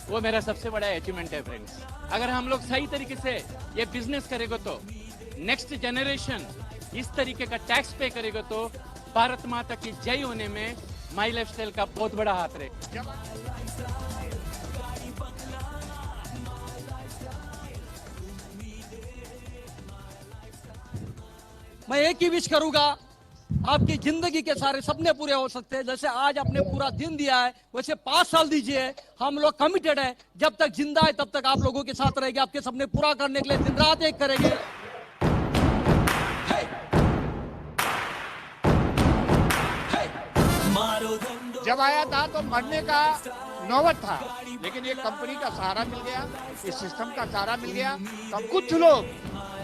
वो मेरा सबसे बड़ा अचीवमेंट है फ्रेंड्स। अगर हम लोग सही तरीके से ये बिजनेस करेंगे तो नेक्स्ट जनरेशन इस तरीके का टैक्स पे करेगा तो भारत माता की जय होने में माई लाइफस्टाइल का बहुत बड़ा हाथ रहेगा। मैं एक ही विश करूंगा, आपकी जिंदगी के सारे सपने पूरे हो सकते हैं। जैसे आज आपने पूरा दिन दिया है, वैसे 5 साल दीजिए। हम लोग कमिटेड है, जब तक जिंदा है तब तक आप लोगों के साथ रहेंगे, आपके सपने पूरा करने के लिए दिन रात एक करेंगे। जब आया था तो मरने का नौबत था, लेकिन ये कंपनी का सहारा मिल गया, इस सिस्टम का सहारा मिल गया। तो कुछ लोग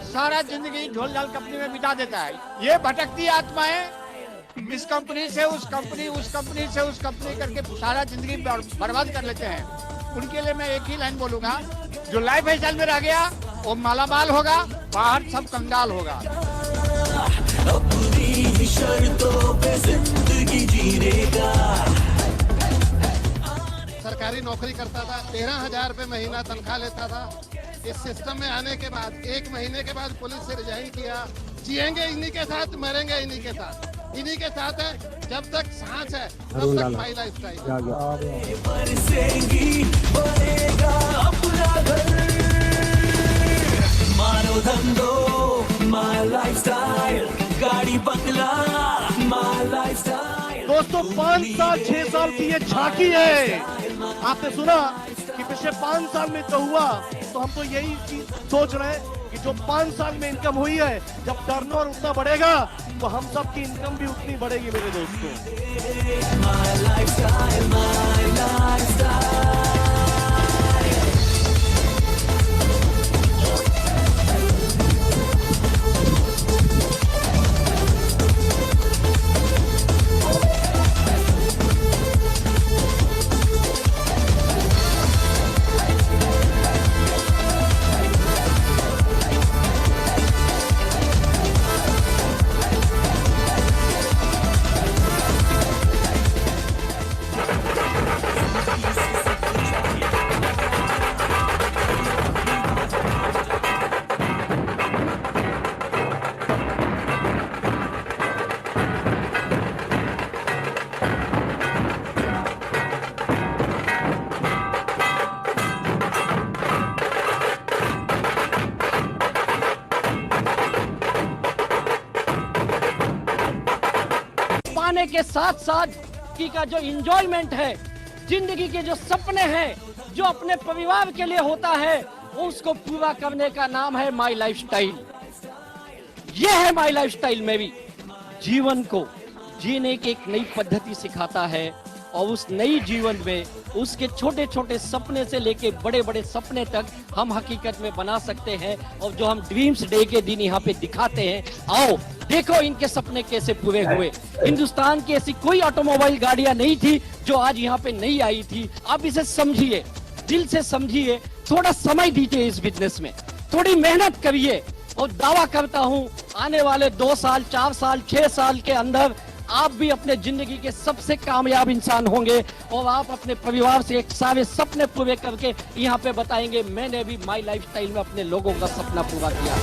सारा जिंदगी झोल झाल कंपनी में बिता देता है। ये भटकती आत्माएं इस कंपनी से उस कंपनी, उस कंपनी से उस कंपनी करके सारा जिंदगी बर्बाद कर लेते हैं। उनके लिए मैं एक ही लाइन बोलूंगा, जो लाइफ स्टाइल में रह गया वो मालामाल होगा, बाहर सब कंगाल होगा। अपनी शर्तों पे जिंदगी जीने का। सरकारी नौकरी करता था, 13,000 रुपये महीना तनख्वाह लेता था। इस सिस्टम में आने के बाद 1 महीने के बाद पुलिस से रिजाइन किया। जिएंगे इन्हीं के साथ, मरेंगे इन्हीं के साथ, इन्हीं के साथ है। जब तक सांस है तब तक माई लाइफस्टाइल। मारो धंधो माय लाइफस्टाइल, गाड़ी बंगला माय लाइफस्टाइल। दोस्तों 5 साल 6 साल की ये झांकी है। आपने सुना कि पिछले 5 साल में तो हुआ, तो हम तो यही चीज सोच रहे हैं कि जो 5 साल में इनकम हुई है, जब टर्नओवर उतना बढ़ेगा तो हम सब की इनकम भी उतनी बढ़ेगी मेरे दोस्तों। My lifestyle, my lifestyle. के साथ साथ की का जो इंजॉयमेंट है, जिंदगी के जो सपने हैं जो अपने परिवार के लिए होता है, उसको पूरा करने का नाम है माई लाइफस्टाइल। यह है माई लाइफस्टाइल में भी जीवन को जीने की एक नई पद्धति सिखाता है, और उस नई जीवन में उसके छोटे छोटे सपने से लेके बड़े बड़े सपने तक हम हकीकत में बना सकते हैं। और जो हम ड्रीम्स डे के दिन यहाँ पे दिखाते हैं, आओ देखो इनके सपने कैसे पूरे हुए। हिंदुस्तान की ऐसी कोई ऑटोमोबाइल गाड़ियां नहीं थी जो आज यहाँ पे नहीं आई थी। आप इसे समझिए, दिल से समझिए, थोड़ा समय दीजिए इस बिजनेस में, थोड़ी मेहनत करिए, और दावा करता हूँ आने वाले 2 साल 4 साल 6 साल के अंदर आप भी अपने जिंदगी के सबसे कामयाब इंसान होंगे, और आप अपने परिवार से एक सारे सपने पूरे करके यहाँ पे बताएंगे मैंने भी माई लाइफस्टाइल में अपने लोगों का सपना पूरा किया।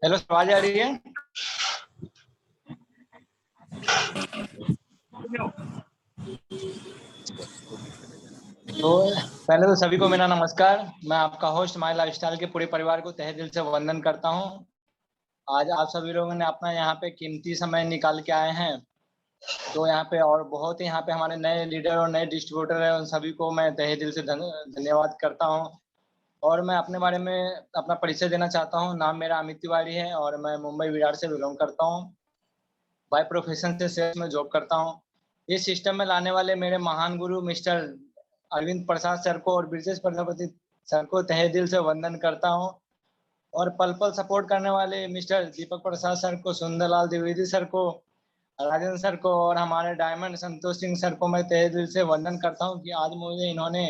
हेलो, आवाज आ रही है? तो पहले तो सभी को मेरा नमस्कार। मैं आपका होस्ट माई लाइफस्टाइल के पूरे परिवार को तहे दिल से वंदन करता हूं। आज आप सभी लोगों ने अपना यहाँ पे कीमती समय निकाल के आए हैं, तो यहाँ पे और बहुत ही यहाँ पे हमारे नए लीडर और नए डिस्ट्रीब्यूटर हैं, उन सभी को मैं तहे दिल से धन्यवाद करता हूँ। और मैं अपने बारे में अपना परिचय देना चाहता हूँ। नाम मेरा अमित तिवारी है और मैं मुंबई विरार से बिलोंग करता हूँ। बाय प्रोफेशन से सेल्स में जॉब करता हूँ। इस सिस्टम में लाने वाले मेरे महान गुरु मिस्टर अरविंद प्रसाद सर को और ब्रिजेश प्रजापति सर को तहे दिल से वंदन करता हूँ। और पल पल सपोर्ट करने वाले मिस्टर दीपक प्रसाद सर को, सुंदरलाल द्विवेदी सर को, राजन सर को और हमारे डायमंड संतोष सिंह सर को मैं तहे दिल से वंदन करता हूँ कि आज मुझे इन्होंने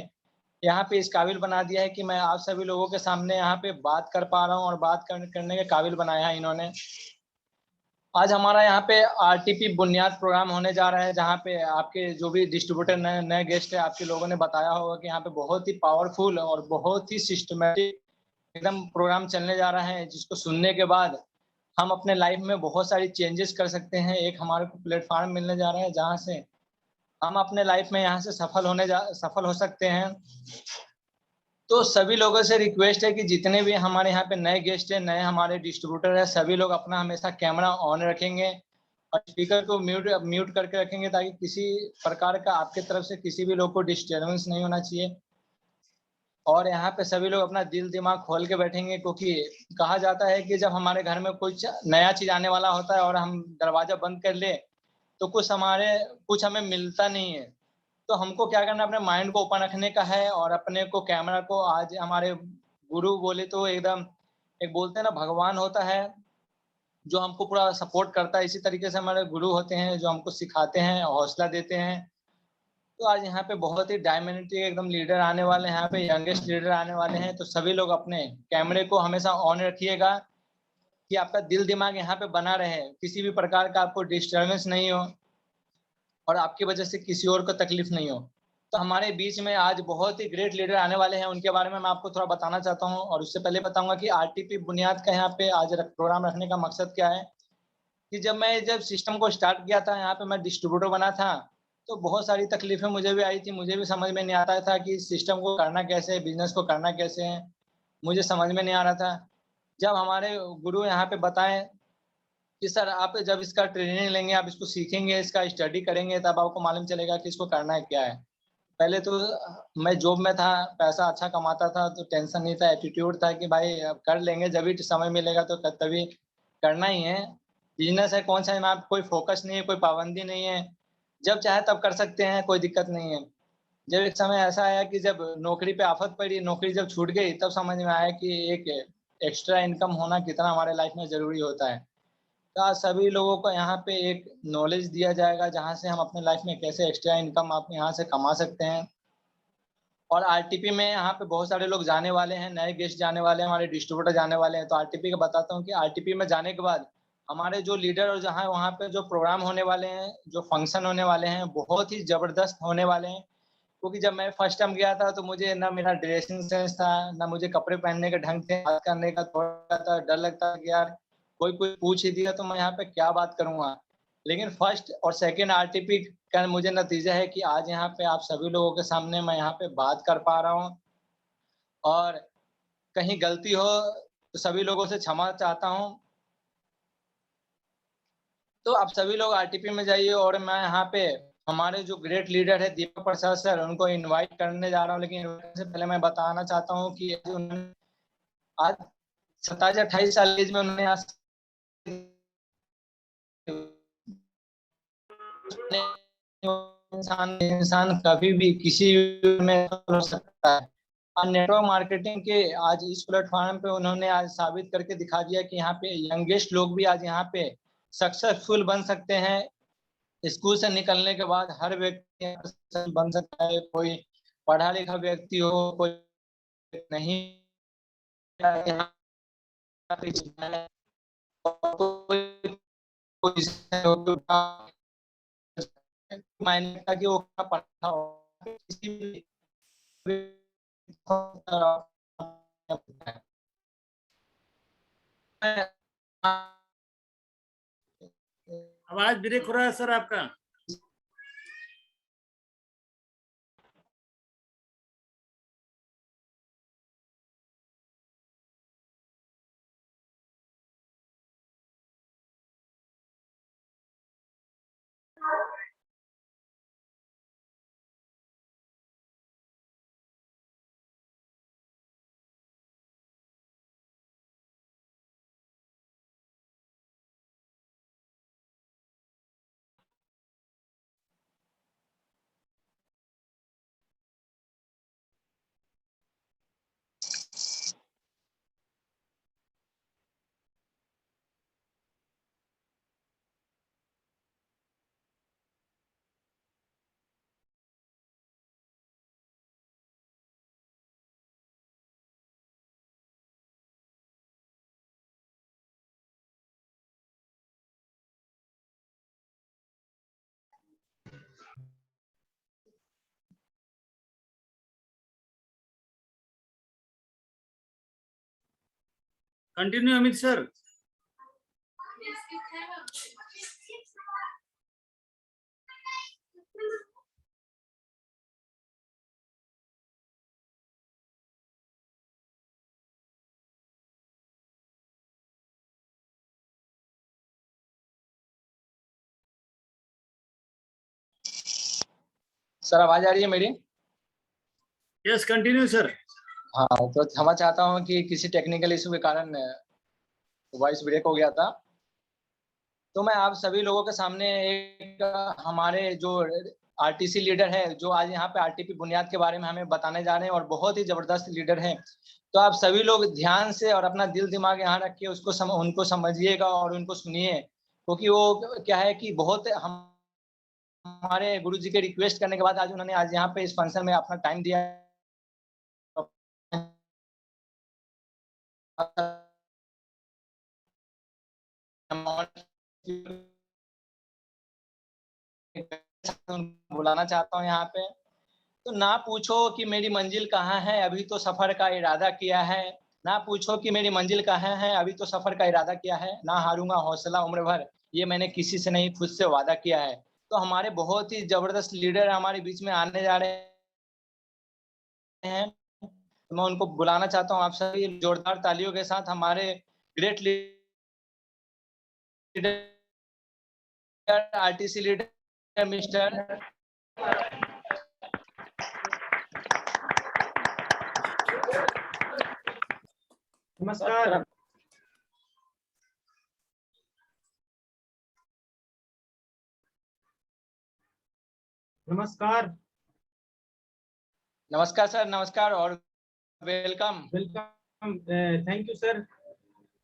यहाँ पे इस काबिल बना दिया है कि मैं आप सभी लोगों के सामने यहाँ पे बात कर पा रहा हूँ और बात करने के काबिल बनाया है इन्होंने। आज हमारा यहाँ पे आरटीपी बुनियाद प्रोग्राम होने जा रहा है, जहाँ पे आपके जो भी डिस्ट्रीब्यूटर नए नए गेस्ट है, आपके लोगों ने बताया होगा कि यहाँ पे बहुत ही पावरफुल और बहुत ही सिस्टमेटिक एकदम प्रोग्राम चलने जा रहा है, जिसको सुनने के बाद हम अपने लाइफ में बहुत सारी चेंजेस कर सकते हैं। एक हमारे को प्लेटफॉर्म मिलने जा रहा है जहाँ से हम अपने लाइफ में यहाँ से सफल हो सकते हैं। तो सभी लोगों से रिक्वेस्ट है कि जितने भी हमारे यहाँ पे नए गेस्ट हैं, नए हमारे डिस्ट्रीब्यूटर है, सभी लोग अपना हमेशा कैमरा ऑन रखेंगे और स्पीकर को म्यूट करके रखेंगे, ताकि किसी प्रकार का आपके तरफ से किसी भी लोग को डिस्टर्बेंस नहीं होना चाहिए। और यहाँ पे सभी लोग अपना दिल दिमाग खोल के बैठेंगे, क्योंकि कहा जाता है कि जब हमारे घर में कुछ नया चीज आने वाला होता है और हम दरवाजा बंद कर ले तो कुछ हमें मिलता नहीं है। तो हमको क्या करना है, अपने माइंड को ओपन रखने का है और अपने को कैमरा को, आज हमारे गुरु बोले तो एकदम एक बोलते हैं ना भगवान होता है जो हमको पूरा सपोर्ट करता है, इसी तरीके से हमारे गुरु होते हैं जो हमको सिखाते हैं, हौसला देते हैं। तो आज यहाँ पे बहुत ही डायमेंटिक एकदम लीडर आने वाले हैं, यहाँ पे यंगेस्ट लीडर आने वाले हैं। तो सभी लोग अपने कैमरे को हमेशा ऑन रखिएगा कि आपका दिल दिमाग यहाँ पे बना रहे, किसी भी प्रकार का आपको डिस्टर्बेंस नहीं हो और आपकी वजह से किसी और को तकलीफ नहीं हो। तो हमारे बीच में आज बहुत ही ग्रेट लीडर आने वाले हैं, उनके बारे में मैं आपको थोड़ा बताना चाहता हूँ। और उससे पहले बताऊंगा कि आरटीपी बुनियाद का यहाँ पे आज प्रोग्राम रखने का मकसद क्या है। कि जब सिस्टम को स्टार्ट किया था, यहाँ पे मैं डिस्ट्रीब्यूटर बना था, तो बहुत सारी तकलीफें मुझे भी आई थी। मुझे भी समझ में नहीं आता था कि सिस्टम को करना कैसे है, बिजनेस को करना कैसे है, मुझे समझ में नहीं आ रहा था। जब हमारे गुरु यहाँ पे बताएं कि सर आप जब इसका ट्रेनिंग लेंगे, आप इसको सीखेंगे, इसका स्टडी करेंगे, तब आपको मालूम चलेगा कि इसको करना है क्या है। पहले तो मैं जॉब में था, पैसा अच्छा कमाता था, तो टेंशन नहीं था, एटीट्यूड था कि भाई अब कर लेंगे, जब भी समय मिलेगा तो तभी करना ही है। बिजनेस है, कौन सा है में आप कोई फोकस नहीं है, कोई पाबंदी नहीं है, जब चाहे तब कर सकते हैं, कोई दिक्कत नहीं है। जब एक समय ऐसा आया कि जब नौकरी पे आफत पड़ी, नौकरी जब छूट गई, तब समझ में आया कि एक एक्स्ट्रा इनकम होना कितना हमारे लाइफ में जरूरी होता है। तो आज सभी लोगों को यहाँ पे एक नॉलेज दिया जाएगा, जहाँ से हम अपने लाइफ में कैसे एक्स्ट्रा इनकम आप यहाँ से कमा सकते हैं। और आरटीपी में यहाँ पे बहुत सारे लोग जाने वाले हैं, नए गेस्ट जाने वाले हैं, हमारे डिस्ट्रीब्यूटर जाने वाले हैं। तो आरटीपी का बताता हूँ कि आरटीपी में जाने के बाद हमारे जो लीडर और जहाँ वहाँ पे जो प्रोग्राम होने वाले हैं, जो फंक्शन होने वाले हैं, बहुत ही जबरदस्त होने वाले हैं। क्योंकि जब मैं फर्स्ट टाइम गया था तो मुझे ना मेरा ड्रेसिंग सेंस था, ना मुझे कपड़े पहनने के ढंग थे, बात करने का थोड़ा सा डर लगता था कि यार कोई पूछ ही दिया तो मैं यहाँ पे क्या बात करूंगा। लेकिन फर्स्ट और सेकंड आरटीपी का मुझे नतीजा है कि आज यहाँ पे आप सभी लोगों के सामने मैं यहाँ पे बात कर पा रहा हूँ। और कहीं गलती हो तो सभी लोगों से क्षमा चाहता हूँ। तो आप सभी लोग आरटीपी में जाइए। और मैं यहाँ पे हमारे जो ग्रेट लीडर है दीपक प्रसाद सर, उनको इनवाइट करने जा रहा हूँ। लेकिन इनवाइट से पहले मैं बताना चाहता हूँ कि आज 27-28 साल की एज में उन्होंने आज इंसान कभी भी किसी में हो सकता है। और नेटवर्क मार्केटिंग के आज इस प्लेटफॉर्म पे उन्होंने आज साबित करके दिखा दिया कि यहाँ पे यंगेस्ट लोग भी आज यहाँ पे सक्सेसफुल बन सकते हैं। स्कूल से निकलने के बाद हर व्यक्ति बन सकता है, कोई पढ़ा लिखा व्यक्ति हो, कोई नहीं, मायने का कि वो क्या पढ़ा हो, किसी भी आवाज ब्रेक हो रहा है सर आपका। Continue Amit sir. सर आवाज आ रही है मेरी? Yes continue sir. हाँ, तो क्षमा चाहता हूँ कि किसी टेक्निकल इशू के कारण वॉइस ब्रेक हो गया था। तो मैं आप सभी लोगों के सामने एक हमारे जो आरटीसी लीडर है, जो आज यहाँ पे आरटीपी बुनियाद के बारे में हमें बताने जा रहे हैं, और बहुत ही जबरदस्त लीडर हैं। तो आप सभी लोग ध्यान से और अपना दिल दिमाग यहाँ रख के उनको समझिएगा और उनको सुनिए, क्योंकि वो क्या है कि बहुत हमारे गुरु जी के रिक्वेस्ट करने के बाद आज उन्होंने आज यहाँ पे इस फंक्शन में अपना टाइम दिया। बुलाना चाहता हूँ यहाँ पे। तो ना पूछो कि मेरी मंजिल कहाँ है, अभी तो सफर का इरादा किया है। ना पूछो कि मेरी मंजिल कहाँ है, अभी तो सफर का इरादा किया है। ना हारूंगा हौसला उम्र भर, ये मैंने किसी से नहीं खुद से वादा किया है। तो हमारे बहुत ही जबरदस्त लीडर हमारे बीच में आने जा रहे हैं। तो मैं उनको बुलाना चाहता हूँ आप सभी जोरदार तालियों के साथ। हमारे great leader RTC leader mister नमस्कार। नमस्कार। नमस्कार सर, नमस्कार और welcome. Welcome, thank you sir.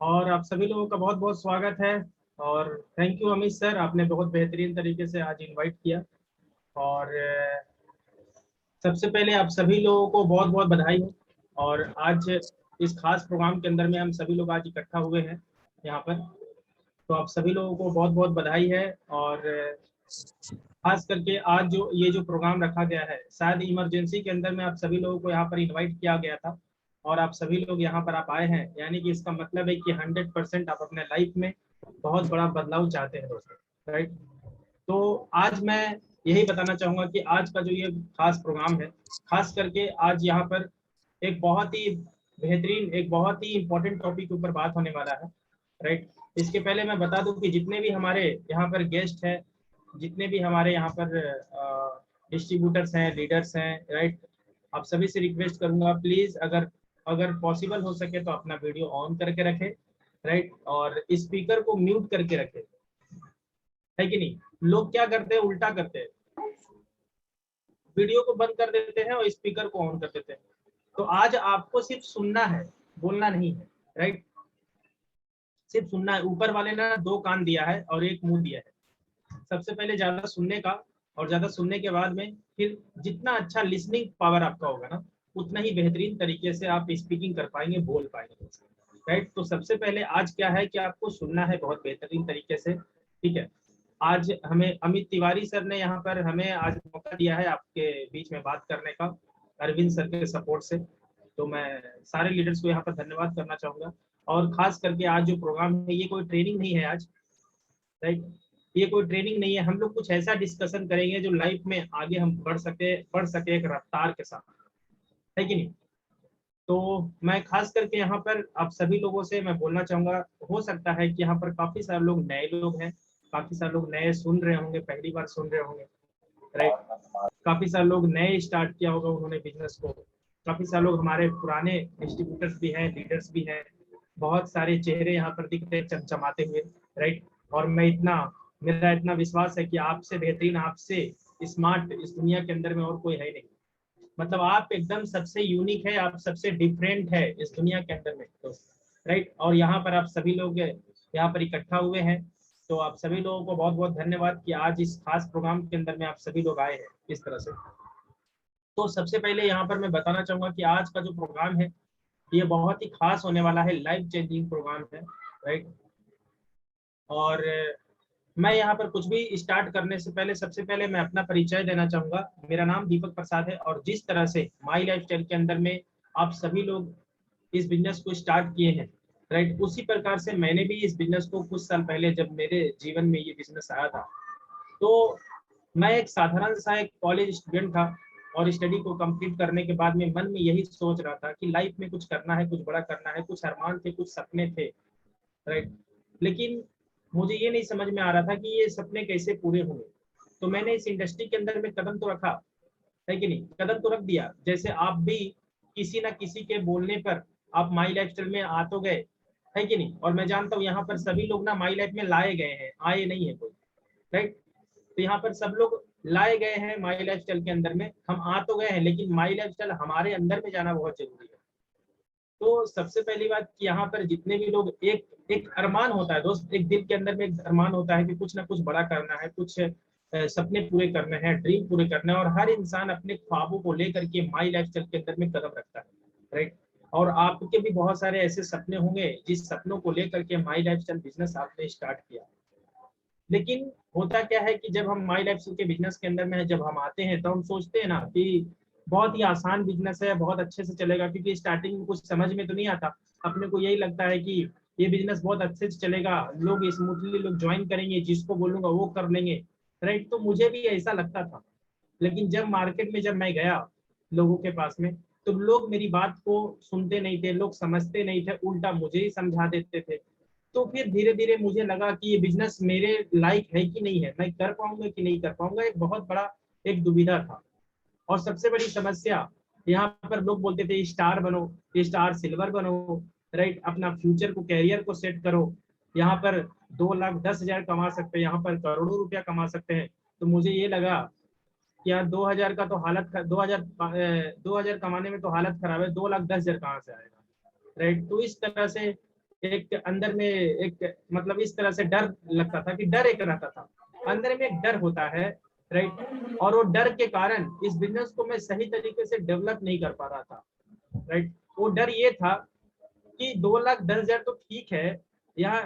और आप सभी लोगों का बहुत बहुत स्वागत है। और थैंक यू अमित सर, आपने बहुत बेहतरीन तरीके से आज इनवाइट किया। और सबसे पहले आप सभी लोगों को बहुत बहुत बधाई हो। और आज इस खास प्रोग्राम के अंदर में हम सभी लोग आज इकट्ठा हुए हैं यहाँ पर, तो आप सभी लोगों को बहुत बहुत बधाई है। और खास करके आज जो ये जो प्रोग्राम रखा गया है, शायद इमरजेंसी के अंदर में आप सभी लोगों को यहाँ पर इनवाइट किया गया था और आप सभी लोग यहाँ पर आप आए हैं, यानी कि इसका मतलब है कि 100% आप अपने लाइफ में बहुत बड़ा बदलाव चाहते हैं दोस्तों, राइट। तो आज मैं यही बताना चाहूंगा कि आज का जो ये खास प्रोग्राम है, खास करके आज यहाँ पर एक बहुत ही बेहतरीन, एक बहुत ही इम्पोर्टेंट टॉपिक के ऊपर बात होने वाला है, राइट। इसके पहले मैं बता दूं कि जितने भी हमारे यहाँ पर गेस्ट हैं, जितने भी हमारे यहाँ पर डिस्ट्रीब्यूटर्स हैं, लीडर्स हैं, राइट, आप सभी से रिक्वेस्ट करूंगा प्लीज अगर पॉसिबल हो सके तो अपना वीडियो ऑन करके रखें, राइट, और स्पीकर को म्यूट करके रखें, है कि नहीं। लोग क्या करते हैं, उल्टा करते हैं, वीडियो को बंद कर देते हैं और स्पीकर को ऑन कर देते हैं। तो आज आपको सिर्फ सुनना है, बोलना नहीं है, राइट, सिर्फ सुनना है। ऊपर वाले ने 2 कान दिया है और 1 मुंह दिया है। सबसे पहले ज्यादा सुनने का, और ज्यादा सुनने के बाद में फिर जितना अच्छा लिसनिंग पावर आपका होगा ना, उतना ही बेहतरीन तरीके से आप स्पीकिंग कर पाएंगे, बोल पाएंगे, राइट। तो सबसे पहले आज क्या है कि आपको सुनना है बहुत बेहतरीन तरीके से, ठीक है। आज हमें अमित तिवारी सर ने यहाँ पर हमें आज मौका दिया है आपके बीच में बात करने का, अरविंद सर के सपोर्ट से। तो मैं सारे लीडर्स को यहाँ पर धन्यवाद करना चाहूंगा। और खास करके आज जो प्रोग्राम है, ये कोई ट्रेनिंग नहीं है आज, राइट, ये कोई ट्रेनिंग नहीं है। हम लोग कुछ ऐसा डिस्कशन करेंगे जो लाइफ में आगे हम बढ़ सके एक रफ्तार के साथ, है कि नहीं। तो मैं खास करके यहाँ पर आप सभी लोगों से मैं बोलना चाहूंगा, हो सकता है कि यहाँ पर काफी सारे लोग नए लोग हैं, काफी सारे लोग नए सुन रहे होंगे, पहली बार सुन रहे होंगे, राइट। काफी सारे लोग नए स्टार्ट किया होगा उन्होंने बिजनेस को, काफी सारे लोग हमारे पुराने डिस्ट्रीब्यूटर्स भी हैं, लीडर्स भी हैं, बहुत सारे चेहरे यहाँ पर दिख रहे चमचमाते हुए, राइट। और मेरा इतना विश्वास है कि आपसे बेहतरीन, आपसे स्मार्ट इस दुनिया के अंदर में और कोई है नहीं। मतलब आप एकदम सबसे यूनिक है, आप सबसे डिफरेंट है इस दुनिया के अंदर में, तो राइट। और यहाँ पर आप सभी लोग यहाँ पर इकट्ठा हुए हैं, तो आप सभी लोगों को बहुत बहुत धन्यवाद कि आज इस खास प्रोग्राम के अंदर में आप सभी लोग आए हैं इस तरह से। तो सबसे पहले यहाँ पर मैं बताना चाहूंगा कि आज का जो प्रोग्राम है ये बहुत ही खास होने वाला है, लाइफ चेंजिंग प्रोग्राम है, राइट। और मैं यहाँ पर कुछ भी स्टार्ट करने से पहले सबसे पहले मैं अपना परिचय देना चाहूंगा। मेरा नाम दीपक प्रसाद है और जिस तरह से माई लाइफस्टाइल के अंदर में आप सभी लोग इस बिजनेस को स्टार्ट किए हैं, राइट। उसी प्रकार से मैंने भी इस बिजनेस को कुछ साल पहले, जब मेरे जीवन में ये बिजनेस आया था, तो मैं एक साधारण सा एक कॉलेज स्टूडेंट था और स्टडी को कंप्लीट करने के बाद में मन में यही सोच रहा था कि लाइफ में कुछ करना है, कुछ बड़ा करना है, कुछ अरमान थे, कुछ सपने थे, राइट। लेकिन मुझे ये नहीं समझ में आ रहा था कि ये सपने कैसे पूरे होंगे। तो मैंने इस इंडस्ट्री के अंदर में कदम तो रखा है कि नहीं, कदम तो रख दिया। जैसे आप भी किसी ना किसी के बोलने पर आप माई लाइफस्टाइल में आ तो गए, है कि नहीं। और मैं जानता हूँ यहाँ पर सभी लोग ना माई लाइफ में लाए गए हैं, आए नहीं है कोई, राइट। तो यहाँ पर सब लोग लाए गए हैं माई लाइफस्टाइल के अंदर में, हम आ तो गए हैं, लेकिन माई लाइफस्टाइल हमारे अंदर में जाना बहुत जरूरी है। तो सबसे पहली बात कि यहाँ पर जितने भी लोग, एक अरमान होता है दोस्त, एक दिल के अंदर में एक अरमान होता है कि कुछ ना कुछ बड़ा करना है, कुछ सपने पूरे करने हैं, ड्रीम पूरे करने हैं। और हर इंसान अपने ख्वाबों को लेकर के माई लाइफस्टाइल के अंदर में कदम रखता है, राइट। और आपके भी बहुत सारे ऐसे सपने होंगे जिस सपनों को लेकर के माई लाइफस्टाइल बिजनेस आपने स्टार्ट किया। लेकिन होता क्या है कि जब हम माई लाइफस्टाइल के बिजनेस के अंदर में जब हम आते हैं तो हम सोचते हैं ना कि बहुत ही आसान बिजनेस है, बहुत अच्छे से चलेगा, क्योंकि स्टार्टिंग में कुछ समझ में तो नहीं आता। अपने को यही लगता है कि ये बिजनेस बहुत अच्छे से चलेगा, लोग स्मूथली लोग ज्वाइन करेंगे, जिसको बोलूंगा वो कर लेंगे, राइट। तो मुझे भी ऐसा लगता था। लेकिन जब मार्केट में जब मैं गया लोगों के पास में, तो लोग मेरी बात को सुनते नहीं थे, लोग समझते नहीं थे, उल्टा मुझे ही समझा देते थे। तो फिर धीरे धीरे मुझे लगा कि ये बिजनेस मेरे लायक है कि नहीं है, मैं कर पाऊंगा कि नहीं कर पाऊंगा, एक बहुत बड़ा एक दुविधा था। और सबसे बड़ी समस्या यहाँ पर लोग बोलते थे स्टार बनो, स्टार सिल्वर बनो, राइट, अपना फ्यूचर को, कैरियर को सेट करो, यहाँ पर 2,10,000 कमा सकते हैं, यहाँ पर करोड़ों रुपया कमा सकते हैं। तो मुझे ये लगा कि यार 2,000 का तो हालत, 2,000 कमाने में तो हालत खराब है, 2,10,000 कहाँ से आएगा, राइट। तो इस तरह से एक अंदर में एक मतलब इस तरह से डर लगता था कि डर एक रहता था अंदर में, एक डर होता है, राइट। और वो डर के कारण इस बिजनेस को मैं सही तरीके से डेवलप नहीं कर पा रहा था, राइट। वो डर ये था कि 2,10,000 तो ठीक है, यहाँ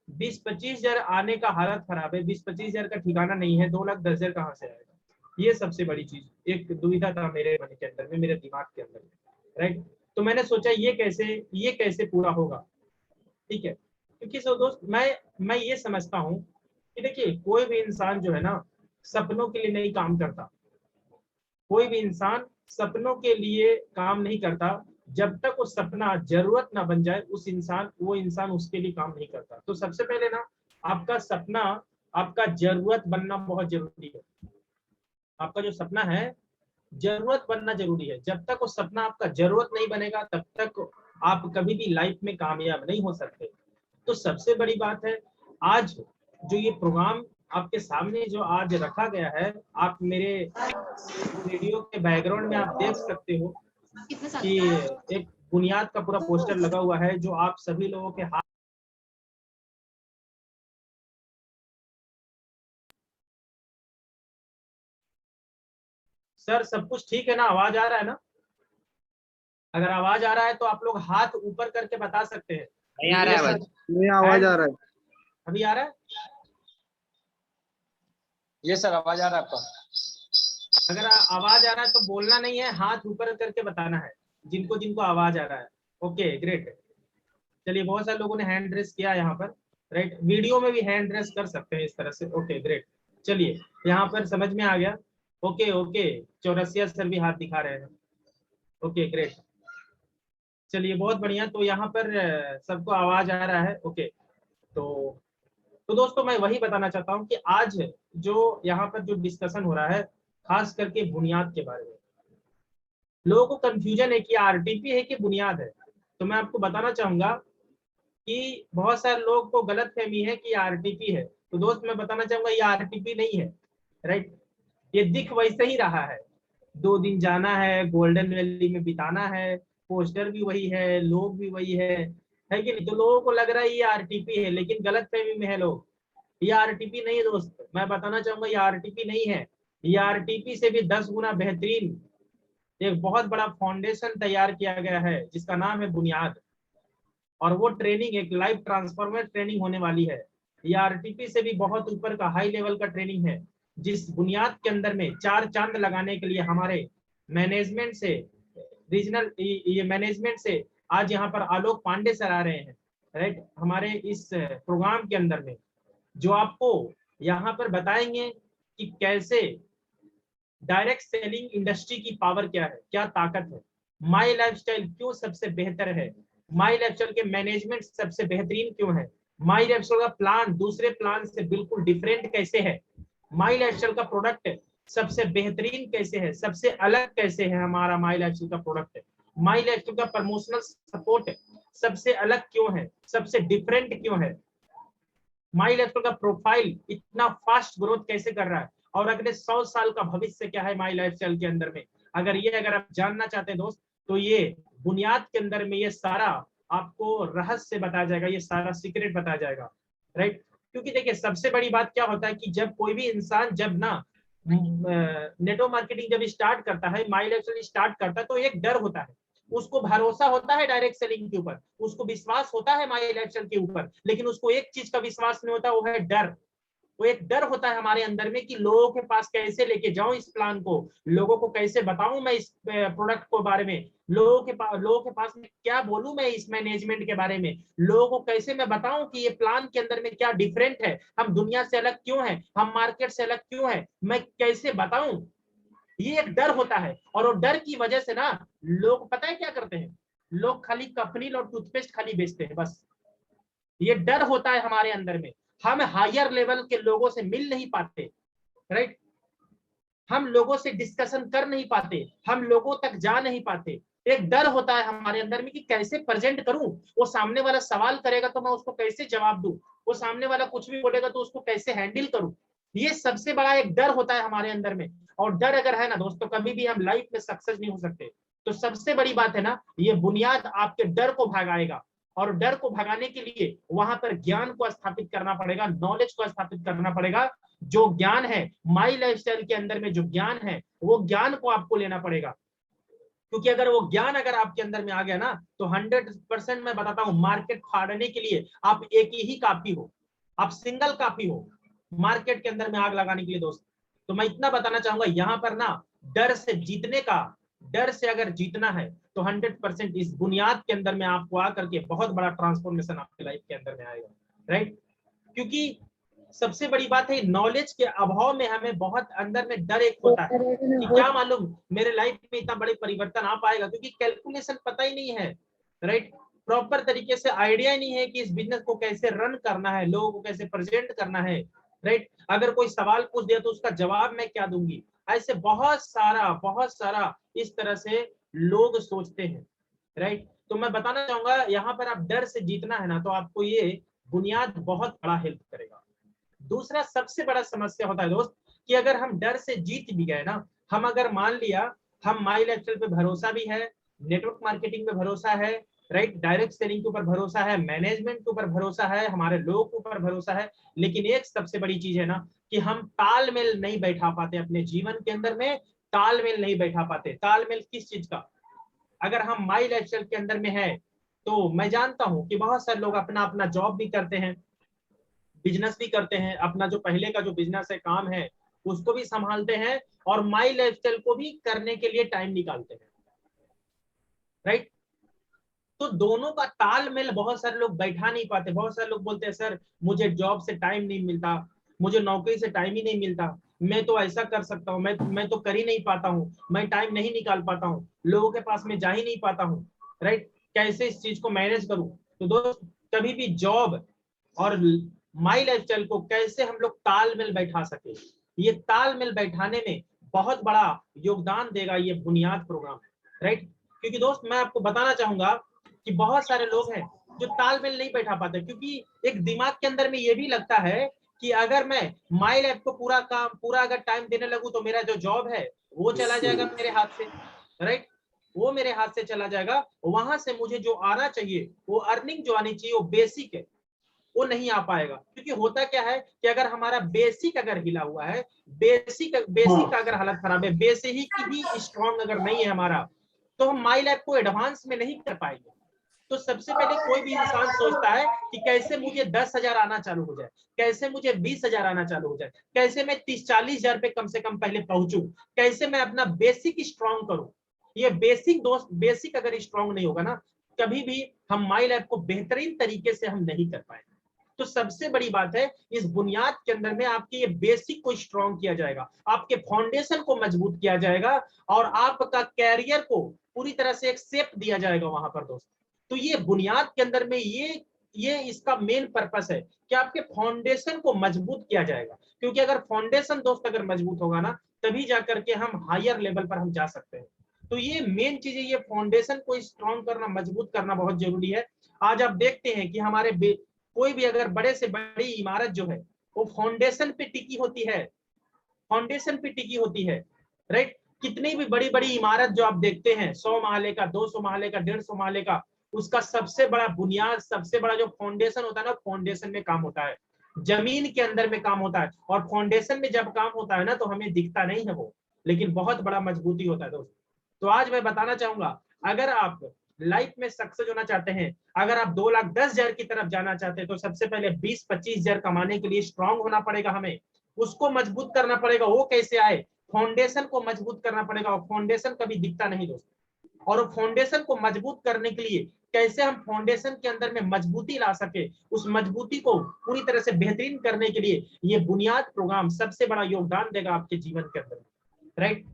20-25,000 आने का हालत खराब है, 20-25,000 का ठिकाना नहीं है, 2,10,000 कहाँ से आएगा। ये सबसे बड़ी चीज, एक दुविधा था मेरे मन के अंदर में, मेरे दिमाग के अंदर में, राइट। तो मैंने सोचा ये कैसे पूरा होगा, ठीक है। क्योंकि दोस्त मैं ये समझता हूँ कि देखिए, कोई भी इंसान जो है ना सपनों के लिए नहीं काम करता, कोई भी इंसान सपनों के लिए काम नहीं करता। जब तक वो सपना जरूरत ना बन जाए वो इंसान उसके लिए काम नहीं करता। तो सबसे पहले ना आपका सपना, आपका जरूरत बनना बहुत जरूरी है। आपका जो सपना है जरूरत बनना जरूरी है। जब तक वो सपना आपका जरूरत नहीं बनेगा तब तक आप कभी भी लाइफ में कामयाब नहीं हो सकते। तो सबसे बड़ी बात है, आज जो ये प्रोग्राम आपके सामने जो आज रखा गया है, आप मेरे वीडियो के बैकग्राउंड में आप देख सकते हो कि एक बुनियाद का पूरा पोस्टर लगा हुआ है, जो आप सभी लोगों के हाथ सर सब कुछ ठीक है ना, आवाज आ रहा है ना? अगर आवाज आ रहा है तो आप लोग हाथ ऊपर करके बता सकते हैं। नहीं आ रहा है, नहीं आवाज आ रहा है, अभी आ रहा है? ये सर आवाज आ रहा है आपका? अगर आवाज आ रहा है तो बोलना नहीं है, हाथ ऊपर करके बताना है जिनको जिनको आवाज आ रहा है। ओके ग्रेट, चलिए बहुत सारे लोगों ने हैंड रेस किया यहाँ पर, राइट। वीडियो में भी हैंड रेस कर सकते हैं इस तरह से। ओके ग्रेट, चलिए यहाँ पर समझ में आ गया। ओके ओके, चौरसिया सर भी हाथ दिखा रहे हैं। ओके ग्रेट, चलिए बहुत बढ़िया। तो यहाँ पर सबको आवाज आ रहा है। ओके, तो दोस्तों मैं वही बताना चाहता हूँ कि आज जो यहाँ पर जो डिस्कशन हो रहा है, खास करके बुनियाद के बारे में, लोगों को कंफ्यूजन है कि आरटीपी है कि बुनियाद है। तो मैं आपको बताना चाहूंगा कि बहुत सारे लोगों को गलत फहमी है कि आरटीपी है। तो दोस्त मैं बताना चाहूंगा ये आरटीपी नहीं है, राइट। ये दिख वैसे ही रहा है, 2 दिन जाना है, गोल्डन वैली में बिताना है, पोस्टर भी वही है, लोग भी वही है कि नहीं। तो लोगों को लग रहा है ये आरटीपी है, लेकिन गलत फहमी में है लोग। ये आरटीपी नहीं है दोस्त, मैं बताना चाहूंगा ये आरटीपी नहीं है। ये आरटीपी से भी 10 गुना बेहतरीन एक बहुत बड़ा फाउंडेशन तैयार किया गया है जिसका नाम है बुनियाद। और वो ट्रेनिंग एक लाइफ ट्रांसफॉर्मर ट्रेनिंग होने वाली है। ये आरटीपी से भी बहुत ऊपर का हाई लेवल का ट्रेनिंग है, जिस बुनियाद के अंदर में 4 चांद लगाने के लिए हमारे मैनेजमेंट से, रीजनल ये मैनेजमेंट से आज यहाँ पर आलोक पांडे सर आ रहे हैं, राइट, हमारे इस प्रोग्राम के अंदर में, जो आपको यहाँ पर बताएंगे कि कैसे डायरेक्ट सेलिंग इंडस्ट्री की पावर क्या है, क्या ताकत है, माई लाइफस्टाइल क्यों सबसे बेहतर है, माई लाइफस्टाइल के मैनेजमेंट सबसे बेहतरीन क्यों है, माई लाइफस्टाइल का प्लान दूसरे प्लान से बिल्कुल डिफरेंट कैसे है, माई लाइफस्टाइल का प्रोडक्ट सबसे बेहतरीन कैसे है, सबसे अलग कैसे है हमारा माई लाइफस्टाइल का प्रोडक्ट, माई लाइफस्टाइल का प्रमोशनल सपोर्ट सबसे अलग क्यों है, सबसे डिफरेंट क्यों है, माई लाइफस्टाइल का प्रोफाइल इतना फास्ट ग्रोथ कैसे कर रहा है, और अगले 100 साल का भविष्य क्या है माई लाइफस्टाइल के अंदर में। अगर आप जानना चाहते हैं दोस्त, तो ये बुनियाद के अंदर में ये सारा आपको रहस्य बताया जाएगा, ये सारा सीक्रेट बताया जाएगा, राइट। क्योंकि देखिए सबसे बड़ी बात क्या होता है कि जब कोई भी इंसान जब ना नेटवर्क मार्केटिंग जब स्टार्ट करता है, माई लाइफस्टाइल स्टार्ट करता है, तो एक डर होता है, उसको भरोसा होता है डायरेक्ट सेलिंग के ऊपर, उसको विश्वास होता है माई लाइफस्टाइल के ऊपर, लेकिन उसको एक चीज का विश्वास नहीं होता, वो है डर। वो एक डर होता है हमारे अंदर में कि लोगों के पास कैसे लेके जाऊं इस प्लान को, लोगों को कैसे बताऊं मैं इस प्रोडक्ट को बारे में, लोगों के पास में क्या बोलूं मैं इस मैनेजमेंट के बारे में, लोगों को कैसे मैं बताऊं कि ये प्लान के अंदर में क्या डिफरेंट है, हम दुनिया से अलग क्यों हैं, हम मार्केट से अलग क्यों हैं, मैं कैसे बताऊं। ये एक डर होता है, और वो डर की वजह से ना लोग पता है क्या करते हैं, लोग खाली कफनील और टूथपेस्ट खाली बेचते हैं, बस ये डर होता है हमारे अंदर में। हम हायर लेवल के लोगों से मिल नहीं पाते, राइट, हम लोगों से डिस्कशन कर नहीं पाते, हम लोगों तक जा नहीं पाते, एक डर होता है हमारे अंदर में कि कैसे प्रेजेंट करूं, वो सामने वाला सवाल करेगा तो मैं उसको कैसे जवाब दूं, वो सामने वाला कुछ भी बोलेगा तो उसको कैसे हैंडल करूं, ये सबसे बड़ा एक डर होता है हमारे अंदर में। और डर अगर है ना दोस्तों, कभी भी हम लाइफ में सक्सेस नहीं हो सकते। तो सबसे बड़ी बात है ना, ये बुनियाद आपके डर को भगाएगा, और डर को भगाने के लिए वहां पर ज्ञान को स्थापित करना पड़ेगा, नॉलेज को स्थापित करना पड़ेगा। जो ज्ञान है माई लाइफस्टाइल के अंदर में, जो ज्ञान है वो ज्ञान को आपको लेना पड़ेगा, क्योंकि अगर वो ज्ञान अगर आपके अंदर में आ गया ना, तो 100% मैं बताता हूं, मार्केट फाड़ने के लिए आप एक ही काफी हो, आप सिंगल काफी हो मार्केट के अंदर में आग लगाने के लिए दोस्त। तो मैं इतना बताना चाहूंगा यहाँ पर ना, डर से जीतने का, डर से अगर जीतना है तो 100% इस बुनियाद के अंदर में आपको आकर के बहुत बड़ा ट्रांसफॉर्मेशन आपके लाइफ के अंदर में आएगा, राइट। क्योंकि सबसे बड़ी बात है, नॉलेज के अभाव में हमें बहुत अंदर में डर एक होता है कि क्या मालूम मेरे लाइफ में इतना बड़े परिवर्तन आ पाएगा, क्योंकि कैलकुलेशन पता ही नहीं है, राइट, प्रॉपर तरीके से आइडिया ही नहीं है कि इस बिजनेस को कैसे रन करना है, लोगों को कैसे प्रेजेंट करना है, राइट। अगर कोई सवाल पूछ दिया तो उसका जवाब मैं क्या दूंगी, ऐसे बहुत सारा इस तरह से लोग सोचते हैं, राइट। तो मैं बताना चाहूंगा यहाँ पर आप डर से जीतना है ना, तो आपको ये बुनियाद बहुत बड़ा हेल्प करेगा। दूसरा सबसे बड़ा समस्या होता है दोस्त कि अगर हम डर से जीत भी गए ना, हम अगर मान लिया हम माई लाइफस्टाइल पे भरोसा भी है, नेटवर्क मार्केटिंग पे भरोसा है, राइट, डायरेक्ट सेलिंग के ऊपर भरोसा है, मैनेजमेंट के ऊपर भरोसा है, हमारे लोगों के ऊपर भरोसा है, लेकिन एक सबसे बड़ी चीज है ना कि हम तालमेल नहीं बैठा पाते अपने जीवन के अंदर में, तालमेल नहीं बैठा पाते। तालमेल किस चीज का? अगर हम माई लाइफस्टाइल के अंदर में है तो मैं जानता हूं कि बहुत सारे लोग अपना अपना जॉब भी करते हैं, बिजनेस भी करते हैं, अपना जो पहले का जो बिजनेस है, काम है, उसको भी संभालते हैं, और माई लाइफस्टाइल को भी करने के लिए टाइम निकालते हैं, राइट। तो दोनों का तालमेल बहुत सारे लोग बैठा नहीं पाते। बहुत सारे लोग बोलते हैं सर मुझे जॉब से टाइम नहीं मिलता, मुझे नौकरी से टाइम ही नहीं मिलता, मैं तो ऐसा कर सकता हूँ, मैं तो कर ही नहीं पाता हूँ, मैं टाइम नहीं निकाल पाता हूँ, लोगों के पास में जा ही नहीं पाता हूँ, राइट, कैसे इस चीज को मैनेज करूँ। तो दोस्त कभी भी जॉब और माई लाइफस्टाइल को कैसे हम लोग तालमेल बैठा सके, ये तालमेल बैठाने में बहुत बड़ा योगदान देगा ये बुनियाद प्रोग्राम, राइट। क्योंकि दोस्त मैं आपको बताना चाहूंगा कि बहुत सारे लोग हैं जो तालमेल नहीं बैठा पाते, क्योंकि एक दिमाग के अंदर में ये भी लगता है कि अगर मैं माई लाइफ को पूरा अगर टाइम देने लगूं तो मेरा जो जॉब है वो चला जाएगा मेरे हाथ से, राइट, वो मेरे हाथ से चला जाएगा, वहां से मुझे जो आना चाहिए, वो अर्निंग जो आनी चाहिए, वो बेसिक है, वो नहीं आ पाएगा। क्योंकि होता क्या है कि अगर हमारा बेसिक अगर हिला हुआ है, बेसिक अगर हालत खराब है, बेसिक ही स्ट्रॉन्ग अगर नहीं है हमारा, तो हम माई लाइफ को एडवांस में नहीं कर पाएंगे। तो सबसे पहले कोई भी इंसान सोचता है कि कैसे मुझे 10,000 आना चालू हो जाए, कैसे मुझे 20,000 आना चालू हो जाए, कैसे मैं 30-40 हजार पे कम से कम पहले पहुंचूं, कैसे मैं अपना बेसिक स्ट्रॉन्ग करूं। ये बेसिक दोस्त, बेसिक अगर स्ट्रॉन्ग नहीं होगा ना, कभी भी हम माई लाइफ को बेहतरीन तरीके से हम नहीं कर पाएंगे। तो सबसे बड़ी बात है, इस बुनियाद के अंदर में आपके ये बेसिक को स्ट्रॉन्ग किया जाएगा, आपके फाउंडेशन को मजबूत किया जाएगा और आपका कैरियर को पूरी तरह से एक शेप दिया जाएगा वहां पर दोस्त। तो ये बुनियाद के अंदर में ये इसका मेन पर्पस है कि आपके फाउंडेशन को मजबूत किया जाएगा, क्योंकि अगर फाउंडेशन दोस्त अगर मजबूत होगा ना, तभी जाकर के हम हायर लेवल पर हम जा सकते हैं। तो ये मेन चीज है, ये फाउंडेशन को स्ट्रॉन्ग करना, मजबूत करना बहुत जरूरी है। आज आप देखते हैं कि हमारे कोई भी अगर बड़े से बड़ी इमारत जो है वो फाउंडेशन पे टिकी होती है, फाउंडेशन पे टिकी होती है, राइट। कितनी भी बड़ी बड़ी इमारत जो आप देखते हैं, 100 महले का, 200 महले का, 150 महले का, उसका सबसे बड़ा बुनियाद, सबसे बड़ा जो फाउंडेशन होता है ना, फाउंडेशन में काम होता है, जमीन के अंदर में काम होता है। और फाउंडेशन में जब काम होता है ना, तो हमें दिखता नहीं है वो, लेकिन बहुत बड़ा मजबूती होता है दोस्त। तो आज मैं बताना चाहूंगा, अगर आप लाइफ में सक्सेस होना चाहते हैं, अगर आप 2,10,000 की तरफ जाना चाहते हैं, तो सबसे पहले 20-25,000 कमाने के लिए स्ट्रांग होना पड़ेगा, हमें उसको मजबूत करना पड़ेगा। वो कैसे आए? फाउंडेशन को मजबूत करना पड़ेगा, और फाउंडेशन कभी दिखता नहीं दोस्त। और फाउंडेशन को मजबूत करने के लिए कैसे हम फाउंडेशन के अंदर में मजबूती ला सके, उस मजबूती को पूरी तरह से बेहतरीन करने के लिए ये बुनियाद प्रोग्राम सबसे बड़ा योगदान देगा आपके जीवन के अंदर, राइट।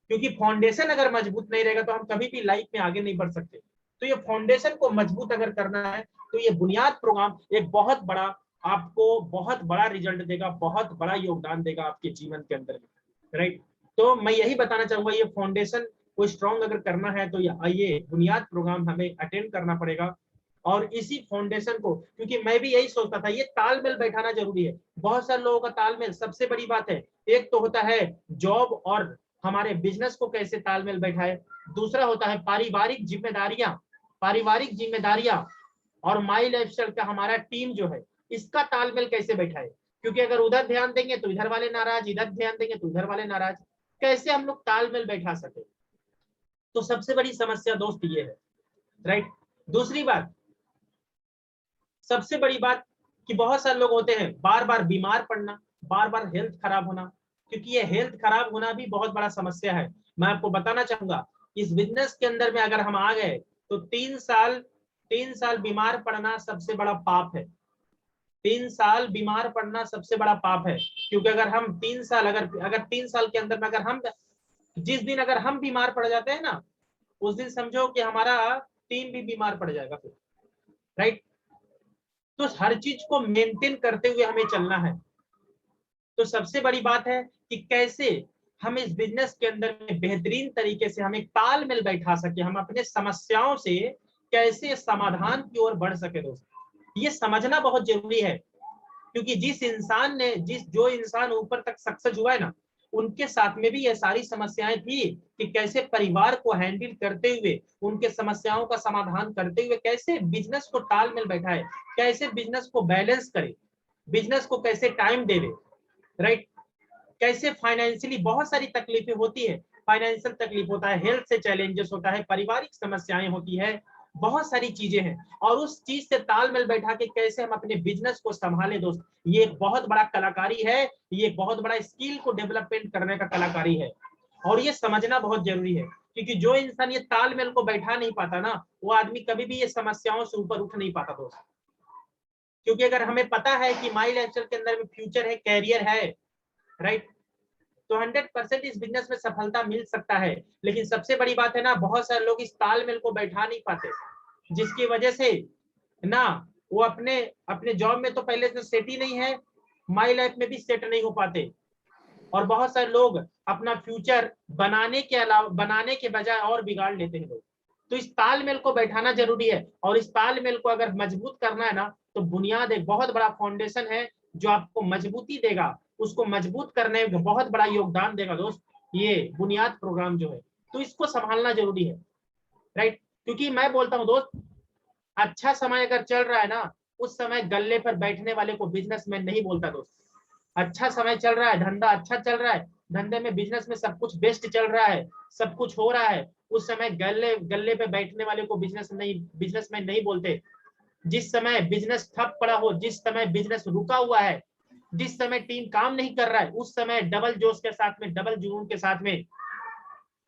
क्योंकि फाउंडेशन अगर मजबूत नहीं रहेगा तो हम कभी भी लाइफ में आगे नहीं बढ़ सकते। तो ये फाउंडेशन को मजबूत अगर करना है, तो ये बुनियाद प्रोग्राम एक बहुत बड़ा, आपको बहुत बड़ा रिजल्ट देगा, बहुत बड़ा योगदान देगा आपके जीवन के अंदर, राइट। तो मैं यही बताना चाहूंगा, ये फाउंडेशन को स्ट्रॉन्ग अगर करना है तो ये बुनियाद प्रोग्राम हमें अटेंड करना पड़ेगा। और इसी फाउंडेशन को, क्योंकि मैं भी यही सोचता था, ये तालमेल बैठाना जरूरी है। बहुत सारे लोगों का तालमेल सबसे बड़ी बात है। एक तो होता है जॉब और हमारे बिजनेस को कैसे तालमेल बैठाए, दूसरा होता है पारिवारिक जिम्मेदारियां और माई लाइफस्टाइल का हमारा टीम जो है, इसका तालमेल कैसे बैठाए। क्योंकि अगर उधर ध्यान देंगे तो इधर वाले नाराज, इधर ध्यान देंगे तो उधर वाले नाराज, कैसे हम लोग तालमेल बैठा सके। तो सबसे बड़ी समस्या दोस्त ये है, राइट। दूसरी बात, सबसे बड़ी बात कि बहुत सारे लोग होते हैं बार बार बीमार पड़ना, बार बार हेल्थ खराब होना, क्योंकि ये हेल्थ खराब होना भी बहुत बड़ा समस्या है। मैं आपको बताना चाहूंगा, इस बिजनेस के अंदर में अगर हम आ गए तो 3 साल बीमार पड़ना सबसे बड़ा पाप है। 3 साल बीमार पड़ना सबसे बड़ा पाप है, क्योंकि अगर हम 3 साल अगर 3 साल के अंदर में अगर हम जिस दिन अगर हम बीमार पड़ जाते हैं ना, उस दिन समझो कि हमारा टीम भी बीमार पड़ जाएगा फिर, राइट। तो हर चीज को मेंटेन करते हुए हमें चलना है। तो सबसे बड़ी बात है कि कैसे हम इस बिजनेस के अंदर में बेहतरीन तरीके से हम एक तालमेल बैठा सके, हम अपने समस्याओं से कैसे समाधान की ओर बढ़ सके दोस्त। ये समझना बहुत जरूरी है, क्योंकि जो इंसान ऊपर तक सक्सेस हुआ है ना, उनके साथ में भी ये सारी समस्याएं थी कि कैसे परिवार को हैंडल करते हुए, उनके समस्याओं का समाधान करते हुए कैसे बिजनेस को तालमेल बैठाए, कैसे बिजनेस को बैलेंस करे, बिजनेस को कैसे टाइम देवे, राइट। कैसे फाइनेंशियली बहुत सारी तकलीफें होती है, फाइनेंशियल तकलीफ होता है, हेल्थ से चैलेंजेस होता है, पारिवारिक समस्याएं होती है, बहुत सारी चीजें हैं। और उस चीज से तालमेल बैठा के कैसे हम अपने बिजनेस को संभालें दोस्त, ये एक बहुत बड़ा कलाकारी है, ये बहुत बड़ा स्किल को डेवलपमेंट करने का कलाकारी है। और ये समझना बहुत जरूरी है, क्योंकि जो इंसान ये तालमेल को बैठा नहीं पाता ना, वो आदमी कभी भी ये समस्याओं से ऊपर उठ नहीं पाता दोस्त। क्योंकि अगर हमें पता है कि माई लाइफस्टाइल के अंदर में फ्यूचर है, कैरियर है, राइट, तो 100% इस बिजनेस में सफलता मिल सकता है। लेकिन सबसे बड़ी बात है ना, बहुत सारे लोग इस तालमेल को बैठा नहीं पाते, जिसकी वजह से ना वो अपने जॉब में तो पहले से सेट ही नहीं है, माई लाइफ में भी सेट नहीं हो पाते। और बहुत सारे लोग अपना फ्यूचर बनाने के बजाय और बिगाड़ लेते हैं लोग। तो इस तालमेल को बैठाना जरूरी है, और इस तालमेल को अगर मजबूत करना है ना, तो बुनियाद एक बहुत बड़ा फाउंडेशन है जो आपको मजबूती देगा, उसको मजबूत करने में बहुत बड़ा योगदान देगा दोस्त, ये बुनियाद प्रोग्राम जो है। तो इसको संभालना जरूरी है, राइट। क्योंकि मैं बोलता हूँ दोस्त, अच्छा समय अगर चल रहा है ना, उस समय गल्ले पर बैठने वाले को बिजनेसमैन नहीं बोलता दोस्त। अच्छा समय चल रहा है, धंधा अच्छा चल रहा है, धंधे में बिजनेस में सब कुछ बेस्ट चल रहा है, सब कुछ हो रहा है, उस समय गल्ले पे बैठने वाले को बिजनेसमैन नहीं बोलते। जिस समय बिजनेस ठप पड़ा हो, जिस समय बिजनेस रुका हुआ है, जिस समय टीम काम नहीं कर रहा है, उस समय डबल जोश के साथ में, डबल जुनून के साथ में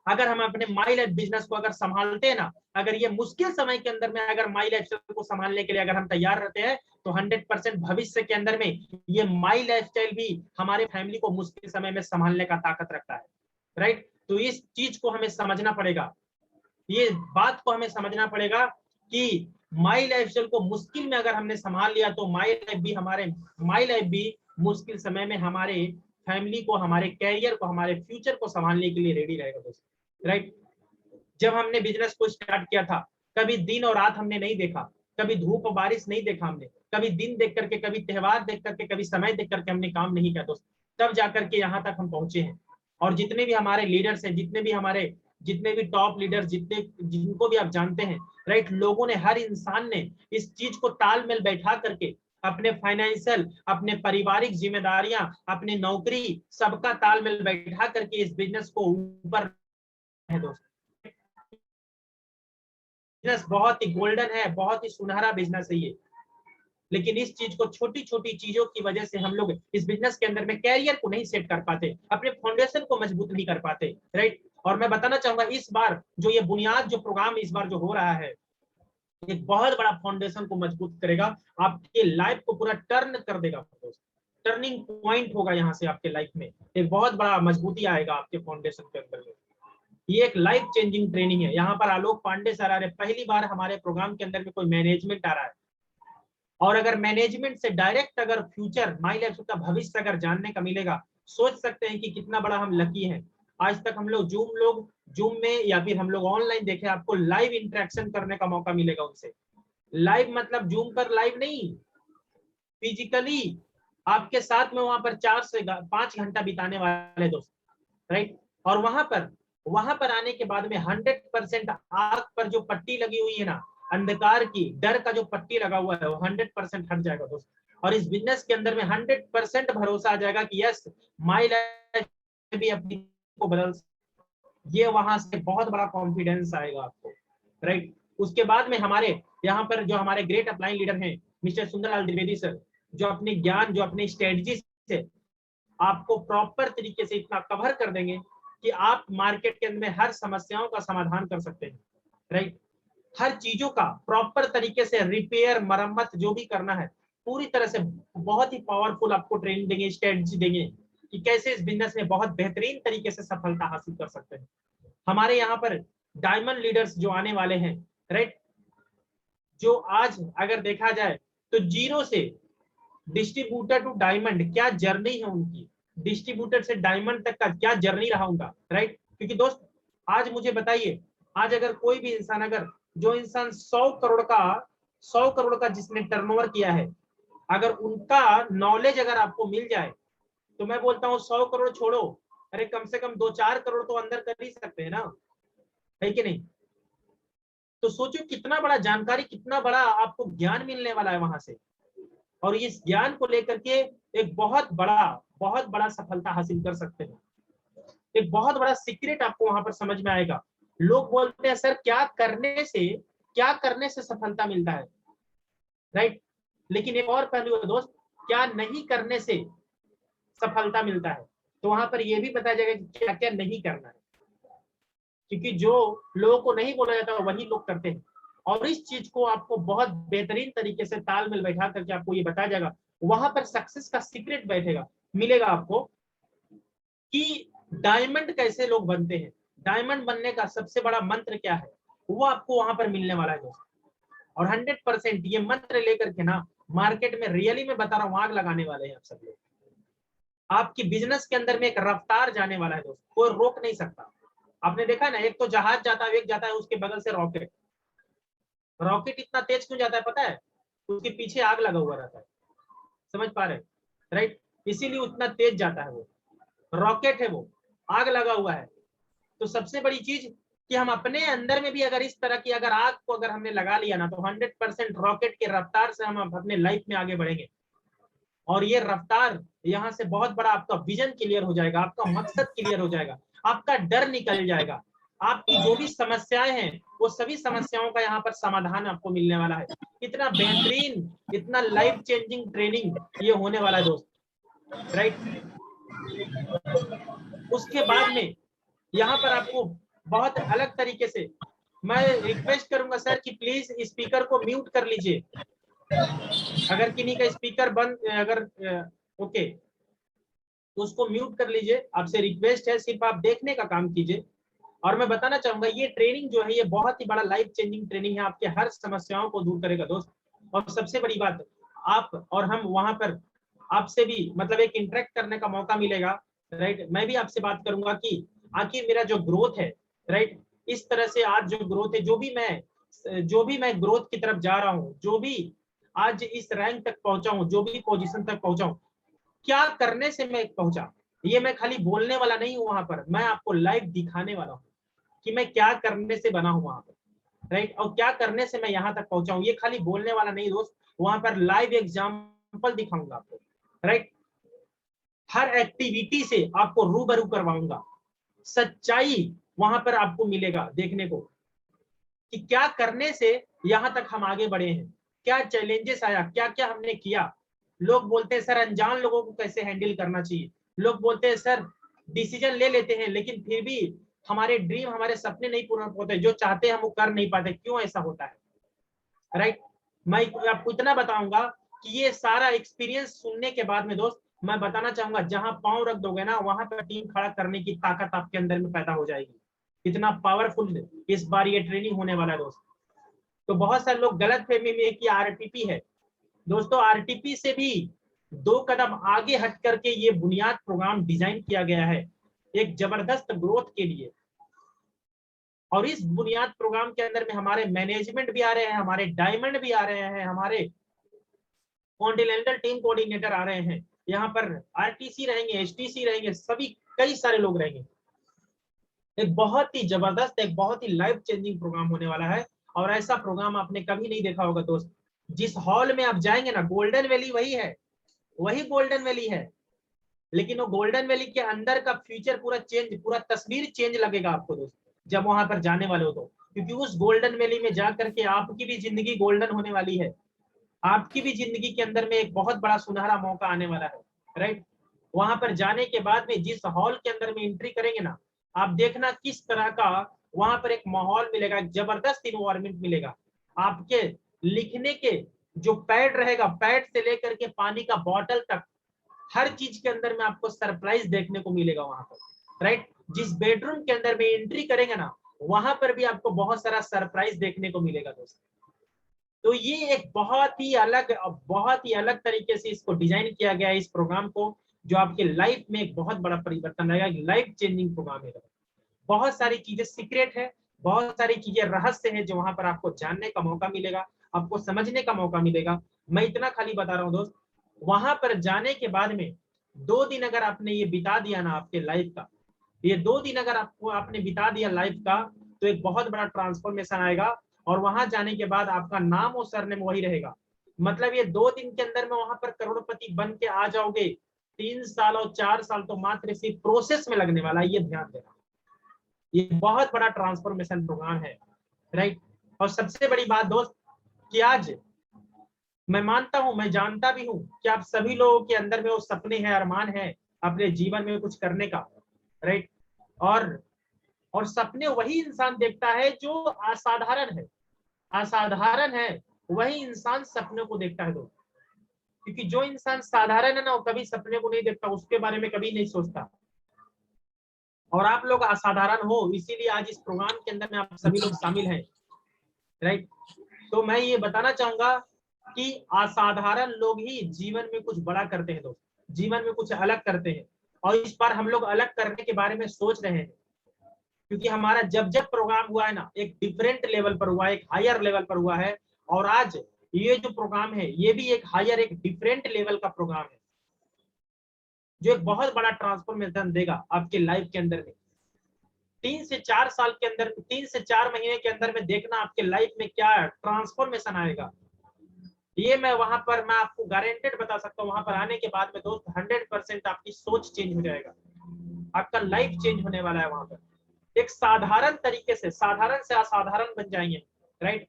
अगर हम अपने माई लाइफ बिजनेस को अगर संभालते हैं ना, अगर ये मुश्किल समय के अंदर में अगर माई लाइफ को संभालने के लिए अगर हम तैयार रहते हैं, तो 100% भविष्य के अंदर में ये माई लाइफस्टाइल भी हमारे फैमिली को मुश्किल समय में संभालने का ताकत रखता है, राइट। तो इस चीज को हमें समझना पड़ेगा, ये बात को हमें समझना पड़ेगा कि माई लाइफस्टाइल को मुश्किल में अगर हमने संभाल लिया तो माई लाइफ भी मुश्किल समय में हमारे फैमिली को, हमारे कैरियर को, हमारे फ्यूचर को संभालने के लिए रेडी रहेगा दोस्तों, राइट। जब हमने बिजनेस को स्टार्ट किया था, कभी दिन और रात हमने नहीं देखा, कभी धूप बारिश नहीं देखा हमने, कभी दिन देख करके, कभी त्योहार देख करके, कभी समय देख करके हमने काम नहीं किया दोस्त, तब जाकर के यहाँ तक हम पहुंचे हैं। और जितने भी हमारे लीडर्स हैं, जितने भी टॉप लीडर्स, जिनको भी आप जानते हैं, राइट, लोगों ने, हर इंसान ने इस चीज को तालमेल बैठा करके अपने फाइनेंशियल, अपने पारिवारिक जिम्मेदारियां, अपने नौकरी, सबका तालमेल बैठा करके इस बिजनेस को ऊपर है दोस्तों। बिजनेस बहुत ही गोल्डन है, बहुत ही सुनहरा बिजनेस है ये, लेकिन इस चीज को, छोटी छोटी चीजों की वजह से हम लोग इस बिजनेस के अंदर में कैरियर को नहीं सेट कर पाते, अपने फाउंडेशन को मजबूत नहीं कर पाते, राइट। और मैं बताना चाहूंगा, इस बार जो ये बुनियाद जो प्रोग्राम इस बार जो हो रहा है, एक बहुत बड़ा फाउंडेशन को मजबूत करेगा, आपके लाइफ को पूरा टर्न कर देगा, टर्निंग पॉइंट होगा यहाँ से आपके लाइफ में, एक बहुत बड़ा मजबूती आएगा आपके फाउंडेशन के अंदर में। ये एक लाइफ चेंजिंग ट्रेनिंग है। यहाँ पर आलोक पांडे सर आ रहे, पहली बार हमारे प्रोग्राम के अंदर में कोई मैनेजमेंट आ रहा है, और अगर मैनेजमेंट से डायरेक्ट अगर फ्यूचर, माई लाइफ का भविष्य अगर जानने का मिलेगा, सोच सकते हैं कि कितना बड़ा हम लकी हैं। आज तक हम लोग जूम में या फिर हम लोग ऑनलाइन देखे, आपको लाइव इंटरेक्शन करने का मौका मिलेगा उनसे। लाइव मतलब जूम पर लाइव नहीं, फिजिकली आपके साथ में वहां पर 4 से 5 घंटा बिताने वाले दोस्त, राइट। और वहां पर आने के बाद में 100% आंख पर जो पट्टी लगी हुई है ना, अंधकार की, डर का जो पट्टी लगा हुआ है, वो 100% हट जाएगा दोस्त। और इस बिजनेस के अंदर में 100% भरोसा आ जाएगा कि यस, माई लाइफ भी अपनी को बदल, ये वहां से बहुत बड़ा कॉन्फिडेंस आएगा आपको, राइट। उसके बाद में हमारे यहाँ पर जो हमारे ग्रेट अपलाइन लीडर हैं मिस्टर सुंदरलाल द्विवेदी सर, जो अपने ज्ञान, जो अपने स्ट्रेटजी से आपको प्रॉपर तरीके से इतना कवर कर देंगे कि आप मार्केट के अंदर में हर समस्याओं का समाधान कर सकते हैं, राइट। हर चीजों का प्रॉपर तरीके से रिपेयर, मरम्मत जो भी करना है, पूरी तरह से बहुत ही पावरफुल आपको ट्रेनिंग देंगे, स्ट्रेटजी देंगे कि कैसे इस बिजनेस में बहुत बेहतरीन तरीके से सफलता हासिल कर सकते हैं। हमारे यहाँ पर डायमंड लीडर्स जो आने वाले हैं, राइट, जो आज अगर देखा जाए तो जीरो से डिस्ट्रीब्यूटर टू डायमंड क्या जर्नी है उनकी, डिस्ट्रीब्यूटर से डायमंड तक का क्या जर्नी रहा उनका, राइट। क्योंकि दोस्त आज मुझे बताइए, आज अगर कोई भी इंसान, अगर जो इंसान 100 करोड़ का जिसने टर्नओवर किया है, अगर उनका नॉलेज अगर आपको मिल जाए, तो मैं बोलता हूँ 100 करोड़ छोड़ो, अरे कम से कम 2-4 करोड़ तो अंदर कर ही सकते हैं ना, है कि नहीं। तो सोचो कितना बड़ा जानकारी, कितना बड़ा आपको ज्ञान मिलने वाला है वहां से, और इस ज्ञान को लेकर के एक बहुत बड़ा सफलता हासिल कर सकते हैं। एक बहुत बड़ा सीक्रेट आपको वहां पर समझ में आएगा। लोग बोलते हैं सर क्या करने से सफलता मिलता है, राइट, लेकिन एक और पहलू है दोस्त, क्या नहीं करने से सफलता मिलता है। तो वहां पर यह भी बताया जाएगा कि क्या क्या नहीं करना है, क्योंकि जो लोगों को नहीं बोला जाता वही लोग करते हैं। और इस चीज को आपको बहुत बेहतरीन तरीके से तालमेल बैठा करके आपको ये बताया जाएगा, वहां पर सक्सेस का सीक्रेट मिलेगा आपको कि डायमंड कैसे लोग बनते हैं, डायमंड बनने का सबसे बड़ा मंत्र क्या है, वो आपको वहां पर मिलने वाला है दोस्तों। और 100% ये मंत्र लेकर के ना मार्केट में, रियली में बता रहा हूँ, आग लगाने वाले हैं आप सब लोग। आपकी बिजनेस के अंदर में एक रफ्तार जाने वाला है दोस्त, कोई रोक नहीं सकता। आपने देखा ना, एक तो जहाज जाता है, एक जाता है उसके बगल से रॉकेट इतना तेज क्यों जाता है पता है, उसके पीछे आग लगा हुआ रहता है, समझ पा रहे, राइट, इसीलिए उतना तेज जाता है। वो रॉकेट है, वो आग लगा हुआ है। तो सबसे बड़ी चीज कि हम अपने अंदर में भी अगर इस तरह की अगर आग को अगर हमने लगा लिया ना, तो 100% रॉकेट के रफ्तार से हम अपने लाइफ में आगे बढ़ेंगे। और ये रफ्तार यहाँ से बहुत बड़ा आपका विजन क्लियर हो जाएगा, आपका मकसद क्लियर हो जाएगा, आपका डर निकल जाएगा, आपकी जो भी समस्याएं हैं वो सभी समस्याओं का यहाँ पर समाधान आपको मिलने वाला है। इतना बेहतरीन, इतना लाइफ चेंजिंग ट्रेनिंग ये होने वाला है दोस्त, राइट। उसके बाद में यहाँ पर आपको बहुत अलग तरीके से। मैं रिक्वेस्ट करूंगा सर कि प्लीज स्पीकर को म्यूट कर लीजिए। अगर किन्हीं का स्पीकर बंद, अगर ओके तो उसको म्यूट कर लीजिए। आपसे रिक्वेस्ट है, सिर्फ आप देखने का काम कीजिए। और मैं बताना चाहूंगा ये ट्रेनिंग जो है ये बहुत ही बड़ा लाइफ चेंजिंग ट्रेनिंग है, आपके हर समस्याओं को दूर करेगा दोस्त। और सबसे बड़ी बात, आप और हम वहां पर आपसे भी मतलब एक इंटरेक्ट करने का मौका मिलेगा, राइट। मैं भी आपसे बात करूंगा कि आखिर मेरा जो ग्रोथ है, राइट, इस तरह से आज जो ग्रोथ है, जो भी मैं ग्रोथ की तरफ जा रहा हूँ, जो भी आज इस रैंक तक पहुंचा हूँ, जो भी पोजीशन तक पहुंचा हूँ, क्या करने से मैं पहुंचा। ये मैं खाली बोलने वाला नहीं हूँ वहां पर, मैं आपको लाइव दिखाने वाला हूँ कि मैं क्या करने से बना हूँ वहां पर, राइट, और क्या करने से मैं यहाँ तक पहुंचा हूँ। ये खाली बोलने वाला नहीं दोस्त, वहां पर लाइव एग्जाम्पल दिखाऊंगा आपको, राइट। हर एक्टिविटी से आपको रूबरू करवाऊंगा, सच्चाई वहां पर आपको मिलेगा देखने को कि क्या करने से यहाँ तक हम आगे बढ़े हैं, क्या चैलेंजेस आया, क्या क्या हमने किया। लोग बोलते हैं सर अनजान लोगों को कैसे हैंडल करना चाहिए, लोग बोलते हैं सर डिसीजन ले लेते हैं लेकिन फिर भी हमारे ड्रीम, हमारे सपने नहीं पूरा होते, जो चाहते हैं हम वो कर नहीं पाते, क्यों ऐसा होता है, राइट। मैं आपको इतना बताऊंगा कि ये सारा एक्सपीरियंस सुनने के बाद में दोस्त मैं बताना चाहूंगा, जहां पांव रख दोगे ना वहां पर टीम खड़ा करने की ताकत आपके अंदर में पैदा हो जाएगी। इतना पावरफुल इस बार ये ट्रेनिंग होने वाला है दोस्त। तो बहुत सारे लोग गलत फहमी में कि आरटीपी है, दोस्तों आरटीपी से भी 2 कदम आगे हट करके ये बुनियाद प्रोग्राम डिजाइन किया गया है एक जबरदस्त ग्रोथ के लिए। और इस बुनियाद प्रोग्राम के अंदर में हमारे मैनेजमेंट भी आ रहे हैं, हमारे डायमंड भी आ रहे हैं, हमारे कॉन्टिनेंटल टीम कोऑर्डिनेटर आ रहे हैं, यहाँ पर आरटीसी रहेंगे, एचटीसी रहेंगे, सभी कई सारे लोग रहेंगे। एक बहुत ही जबरदस्त, एक बहुत ही लाइफ चेंजिंग प्रोग्राम होने वाला है। और ऐसा प्रोग्राम आपने कभी नहीं देखा होगा दोस्त। जिस हॉल में आप जाएंगे ना, गोल्डन वैली वही है, वही गोल्डन वैली है, लेकिन वो गोल्डन वैली के अंदर का फ्यूचर पूरा चेंज, पूरा तस्वीर चेंज लगेगा आपको दोस्त जब वहां पर जाने वाले हो तो। क्योंकि उस गोल्डन वैली में जाकर के आपकी भी जिंदगी गोल्डन होने वाली है, आपकी भी जिंदगी के अंदर में एक बहुत बड़ा सुनहरा मौका आने वाला है, राइट। वहां पर जाने के बाद में जिस हॉल के अंदर में एंट्री करेंगे ना, आप देखना किस तरह का वहां पर एक माहौल मिलेगा, जबरदस्त इन्वायरमेंट मिलेगा। आपके लिखने के जो पैड रहेगा, पैड से लेकर के पानी का बॉटल तक, हर चीज के अंदर में आपको सरप्राइज देखने को मिलेगा वहां पर, राइट। जिस बेडरूम के अंदर में एंट्री करेंगे ना, वहां पर भी आपको बहुत सारा सरप्राइज देखने को मिलेगा दोस्त। तो ये एक बहुत ही अलग तरीके से इसको डिजाइन किया गया है, इस प्रोग्राम को, जो आपके लाइफ में एक बहुत बड़ा परिवर्तन लाएगा, लाइफ चेंजिंग प्रोग्राम है। बहुत सारी चीजें सीक्रेट है, बहुत सारी चीजें रहस्य है, जो वहां पर आपको जानने का मौका मिलेगा, आपको समझने का मौका मिलेगा। मैं इतना खाली बता रहा हूँ दोस्त, वहां पर जाने के बाद में 2 दिन अगर आपने ये बिता दिया ना आपके लाइफ का, ये 2 दिन अगर आपने बिता दिया लाइफ का, तो एक बहुत बड़ा ट्रांसफॉर्मेशन आएगा। और वहां जाने के बाद आपका नाम और सरनेम वही रहेगा। मतलब ये 2 दिन के अंदर में वहां पर करोड़पति बन के आ जाओगे। 3 साल और 4 साल तो मात्र इसी प्रोसेस में लगने वाला है, ये ध्यान देना। ये बहुत बड़ा ट्रांसफॉर्मेशन प्रोग्राम है, राइट। और सबसे बड़ी बात दोस्त कि आज मैं मानता हूं, मैं जानता भी हूं कि आप सभी लोगों के अंदर में वो सपने हैं, अरमान है अपने जीवन में कुछ करने का, राइट। और सपने वही इंसान देखता है जो असाधारण है, असाधारण है वही इंसान सपने को देखता है दोस्त। क्योंकि जो इंसान साधारण है ना, वो कभी सपने को नहीं देखता, उसके बारे में कभी नहीं सोचता। और आप लोग असाधारण हो, इसीलिए आज इस प्रोग्राम के अंदर में आप सभी लोग शामिल हैं, राइट। तो मैं ये बताना चाहूंगा कि असाधारण लोग ही जीवन में कुछ बड़ा करते हैं दोस्त, जीवन में कुछ अलग करते हैं। और इस बार हम लोग अलग करने के बारे में सोच रहे हैं, क्योंकि हमारा जब प्रोग्राम हुआ है ना, एक डिफरेंट लेवल पर हुआ है, एक हायर लेवल पर हुआ है। और आज ये जो प्रोग्राम है ये भी एक हायर, एक डिफरेंट लेवल का प्रोग्राम है, जो एक बहुत बड़ा ट्रांसफॉर्मेशन देगा आपके लाइफ के अंदर में। 3 से 4 साल के अंदर, 3 से 4 महीने के अंदर में देखना आपके लाइफ में क्या ट्रांसफॉर्मेशन आएगा। ये मैं आपको गारंटेड बता सकता हूँ, वहां पर आने के बाद में दोस्त 100% आपकी सोच चेंज हो जाएगा, आपका लाइफ चेंज होने वाला है। वहां पर एक साधारण तरीके से असाधारण बन जाएंगे, राइट।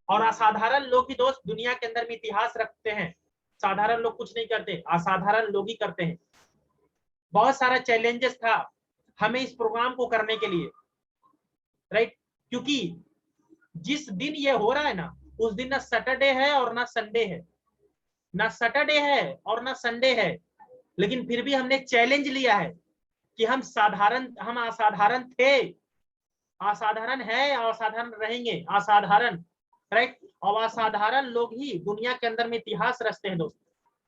और असाधारण लोग ही दोस्त दुनिया के अंदर में इतिहास रखते हैं। साधारण लोग कुछ नहीं करते, असाधारण लोग ही करते हैं। बहुत सारा चैलेंजेस था हमें इस प्रोग्राम को करने के लिए, राइट, क्योंकि जिस दिन ये हो रहा है ना, उस दिन ना सैटरडे है और ना संडे है, ना सैटरडे है और ना संडे है, लेकिन फिर भी हमने चैलेंज लिया है कि हम असाधारण थे, असाधारण है, असाधारण रहेंगे, असाधारण, राइट। और असाधारण लोग ही दुनिया के अंदर में इतिहास रचते हैं दोस्त।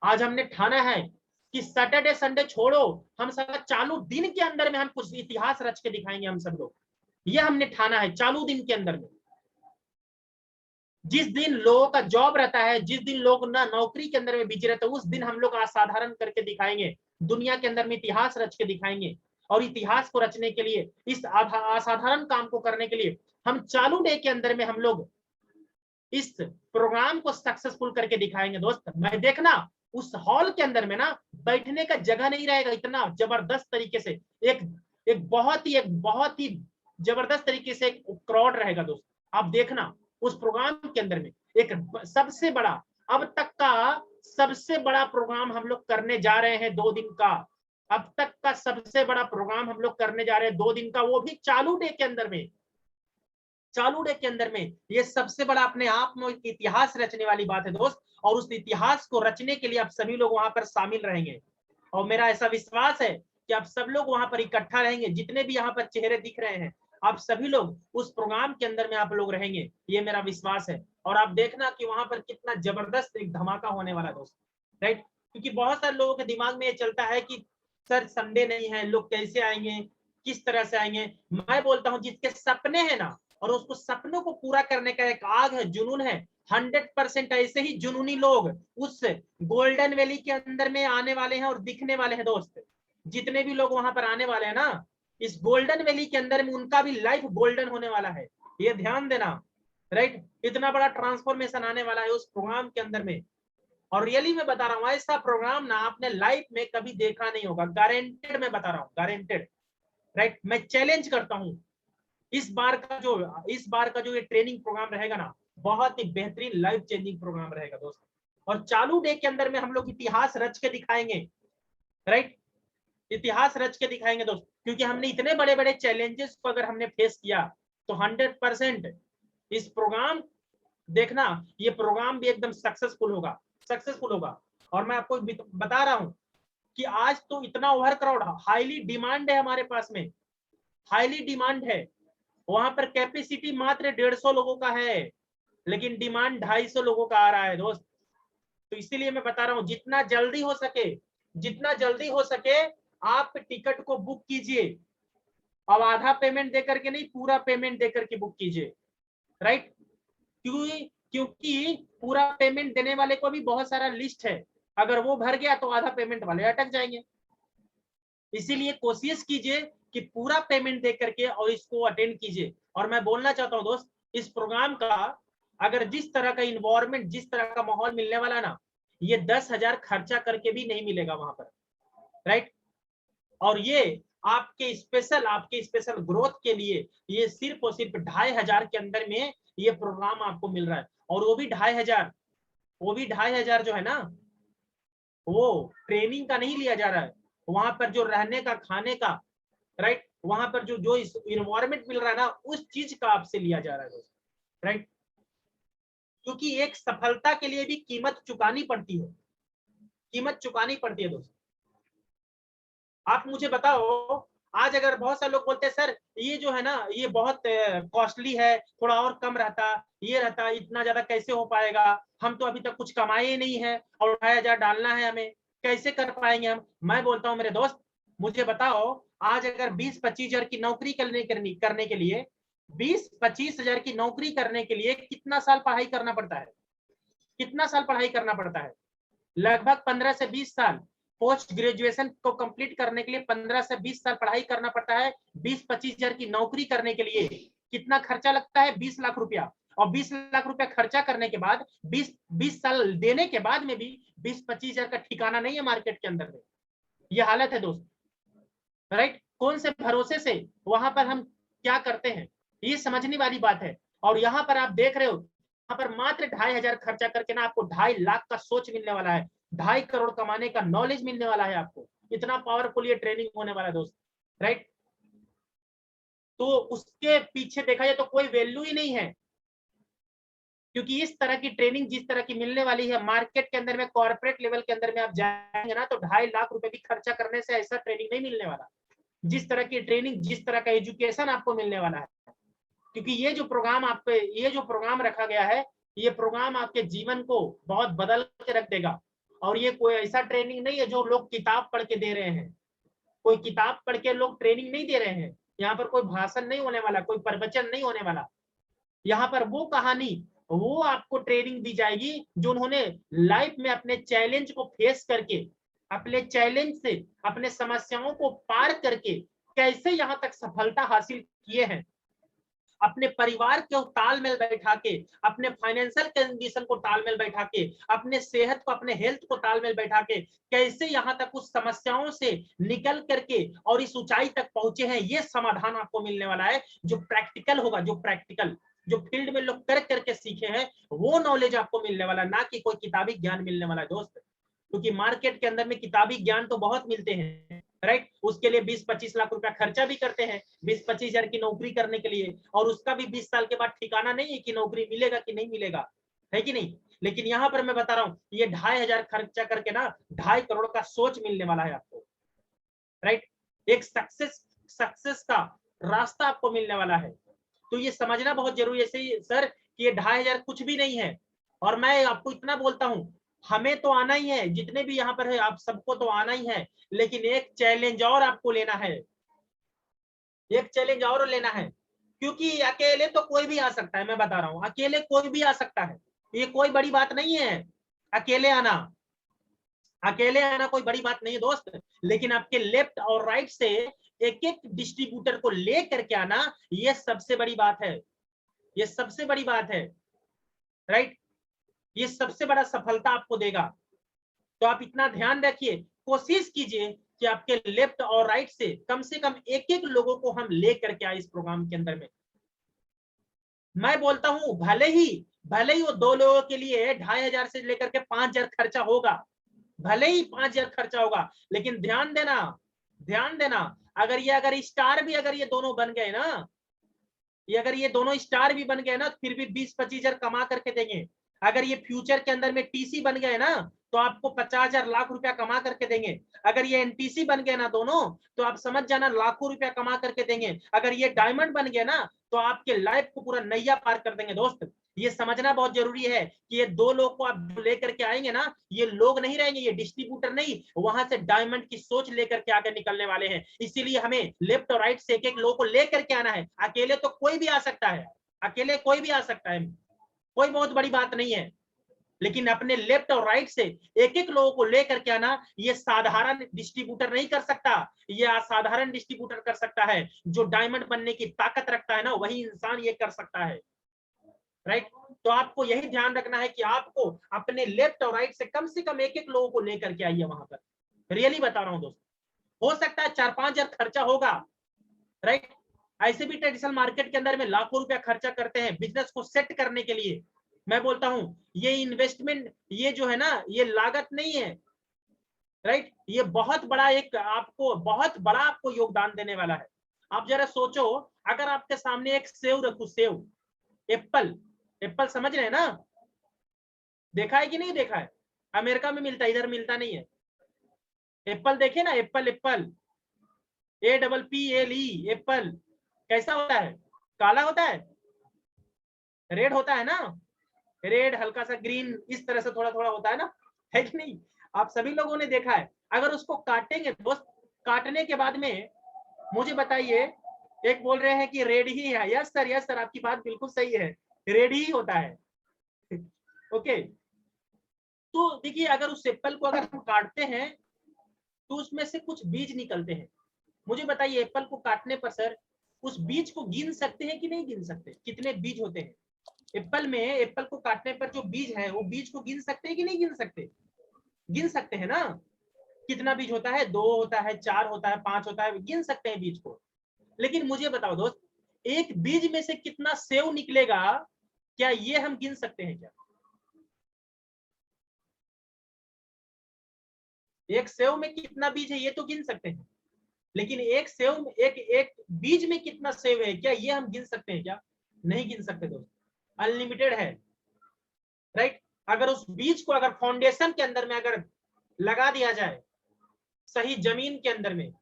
आज हमने ठाना है कि सैटरडे संडे छोड़ो, हम सारा चालू दिन के अंदर में हम कुछ इतिहास रच के दिखाएंगे हम सब लोग। ये हमने ठाना है चालू दिन के अंदर में। जिस दिन लोगों का जॉब रहता है, जिस दिन लोग ना नौकरी के अंदर में बिजी रहते हैं, उस दिन हम लोग असाधारण करके दिखाएंगे, दुनिया के अंदर में इतिहास रच के दिखाएंगे। और इतिहास को रचने के लिए, इस असाधारण काम को करने के लिए हम चालू डे के अंदर में हम लोग इस प्रोग्राम को सक्सेसफुल करके दिखाएंगे दोस्त। मैं देखना उस हॉल के अंदर में ना बैठने का जगह नहीं रहेगा, इतना जबरदस्त तरीके से एक बहुत ही जबरदस्त तरीके से एक क्राउड रहेगा दोस्त। आप देखना उस प्रोग्राम के अंदर में एक सबसे बड़ा, अब तक का सबसे बड़ा प्रोग्राम हम लोग करने जा रहे हैं 2 दिन का। अब तक का सबसे बड़ा प्रोग्राम हम लोग करने जा रहे हैं 2 दिन का, वो भी चालू डे के अंदर में। चालू डे के अंदर में ये सबसे बड़ा अपने आप में एक इतिहास रचने वाली बात है दोस्त। और उस इतिहास को रचने के लिए आप सभी लोग वहां पर शामिल रहेंगे, और मेरा ऐसा विश्वास है कि आप सब लोग वहां पर इकट्ठा रहेंगे। जितने भी यहाँ पर चेहरे दिख रहे हैं, आप सभी लोग उस प्रोग्राम के अंदर में आप लोग रहेंगे, ये मेरा विश्वास है। और आप देखना कि वहां पर कितना जबरदस्त एक धमाका होने वाला है दोस्त, राइट। क्योंकि बहुत सारे लोगों के दिमाग में ये चलता है कि सर संडे नहीं है, लोग कैसे आएंगे, किस तरह से आएंगे। मैं बोलता हूँ जिसके सपने हैं ना, और उसको सपनों को पूरा करने का एक आग है, जुनून है, 100% ऐसे ही जुनूनी लोग उस गोल्डन वैली के अंदर में आने वाले हैं और दिखने वाले हैं दोस्त। जितने भी लोग वहां पर आने वाले हैं ना, इस गोल्डन वैली के अंदर में उनका भी लाइफ गोल्डन होने वाला है, ये ध्यान देना, राइट। इतना बड़ा ट्रांसफॉर्मेशन आने वाला है उस प्रोग्राम के अंदर में। और रियली मैं बता रहा हूँ, ऐसा प्रोग्राम ना आपने लाइफ में कभी देखा नहीं होगा, गारंटेड मैं बता रहा हूँ, गारंटेड, राइट। मैं चैलेंज करता हूँ, इस बार का जो ये ट्रेनिंग प्रोग्राम रहेगा ना, बहुत ही बेहतरीन लाइफ चेंजिंग प्रोग्राम रहेगा दोस्त। और चालू डे के अंदर में हम लोग इतिहास रच के दिखाएंगे, राइट, इतिहास रच के दिखाएंगे दोस्त। क्योंकि हमने इतने बड़े बड़े चैलेंजेस को अगर हमने फेस किया, तो 100% इस प्रोग्राम, देखना ये प्रोग्राम भी एकदम सक्सेसफुल होगा। और मैं आपको बता रहा हूं कि आज तो इतना ओवर क्राउड, हाईली डिमांड है हमारे पास में, हाईली डिमांड है। वहां पर कैपेसिटी मात्र 150 लोगों का है, लेकिन डिमांड 250 लोगों का आ रहा है दोस्त। तो इसीलिए मैं बता रहा हूँ, जितना जल्दी हो सके आप टिकट को बुक कीजिए। अब आधा पेमेंट देकर के नहीं, पूरा पेमेंट देकर के बुक कीजिए, राइट। क्योंकि पूरा पेमेंट देने वाले को भी बहुत सारा लिस्ट है, अगर वो भर गया तो आधा पेमेंट वाले अटक जाएंगे। इसीलिए कोशिश कीजिए कि पूरा पेमेंट दे करके और इसको अटेंड कीजिए। और मैं बोलना चाहता हूं दोस्त, इस प्रोग्राम का अगर जिस तरह का इन्वायरमेंट, जिस तरह का माहौल मिलने वाला ना, ये 10,000 खर्चा करके भी नहीं मिलेगा वहां पर, राइट। और ये आपके स्पेशल ग्रोथ के लिए ये सिर्फ और सिर्फ 2,500 के अंदर में ये प्रोग्राम आपको मिल रहा है। और वो भी 2,500 जो है ना, वो ट्रेनिंग का नहीं लिया जा रहा है, वहां पर जो रहने का, खाने का, राइट, वहां पर जो इन्वायरमेंट मिल रहा है ना, उस चीज का आपसे लिया जा रहा है दोस्त, राइट। क्योंकि एक सफलता के लिए भी कीमत चुकानी पड़ती है दोस्त। आप मुझे बताओ, आज अगर बहुत सारे लोग बोलते हैं सर ये जो है ना, ये बहुत कॉस्टली है, थोड़ा और कम रहता, ये रहता, इतना ज्यादा कैसे हो पाएगा, हम तो अभी तक कुछ कमाए ही नहीं है और 2,500 डालना है हमें, कैसे कर पाएंगे हम। मैं बोलता हूँ मेरे दोस्त, मुझे बताओ, आज अगर 20-25 हजार की नौकरी करने के लिए 20-25 हजार की नौकरी करने के लिए कितना साल पढ़ाई करना पड़ता है? लगभग 15 से 20 साल। पोस्ट ग्रेजुएशन को कंप्लीट करने के लिए 15 से 20 साल पढ़ाई करना पड़ता है। 20-25 हजार की नौकरी करने के लिए कितना खर्चा लगता है? 20 लाख रुपया। और 20 लाख रुपया खर्चा करने के बाद 20 साल देने के बाद में भी 20-25 हजार का ठिकाना नहीं है मार्केट के अंदर में। ये हालत है दोस्त, राइट। कौन से भरोसे से वहां पर हम क्या करते हैं, ये समझने वाली बात है। और यहाँ पर आप देख रहे हो, यहाँ पर मात्र 2,500 खर्चा करके ना आपको 2.5 लाख का सोच मिलने वाला है, 2.5 करोड़ कमाने का नॉलेज मिलने वाला है आपको। इतना पावरफुल ये ट्रेनिंग होने वाला है दोस्त, राइट। तो उसके पीछे देखा जाए तो कोई वैल्यू ही नहीं है, क्योंकि इस तरह की ट्रेनिंग जिस तरह की मिलने वाली है मार्केट के अंदर में, कॉर्पोरेट लेवल के अंदर में आप जाएंगे ना तो 2.5 लाख रुपए भी खर्चा करने से ऐसा ट्रेनिंग नहीं मिलने वाला, जिस तरह की ट्रेनिंग, जिस तरह का एजुकेशन आपको मिलने वाला है। क्योंकि ये जो प्रोग्राम रखा गया है, ये प्रोग्राम आपके जीवन को बहुत बदल के रख देगा। और ये कोई ऐसा ट्रेनिंग नहीं है जो लोग किताब पढ़ के दे रहे हैं, कोई किताब पढ़ के लोग ट्रेनिंग नहीं दे रहे हैं। यहाँ पर कोई भाषण नहीं होने वाला, कोई प्रवचन नहीं होने वाला। यहाँ पर वो कहानी, वो आपको ट्रेनिंग दी जाएगी जो उन्होंने लाइफ में अपने चैलेंज को फेस करके, अपने चैलेंज से, अपने समस्याओं को पार करके कैसे यहाँ तक सफलता हासिल किए हैं, अपने परिवार को तालमेल बैठा के, अपने फाइनेंशियल कंडीशन को तालमेल बैठा के, अपने सेहत को, अपने हेल्थ को तालमेल बैठा के कैसे यहाँ तक उस समस्याओं से निकल करके और इस ऊंचाई तक पहुंचे हैं, ये समाधान आपको मिलने वाला है। जो प्रैक्टिकल होगा, जो फील्ड में लोग कर करके सीखे हैं, वो नॉलेज आपको मिलने वाला, ना कि कोई किताबी ज्ञान मिलने वाला दोस्त। क्योंकि मार्केट के अंदर में किताबी ज्ञान तो बहुत मिलते हैं, राइट। उसके लिए 20-25 लाख रुपया खर्चा भी करते हैं 20-25 हजार की नौकरी करने के लिए, और उसका भी 20 साल के बाद ठिकाना नहीं है कि नौकरी मिलेगा कि नहीं मिलेगा, है कि नहीं। लेकिन यहाँ पर मैं बता रहा हूँ, ये 2,500 खर्चा करके ना 2.5 करोड़ का सोच मिलने वाला है आपको, राइट। एक सक्सेस का रास्ता आपको मिलने वाला है। तो ये समझना बहुत जरूरी है सर कि ये 2,500 कुछ भी नहीं है। और मैं आपको इतना बोलता हूँ, हमें तो आना ही है, जितने भी यहाँ पर है आप सबको तो आना ही है, लेकिन एक चैलेंज और आपको लेना है, एक चैलेंज और लेना है। क्योंकि अकेले तो कोई भी आ सकता है, मैं बता रहा हूँ, अकेले कोई भी आ सकता है, ये कोई बड़ी बात नहीं है। अकेले आना कोई बड़ी बात नहीं है दोस्त। लेकिन आपके लेफ्ट और राइट से एक एक डिस्ट्रीब्यूटर को ले करके आना, ये सबसे बड़ी बात है, ये सबसे बड़ी बात है, राइट। ये सबसे बड़ा सफलता आपको देगा। तो आप इतना ध्यान रखिए, कोशिश कीजिए कि आपके लेफ्ट और राइट से कम एक एक लोगों को हम ले करके आए इस प्रोग्राम के अंदर में। मैं बोलता हूं, भले ही वो 2 लोगों के लिए 2,500 से लेकर के 5,000 खर्चा होगा, भले ही 5,000 खर्चा होगा, लेकिन ध्यान देना, अगर स्टार भी अगर ये दोनों बन गए ना, ये दोनों स्टार भी बन गए ना, फिर भी 20-25 हजार कमा करके देंगे। अगर ये फ्यूचर के अंदर में टीसी बन गए ना, तो आपको 50,000 लाख रुपया कमा करके देंगे। अगर ये एनटीसी बन गए ना दोनों, तो आप समझ जाना लाखों रुपया कमा करके देंगे। अगर ये डायमंड बन गए ना, तो आपके लाइफ को पूरा नैया पार कर देंगे दोस्त। ये समझना बहुत जरूरी है कि ये 2 लोग को आप लेकर के आएंगे ना, ये लोग नहीं रहेंगे, ये डिस्ट्रीब्यूटर नहीं, वहां से डायमंड की सोच लेकर के आगे निकलने वाले हैं। इसीलिए हमें लेफ्ट और राइट से एक एक लोग को लेकर के आना है। अकेले तो कोई भी आ सकता है, कोई बहुत बड़ी बात नहीं है, लेकिन अपने लेफ्ट और राइट से एक एक लोगों को लेकर के आना, ये साधारण डिस्ट्रीब्यूटर नहीं कर सकता, ये असाधारण डिस्ट्रीब्यूटर कर सकता है। जो डायमंड बनने की ताकत रखता है ना, वही इंसान ये कर सकता है, राइट। तो आपको यही ध्यान रखना है कि आपको अपने लेफ्ट और राइट से कम एक एक लोगों को लेकर के आइए वहां पर। रियली बता रहा हूं दोस्त, हो सकता है 4-5 हजार खर्चा होगा, राइट। ऐसे भी ट्रेडिशनल मार्केट के अंदर में लाखों रुपया खर्चा करते हैं बिजनेस को सेट करने के लिए। मैं बोलता हूं, ये इन्वेस्टमेंट, ये जो है ना, ये लागत नहीं है, राइट। ये बहुत बड़ा आपको योगदान देने वाला है। आप जरा सोचो, अगर आपके सामने एक सेव रखूं, सेव, एप्पल समझ रहे हैं ना, देखा है कि नहीं देखा है? अमेरिका में मिलता है, इधर मिलता नहीं है। एप्पल देखे ना, एप्पल APPLE, एप्पल कैसा होता है? काला होता है, रेड होता है ना, रेड, हल्का सा ग्रीन, इस तरह से थोड़ा थोड़ा होता है ना, है कि नहीं? आप सभी लोगों ने देखा है। अगर उसको काटेंगे दोस्त, काटने के बाद में मुझे बताइए, एक बोल रहे हैं कि रेड ही है। यस सर, आपकी बात बिल्कुल सही है, रेड ही होता है। ओके, तो देखिए, अगर उस एप्पल को अगर हम काटते हैं तो उसमें से कुछ बीज निकलते हैं। मुझे बताइए, एप्पल को काटने पर सर उस बीज को गिन सकते हैं कि नहीं गिन सकते? कितने बीज होते हैं एप्पल में? एप्पल को काटने पर जो बीज है, वो बीज को गिन सकते हैं कि नहीं गिन सकते? गिन सकते हैं ना। कितना बीज होता है? 2 होता है, 4 होता है, 5 होता है, गिन सकते हैं बीज को। लेकिन मुझे बताओ दोस्त, एक बीज में से कितना सेव निकलेगा, क्या ये हम गिन सकते हैं क्या? एक सेव में कितना बीज है ये तो गिन सकते हैं, लेकिन एक सेव एक बीज में कितना सेव है, क्या ये हम गिन सकते हैं? क्या नहीं गिन सकते दोस्त, अनलिमिटेड है, राइट। अगर उस बीज को अगर फाउंडेशन के अंदर में अगर लगा दिया जाए सही जमीन के अंदर में,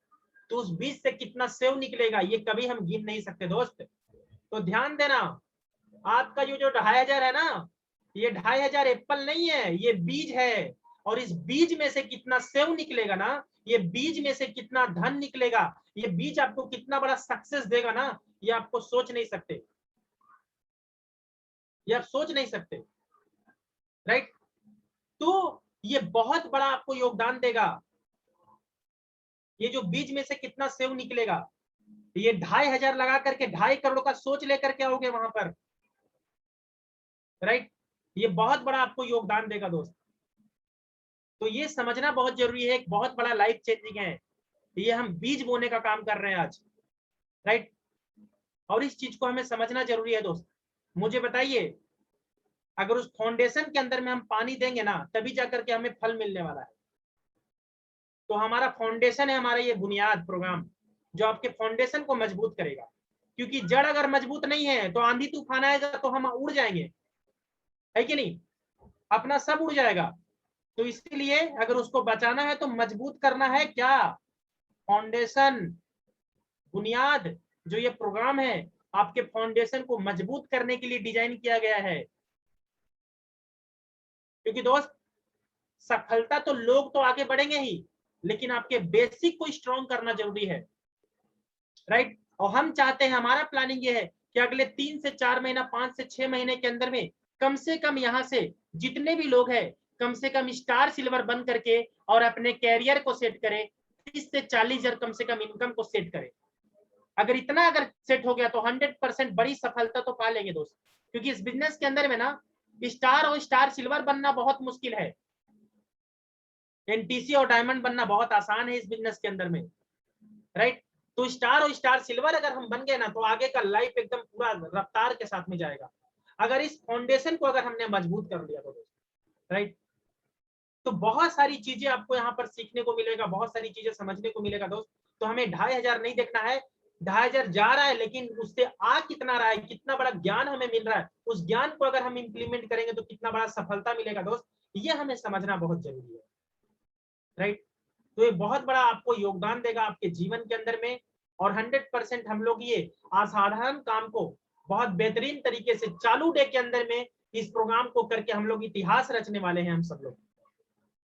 तो उस बीज से कितना सेव निकलेगा ये कभी हम गिन नहीं सकते दोस्त। तो ध्यान देना, आपका ये जो 2500 है ना, ये 2500 एप्पल नहीं है, ये बीज है। और इस बीज में से कितना सेव निकलेगा ना, ये बीज में से कितना धन निकलेगा, ये बीज आपको कितना बड़ा सक्सेस देगा ना, ये आपको सोच नहीं सकते, ये आप सोच नहीं सकते, राइट। तो ये बहुत बड़ा आपको योगदान देगा। ये जो बीज में से कितना सेव निकलेगा, ये 2500 लगा करके 2.5 करोड़ का सोच लेकर के आओगे वहां पर, राइट। ये बहुत बड़ा आपको योगदान देगा दोस्त। तो ये समझना बहुत जरूरी है, एक बहुत बड़ा लाइफ चेंजिंग है। ये हम बीज बोने का काम कर रहे हैं आज, राइट। और इस चीज को हमें समझना जरूरी है दोस्त। मुझे बताइए, अगर उस फाउंडेशन के अंदर में हम पानी देंगे ना, तभी जाकर के हमें फल मिलने वाला है। तो हमारा फाउंडेशन है, हमारा ये बुनियाद प्रोग्राम जो आपके फाउंडेशन को मजबूत करेगा। क्योंकि जड़ अगर मजबूत नहीं है तो आंधी तूफान आएगा तो हम उड़ जाएंगे, है कि नहीं, अपना सब उड़ जाएगा। तो इसीलिए अगर उसको बचाना है तो मजबूत करना है क्या, फाउंडेशन, बुनियाद। जो ये प्रोग्राम है आपके फाउंडेशन को मजबूत करने के लिए डिजाइन किया गया है। क्योंकि दोस्त सफलता तो लोग तो आगे बढ़ेंगे ही, लेकिन आपके बेसिक को स्ट्रॉन्ग करना जरूरी है, राइट। और हम चाहते हैं, हमारा प्लानिंग ये है कि अगले 3 से 4 महीना, 5 से 6 महीने के अंदर में कम से कम यहाँ से जितने भी लोग हैं कम से कम स्टार सिल्वर बन करके और अपने कैरियर को सेट करें, 30 से 40 हजार कम से कम इनकम को सेट करें। अगर इतना अगर सेट हो गया तो 100% बड़ी सफलता तो पा लेंगे दोस्त। क्योंकि इस बिजनेस के अंदर में ना स्टार और स्टार सिल्वर बनना बहुत मुश्किल है, एनटीसी और डायमंड बनना बहुत आसान है इस बिजनेस के अंदर में, राइट। तो स्टार और स्टार सिल्वर अगर हम बन गए ना, तो आगे का लाइफ एकदम पूरा रफ्तार के साथ में जाएगा। अगर इस फाउंडेशन को अगर हमने मजबूत कर लिया तो दोस्त, राइट। तो बहुत सारी चीजें आपको यहाँ पर सीखने को मिलेगा, बहुत सारी चीजें समझने को मिलेगा दोस्त। तो हमें 2500 नहीं देखना है, 2500 जा रहा है लेकिन उससे आ कितना रहा है, कितना बड़ा ज्ञान हमें मिल रहा है, उस ज्ञान को अगर हम इंप्लीमेंट करेंगे तो कितना बड़ा सफलता मिलेगा दोस्त, ये हमें समझना बहुत जरूरी है, राइट। तो ये बहुत बड़ा आपको योगदान देगा आपके जीवन के अंदर में। और 100% हम लोग ये असाधारण काम को बहुत बेहतरीन तरीके से चालू डे के अंदर में इस प्रोग्राम को करके हम लोग इतिहास रचने वाले हैं हम सब लोग,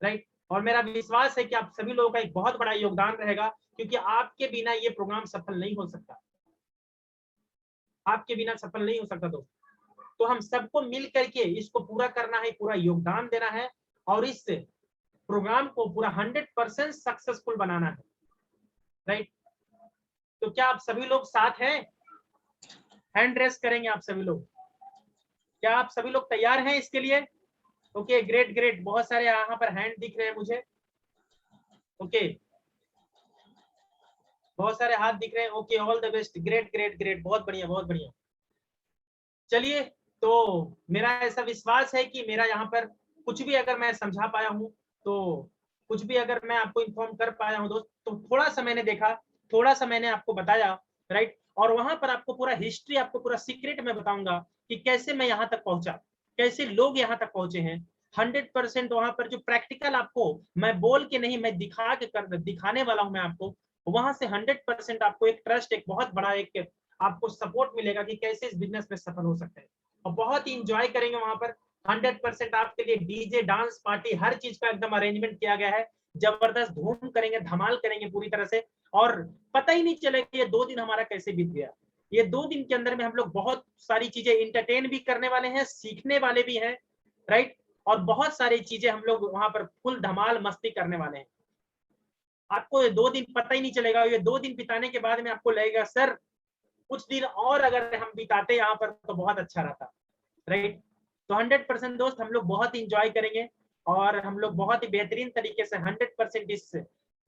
राइट। और मेरा विश्वास है कि आप सभी लोगों का एक बहुत बड़ा योगदान रहेगा, क्योंकि आपके बिना ये प्रोग्राम सफल नहीं हो सकता, आपके बिना सफल नहीं हो सकता दोस्तों। तो हम सबको मिल करके इसको पूरा करना है, पूरा योगदान देना है और इस प्रोग्राम को पूरा 100% सक्सेसफुल बनाना है, राइट। तो क्या आप सभी लोग साथ हैं? हैंड रेस करेंगे आप सभी लोग, क्या आप सभी लोग तैयार हैं इसके लिए? ओके, ग्रेट ग्रेट, बहुत सारे यहाँ पर हैंड दिख रहे हैं मुझे, ओके, बहुत सारे हाथ दिख रहे हैं, okay, all the best, great great great, बहुत बढ़िया बहुत बढ़िया। चलिए, तो मेरा ऐसा विश्वास है कि मेरा यहाँ पर कुछ भी अगर मैं समझा पाया हूँ, तो कुछ भी अगर मैं आपको इन्फॉर्म कर पाया हूँ दोस्त, तो थोड़ा सा मैंने देखा, थोड़ा सा मैंने आपको बताया, राइट। और वहां पर आपको पूरा हिस्ट्री, आपको पूरा सीक्रेट मैं बताऊंगा कि कैसे मैं यहाँ तक पहुंचा, कैसे लोग यहाँ तक पहुंचे हैं। 100% वहां पर जो प्रैक्टिकल आपको मैं बोल के नहीं, मैं दिखा के कर दिखाने वाला हूं मैं आपको, वहां से 100% आपको एक ट्रस्ट, एक बहुत बड़ा एक आपको सपोर्ट मिलेगा कि कैसे इस बिजनेस में सफल हो सकते हैं। और बहुत ही इंजॉय करेंगे वहां पर, 100% आपके लिए डीजे, डांस, पार्टी, हर चीज का एकदम अरेंजमेंट किया गया है। जबरदस्त धूम करेंगे, धमाल करेंगे पूरी तरह से, और पता ही नहीं चलेगा ये 2 दिन हमारा कैसे बीत गया। ये 2 दिन के अंदर में हम लोग बहुत सारी चीजें इंटरटेन भी करने वाले हैं, सीखने वाले भी हैं, राइट। और बहुत सारी चीजें हम लोग वहां पर फुल धमाल मस्ती करने वाले हैं। आपको ये 2 दिन पता ही नहीं चलेगा। ये 2 दिन बिताने के बाद में आपको लगेगा सर कुछ दिन और अगर हम बिताते यहाँ पर तो बहुत अच्छा रहता, राइट। तो 100% दोस्त हम लोग बहुत इंजॉय करेंगे और हम लोग बहुत ही बेहतरीन तरीके से 100% इस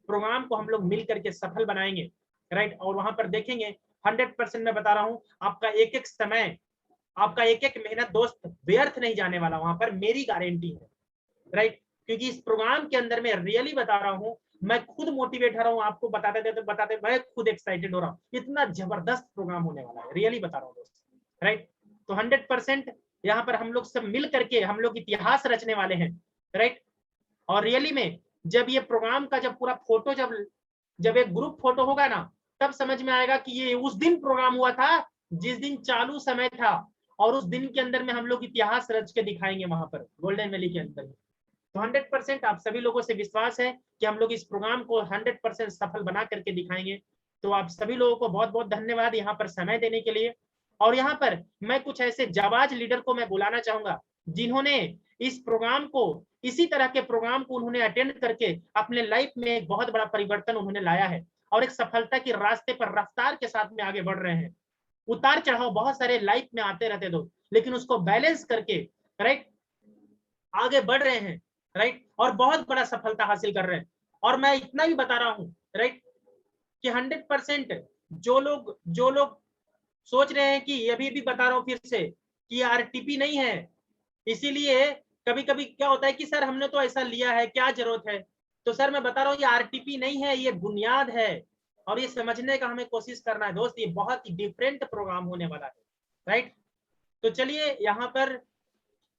प्रोग्राम को हम लोग मिल करके सफल बनाएंगे, राइट। और वहां पर देखेंगे 100% मैं बता रहा हूँ, आपका एक एक समय, आपका एक एक मेहनत दोस्त व्यर्थ नहीं जाने वाला, वहां पर मेरी गारंटी है, राइट। क्योंकि इस प्रोग्राम के अंदर में रियली बता रहा हूँ, मैं खुद मोटिवेट हो रहा हूँ, आपको बताते मैं खुद एक्साइटेड हो रहा हूँ। इतना जबरदस्त प्रोग्राम होने वाला है, रियली बता रहा हूँ दोस्त, राइट। तो 100% यहाँ पर हम लोग सब मिल करके हम लोग इतिहास रचने वाले हैं, राइट। और रियली में जब ये प्रोग्राम का जब पूरा फोटो जब एक ग्रुप फोटो होगा ना, तब समझ में आएगा कि ये उस दिन प्रोग्राम हुआ था जिस दिन चालू समय था, और उस दिन के अंदर में हम लोग इतिहास रच के दिखाएंगे वहां पर गोल्डन वैली के अंदर। तो 100% आप सभी लोगों से विश्वास है कि हम लोग इस प्रोग्राम को 100% सफल बना करके दिखाएंगे। तो आप सभी लोगों को बहुत बहुत धन्यवाद यहाँ पर समय देने के लिए। और यहाँ पर मैं कुछ ऐसे जाबाज लीडर को मैं बुलाना चाहूंगा जिन्होंने इस प्रोग्राम को, इसी तरह के प्रोग्राम को उन्होंने अटेंड करके अपने लाइफ में एक बहुत बड़ा परिवर्तन उन्होंने लाया है और एक सफलता के रास्ते पर रफ्तार के साथ में आगे बढ़ रहे हैं। उतार चढ़ाव बहुत सारे लाइफ में आते रहते दोस्त, लेकिन उसको बैलेंस करके, राइट, आगे बढ़ रहे हैं, राइट, और बहुत बड़ा सफलता हासिल कर रहे हैं। और मैं इतना भी बता रहा हूं, राइट, कि 100% जो लोग सोच रहे हैं कि अभी भी बता रहा हूं फिर से कि आरटीपी नहीं है, इसीलिए कभी कभी क्या होता है कि सर हमने तो ऐसा लिया है, क्या जरूरत है। तो सर मैं बता रहा हूँ ये आरटीपी नहीं है, ये बुनियाद है, और ये समझने का हमें कोशिश करना है दोस्त। ये बहुत ही डिफरेंट प्रोग्राम होने वाला है, राइट। तो चलिए यहाँ पर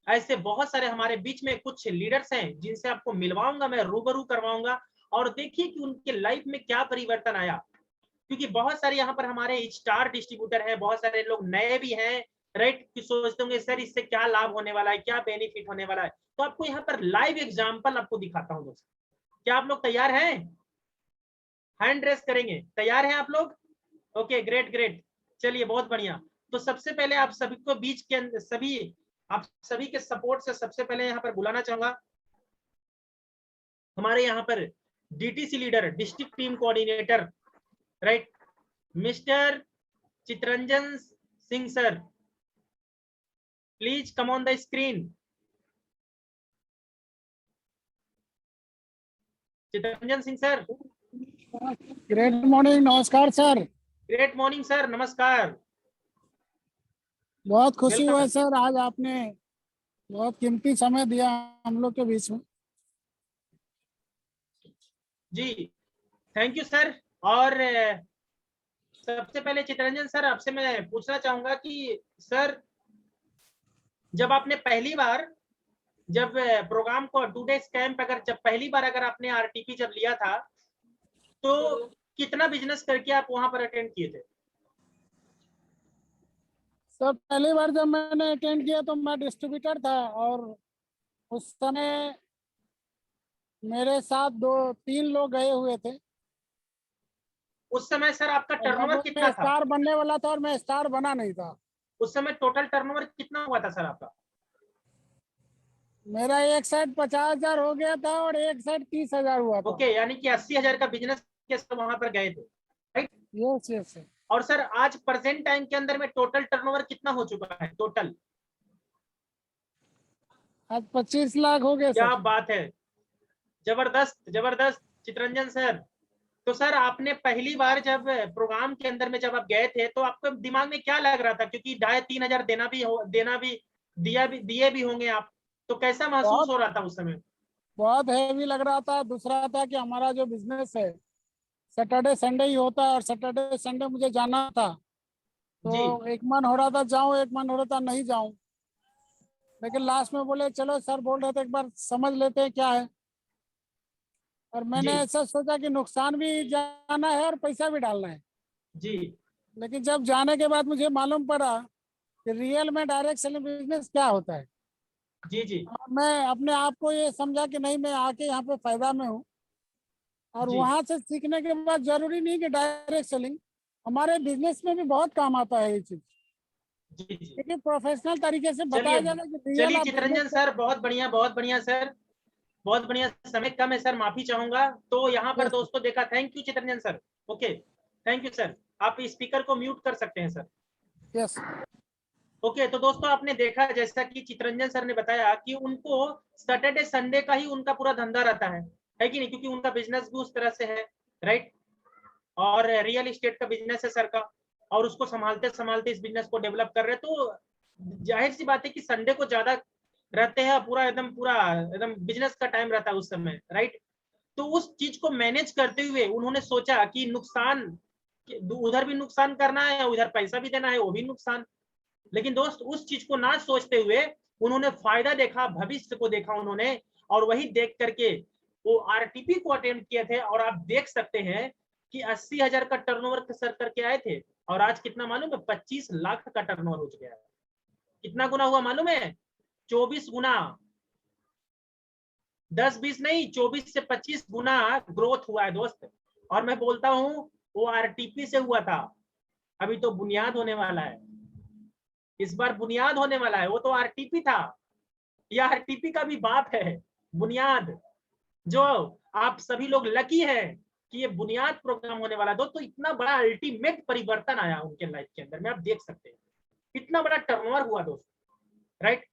ऐसे बहुत सारे हमारे बीच में कुछ लीडर्स हैं जिनसे आपको मिलवाऊंगा, मैं रूबरू करवाऊंगा, और देखिए कि उनके लाइफ में क्या परिवर्तन आया। क्योंकि बहुत सारे यहाँ पर हमारे स्टार डिस्ट्रीब्यूटर हैं, बहुत सारे लोग नए भी हैं, राइट, कि सोचते होंगे सर इससे क्या लाभ होने वाला है, क्या बेनिफिट होने वाला है। तो आपको यहाँ पर लाइव एग्जाम्पल आपको दिखाता हूँ दोस्तों। क्या आप लोग तैयार हैं? हैंड रेस करेंगे, तैयार हैं आप लोग? ओके, ग्रेट ग्रेट, चलिए बहुत बढ़िया। तो सबसे पहले आप सभी को बीच के अंदर आप सभी के सपोर्ट से सबसे पहले यहाँ पर बुलाना चाहूंगा हमारे यहाँ पर DTC leader, district team coordinator, right, mister Chitranjan Singh sir. Please come on the screen. Chitranjan Singh sir. Great morning, नमस्कार सर। ग्रेट मॉर्निंग सर, नमस्कार। बहुत खुशी हुआ सर, आज आपने बहुत कीमती समय दिया हम लोग के बीच में। जी थैंक यू सर। और सबसे पहले चितरंजन सर आपसे मैं पूछना चाहूंगा कि सर जब आपने पहली बार जब प्रोग्राम को 2 डेज कैंप जब पहली बार अगर आपने आरटीपी जब लिया था तो कितना बिजनेस करके आप वहां पर अटेंड किए थे? सर पहली बार जब मैंने अटेंड किया तो मैं डिस्ट्रीब्यूटर था, और उस समय मेरे साथ 2-3 लोग गए हुए थे। उस समय सर आपका टर्नओवर कितना था? स्टार बनने वाला था और मैं स्टार बना नहीं था। उस समय टोटल टर्नओवर कितना हुआ था सर आपका? मेरा एक साइड 50,000 हो गया था और एक साइड 30,000 हुआ था। ओके, यानी कि 80,000 का बिजनेस के सब वहां पर गए थे, राइट? Yes yes. और सर आज प्रेजेंट टाइम के अंदर में टोटल टर्नओवर कितना हो चुका है टोटल? आज 25 लाख हो गए। क्या बात है, जबरदस्त जबरदस्त चितरंजन सर। तो सर आपने पहली बार जब प्रोग्राम के अंदर में जब आप गए थे तो आपको दिमाग में क्या लग रहा था? क्योंकि 2,500-3,000 दिए भी होंगे आप, तो कैसा महसूस हो रहा था उस समय? बहुत हैवी लग रहा था। दूसरा था कि हमारा जो बिजनेस है सैटरडे संडे ही होता है, और सैटरडे संडे मुझे जाना था, तो एक मन हो रहा था जाऊं, एक मन हो रहा था नहीं जाऊं। लेकिन लास्ट में बोले चलो, सर बोल रहे थे एक बार समझ लेते हैं क्या है, और मैंने ऐसा सोचा कि नुकसान भी जाना है और पैसा भी डालना है जी। लेकिन जब जाने के बाद मुझे मालूम पड़ा कि रियल में डायरेक्ट सेलिंग बिजनेस क्या होता है, जी जी, और मैं अपने आप को ये समझा कि नहीं, मैं आके यहाँ पे फायदा में हूँ। और वहां से सीखने के बाद जरूरी नहीं कि डायरेक्ट सेलिंग, हमारे बिजनेस में भी बहुत काम आता है ये चीज, क्योंकि प्रोफेशनल तरीके से बताया जाना कि चलिए चितरंजन सर, बहुत बढ़िया सर, बहुत बढ़िया। समय कम है सर, माफी चाहूंगा। तो यहाँ पर दोस्तों देखा, thank you Chitranjan sir. Okay, thank you sir. आप स्पीकर को म्यूट कर सकते हैं सर। यस। ओके, तो दोस्तों आपने देखा जैसा कि चितरंजन सर ने बताया कि उनको सैटरडे संडे का ही उनका पूरा धंधा रहता है कि नहीं? क्योंकि उनका बिजनेस भी उस तरह से है, राइट, और रियल एस्टेट का बिजनेस है सर का, और उसको संभालते संभालते इस बिजनेस को डेवलप कर रहे हैं। तो जाहिर सी बात है कि संडे को ज्यादा रहते हैं, पूरा एकदम बिजनेस का टाइम रहता है उस समय, राइट। तो उस चीज को मैनेज करते हुए उन्होंने सोचा कि नुकसान, उधर भी नुकसान करना है, उधर पैसा भी देना है, वो भी नुकसान। लेकिन दोस्त उस चीज को ना सोचते हुए उन्होंने फायदा देखा, भविष्य को देखा उन्होंने, और वही देख करके वो आरटीपी को अटेम्प्ट किए थे। और आप देख सकते हैं कि 80,000 का टर्नओवर सर करके आए थे, और आज कितना मालूम है? 25 लाख का टर्नओवर हो गया है। कितना गुना हुआ मालूम है? 24 गुना। 10-20 नहीं, 24 से 25 गुना ग्रोथ हुआ है दोस्त। और मैं बोलता हूँ वो आरटीपी से हुआ था, अभी तो बुनियाद होने वाला है, इस बार बुनियाद होने वाला है। वो तो आरटीपी था, यह आरटीपी का भी बाप है बुनियाद। जो आप सभी लोग लकी हैं कि ये बुनियाद प्रोग्राम होने वाला। दोस्तों इतना बड़ा अल्टीमेट परिवर्तन आया उनके लाइफ के अंदर में, आप देख सकते हैं कितना बड़ा टर्नओवर हुआ दोस्त, राइट।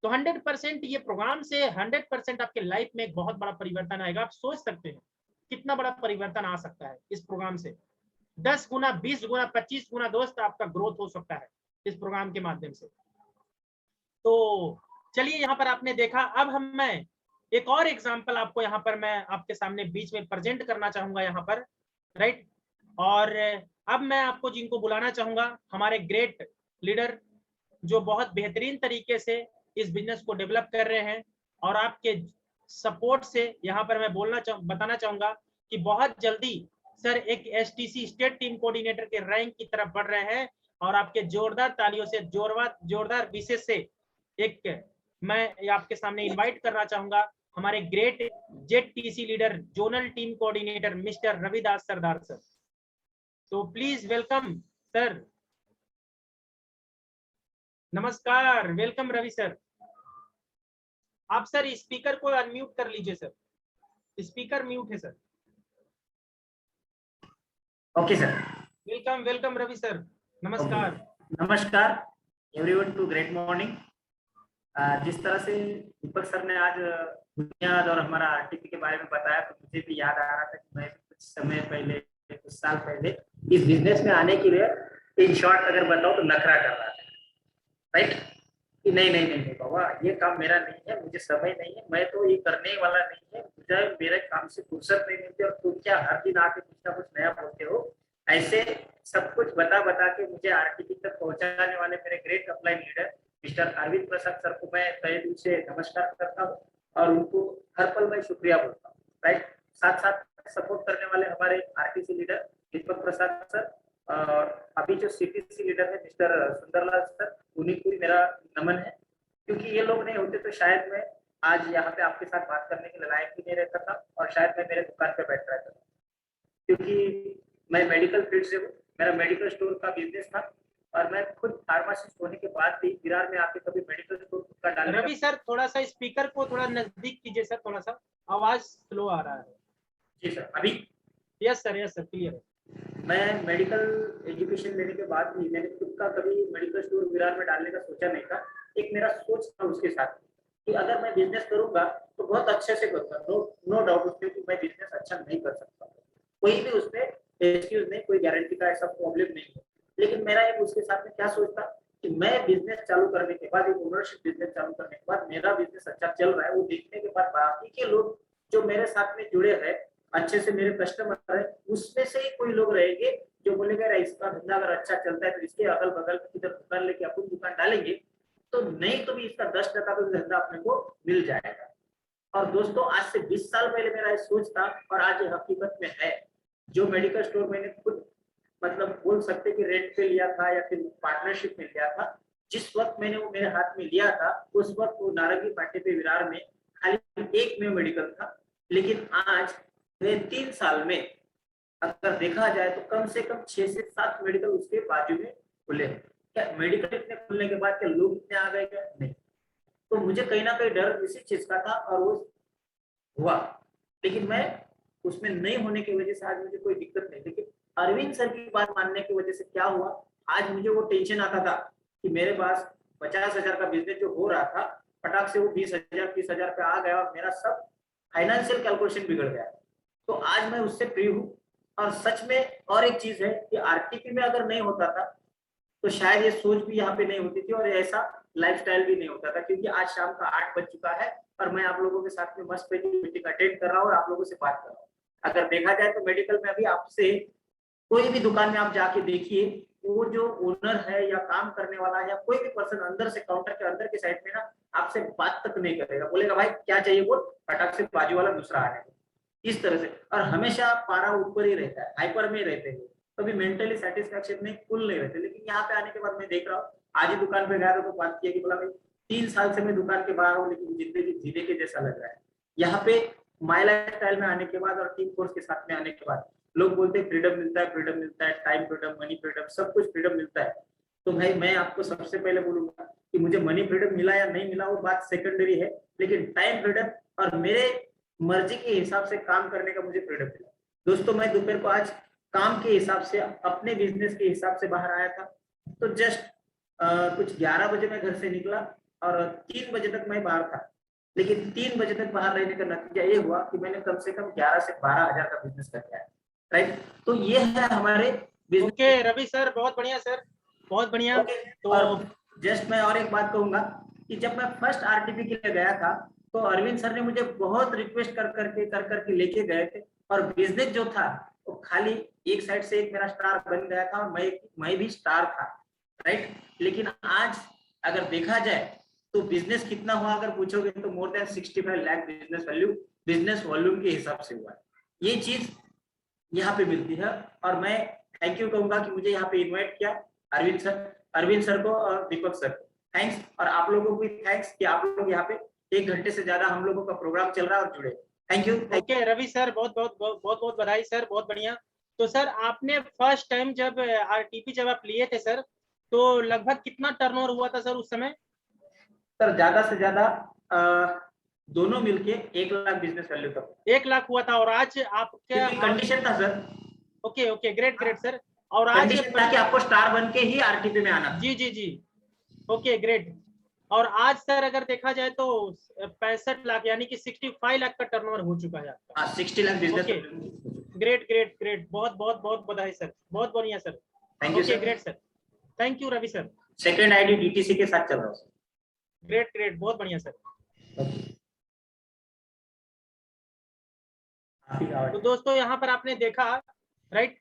तो 100% ये प्रोग्राम से 100% आपके लाइफ में एक बहुत बड़ा परिवर्तन आएगा। आप सोच सकते हैं कितना बड़ा परिवर्तन आ सकता है इस प्रोग्राम से। 10 गुना, 20 गुना, 25 गुना दोस्त आपका ग्रोथ हो सकता है इस प्रोग्राम के माध्यम से। तो चलिए यहाँ पर आपने देखा, अब मैं एक और एग्जांपल आपको यहाँ पर मैं आपके सामने बीच में प्रेजेंट करना चाहूंगा यहाँ पर, राइट। और अब मैं आपको जिनको बुलाना चाहूंगा, हमारे ग्रेट लीडर जो बहुत बेहतरीन तरीके से इस बिजनेस को डेवलप कर रहे हैं, और आपके सपोर्ट से यहाँ पर मैं बताना चाहूंगा कि बहुत जल्दी सर एक एसटीसी स्टेट टीम कोऑर्डिनेटर के रैंक की तरफ बढ़ रहे हैं। और आपके जोरदार तालियों से, जोरदार विशेष से एक मैं आपके सामने इनवाइट करना चाहूंगा हमारे great ZTC leader, zonal team coordinator mister Ravidas Sardar sir. तो प्लीज वेलकम सर। नमस्कार, वेलकम रवि सर। आप सर स्पीकर को अनम्यूट कर लीजिए सर, स्पीकर म्यूट है sir. Okay sir. Welcome welcome Ravi sir, नमस्कार। नमस्कार एवरीवन टू ग्रेट मॉर्निंग। जिस तरह से दीपक सर ने आज बुनियाद और हमारा आरटीपी के बारे में बताया, तो मुझे भी याद आ रहा था कि मैं कुछ समय पहले, कुछ साल पहले इस बिजनेस में आने के लिए इन शॉर्ट अगर बताऊं तो नखरा कर रहा था, राइट। कि नहीं बाबा, ये काम मेरा नहीं है, मुझे समय नहीं है, मैं तो ये करने वाला नहीं है, मुझे मेरे काम से फुर्सत नहीं मिलती, और तुम क्या हर दिन आके कुछ ना कुछ नया बोलते हो। ऐसे सब कुछ बता के मुझे आरटीपी तक पहुंचाने वाले मेरे great upline leader mister Arvind Prasad sir को मैं तहे दिल से नमस्कार करता हूँ, और उनको हर पल मैं शुक्रिया बोलता हूँ, राइट। साथ साथ सपोर्ट करने वाले हमारे RTC leader Deepak Prasad sir, और अभी जो सीटीसी लीडर है मिस्टर सुंदरलाल सर, उन्हीं को मेरा नमन है, क्योंकि ये लोग नहीं होते तो शायद मैं आज यहाँ पे आपके साथ बात करने के लायक भी नहीं रहता था, और शायद मैं मेरे दुकान पे बैठ रहता था, क्योंकि मैं मेडिकल फील्ड से हूँ, मेरा मेडिकल स्टोर का बिजनेस था, और मैं खुद फार्मासिस्ट होने के बाद भी विरार में आके कभी मेडिकल स्टोर का डालने। रवि सर थोड़ा सा स्पीकर को थोड़ा नजदीक कीजिए सर, थोड़ा सा आवाज स्लो आ रहा है। जी सर, अभी? यस सर क्लियर है। मैं मेडिकल एजुकेशन लेने के बाद भी मैंने खुद का कभी मेडिकल स्टोर विरार में डालने का सोचा नहीं था। एक मेरा सोच था उसके साथ कि अगर मैं बिजनेस करूंगा तो बहुत अच्छे से करूंगा, नो डाउट उसमें कि मैं बिजनेस अच्छा नहीं कर सकता, कोई भी उसमें एक्सक्यूज नहीं, कोई गारंटी का ऐसा प्रॉब्लम नहीं है। लेकिन मेरा एक उसके साथ में क्या सोचता कि मैं बिजनेस चालू करने के बाद, एक ओनरशिप बिजनेस चालू करने के बाद मेरा बिजनेस अच्छा चल रहा है, वो देखने के बाद बाकी के लोग जो मेरे साथ में जुड़े हैं, अच्छे से मेरे कस्टमर है, उसमें से ही कोई लोग रहेंगे जो बोलेंगे इसका धंधा अगर अच्छा चलता है तो इसके अगल बगल किधर दुकान लेके अपन दुकान डालेंगे, तो नहीं तो भी इसका 10% तो धंधा अपने को मिल जाएगा। और दोस्तों आज से 20 साल पहले मेरा सोच था, और आज ये हकीकत में है। जो मेडिकल स्टोर मैंने खुद मतलब बोल सकते कि रेंट पे लिया था या फिर पार्टनरशिप में लिया था, जिस वक्त मैंने वो मेरे हाथ में लिया था उस वक्त वो नारंगी पाटे पे विरार में खाली एक में मेडिकल था। लेकिन आज 3 साल में अगर देखा जाए तो कम से कम 6 से 7 मेडिकल उसके बाजू में खुले हैं। क्या मेडिकल इतने खुलने के बाद क्या लोग इतने आ गए क्या? नहीं। तो मुझे कहीं ना कहीं डर इसी चीज का था, और वो हुआ, लेकिन मैं उसमें नहीं होने की वजह से आज मुझे कोई दिक्कत नहीं। लेकिन अरविंद सर की बात मानने की वजह से क्या हुआ, आज मुझे वो टेंशन आता था कि मेरे पास 50,000 का बिजनेस जो हो रहा था, फटाक से वो 20,000 30,000 पे आ गया, और मेरा सब फाइनेंशियल कैलकुलेशन बिगड़ गया। तो आज मैं उससे फ्री हूँ। और सच में और एक चीज है कि आरटीपी में अगर नहीं होता था तो शायद ये सोच भी यहाँ पे नहीं होती थी, और ऐसा लाइफस्टाइल भी नहीं होता था, क्योंकि आज शाम का 8 बज चुका है और मैं आप लोगों के साथ में मस्त मीटिंग अटेंड कर रहा हूँ और आप लोगों से बात कर रहा हूँ। अगर देखा जाए तो मेडिकल में अभी आपसे कोई भी दुकान में आप जाके देखिए, वो जो ओनर है या काम करने वाला है या कोई भी पर्सन अंदर से काउंटर के अंदर के साइड में ना आपसे बात तक नहीं करेगा, बोलेगा भाई क्या चाहिए बोल, फटाक से बाजू वाला दूसरा आ जाएगा, इस तरह से। और हमेशा पारा ऊपर ही रहता है, हाइपर में रहते हैं, कभी मेंटली सेटिस्फेक्शन में फुल नहीं रहते। लेकिन यहाँ पे आने के बाद मैं देख रहा हूँ, आज ही दुकान पे गया था तो बात किया कि बोला भाई 3 साल से मैं दुकान के बाहर हूँ लेकिन जिंदगी जीने के जैसा लग रहा है। यहाँ पे माई लाइफ स्टाइल में आने के बाद और टीम फोर्स के साथ में आने के बाद लोग बोलते हैं फ्रीडम मिलता है, टाइम फ्रीडम, मनी फ्रीडम, सब कुछ फ्रीडम मिलता है। तो भाई मैं आपको सबसे पहले बोलूंगा कि मुझे मनी फ्रीडम मिला या नहीं मिला वो बात सेकेंडरी है, लेकिन टाइम फ्रीडम और मेरे मर्जी के हिसाब से काम करने का मुझे फ्रीडम मिला। दोस्तों मैं दोपहर को आज काम के हिसाब से, अपने बिजनेस के हिसाब से बाहर आया था, तो जस्ट कुछ 11 बजे मैं घर से निकला और 3 बजे तक मैं बाहर था। लेकिन 3 बजे तक बाहर रहने का नतीजा ये हुआ कि मैंने कम से कम 11 से 12 हजार का बिजनेस करके आया, राइट। तो ये है हमारे ओके रवि सर, बहुत बढ़िया सर, बहुत बढ़िया। तो जस्ट मैं और एक बात कहूंगा कि जब मैं फर्स्ट आरटीपी के लिए गया था तो अरविंद सर ने मुझे बहुत रिक्वेस्ट कर करके लेके गए थे, और बिजनेस जो था वो खाली एक साइड से एक मेरा स्टार बन गया था और मैं भी स्टार था, राइट। लेकिन आज अगर देखा जाए तो बिजनेस कितना हुआ अगर पूछोगे तो more than 65 lakh business volume के हिसाब से हुआ है। ये चीज यहाँ पे मिलती है और मैं थैंक यू कहूंगा कि मुझे यहाँ पे इनवाइट किया अरविंद सर को और दीपक सर को थैंक्स, और आप लोगों को भी थैंक्स कि आप लोग यहाँ पे 1 घंटे से ज्यादा हम लोगों का प्रोग्राम चल रहा है और जुड़े। Thank you. Okay Ravi sir, बहुत बहुत बधाई सर, बहुत बढ़िया। तो सर आपने फर्स्ट टाइम जब आरटीपी जब आप लिए थे सर, तो लगभग कितना टर्नओवर हुआ था सर उस समय? सर ज्यादा से ज्यादा दोनों मिलके 1 लाख बिजनेस वैल्यू तक 1 लाख हुआ था। और आज आपका कंडीशन था सर। Okay great sir. और आज ताकि आपको स्टार बन के ही आरटीपी में आना। जी ओके ग्रेट। और आज सर अगर देखा जाए तो 65 लाख यानी कि 65 लाख का टर्नओवर हो चुका है आपका। 60 लाख बिजनेस। ग्रेट, बहुत बधाई सर, बहुत बढ़िया sir. Thank you sir. Great sir, thank you Ravi sir. Second ID DTC के साथ चल रहा हूँ। ग्रेट, बहुत बढ़िया सर। तो दोस्तों यहाँ पर आपने देखा राइट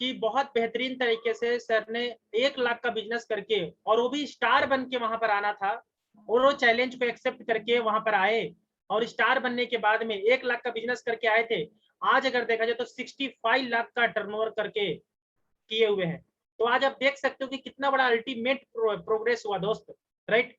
कि बहुत बेहतरीन तरीके से सर ने 1 लाख का बिजनेस करके, और वो भी स्टार बन के वहां पर आना था, और वो चैलेंज को एक्सेप्ट करके वहां पर आए और स्टार बनने के बाद में 1 लाख का बिजनेस करके आए थे। आज अगर देखा जाए तो 65 लाख का टर्नओवर करके किए हुए हैं। तो आज आप देख सकते हो कि कितना बड़ा अल्टीमेट प्रोग्रेस हुआ दोस्त, राइट।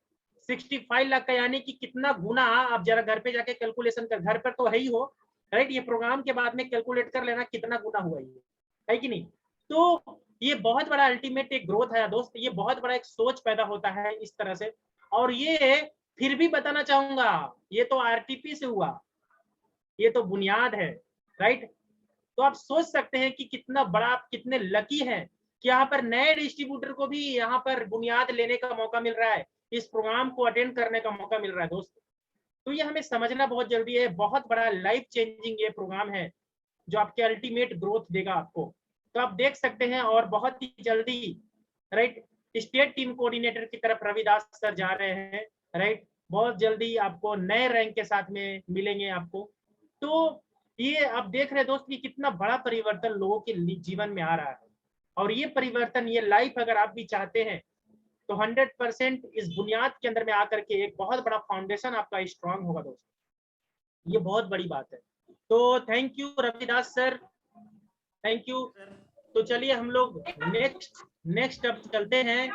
65 लाख का यानी कि कितना गुना, आप जरा घर पे जाके कैलकुलेशन कर, घर पर तो है ही हो, राइट। ये प्रोग्राम के बाद में कैलकुलेट कर लेना कितना गुना हुआ ये, है कि नहीं। तो ये बहुत बड़ा अल्टीमेट एक ग्रोथ है दोस्त, ये बहुत बड़ा एक सोच पैदा होता है इस तरह से। और ये फिर भी बताना चाहूंगा, ये तो आरटीपी से हुआ, ये तो बुनियाद है, राइट। तो आप सोच सकते हैं कि कितना बड़ा, आप कितने लकी हैं कि यहाँ पर नए डिस्ट्रीब्यूटर को भी यहाँ पर बुनियाद लेने का मौका मिल रहा है, इस प्रोग्राम को अटेंड करने का मौका मिल रहा है दोस्त। तो ये हमें समझना बहुत जल्दी है, बहुत बड़ा लाइफ चेंजिंग ये प्रोग्राम है जो आपके अल्टीमेट ग्रोथ देगा आपको। तो आप देख सकते हैं, और बहुत ही जल्दी राइट स्टेट टीम कोऑर्डिनेटर की तरफ रविदास सर जा रहे हैं, राइट। बहुत जल्दी आपको नए रैंक के साथ में मिलेंगे आपको। तो ये आप देख रहे हैं दोस्त कि कितना बड़ा परिवर्तन लोगों के जीवन में आ रहा है, और ये परिवर्तन, ये लाइफ अगर आप भी चाहते हैं तो 100% इस बुनियाद के अंदर में आकर के एक बहुत बड़ा फाउंडेशन आपका स्ट्रांग होगा दोस्त। ये बहुत बड़ी बात है। तो thank you Ravidas sir, thank you. तो चलिए हम लोग नेक्स्ट अब चलते हैं,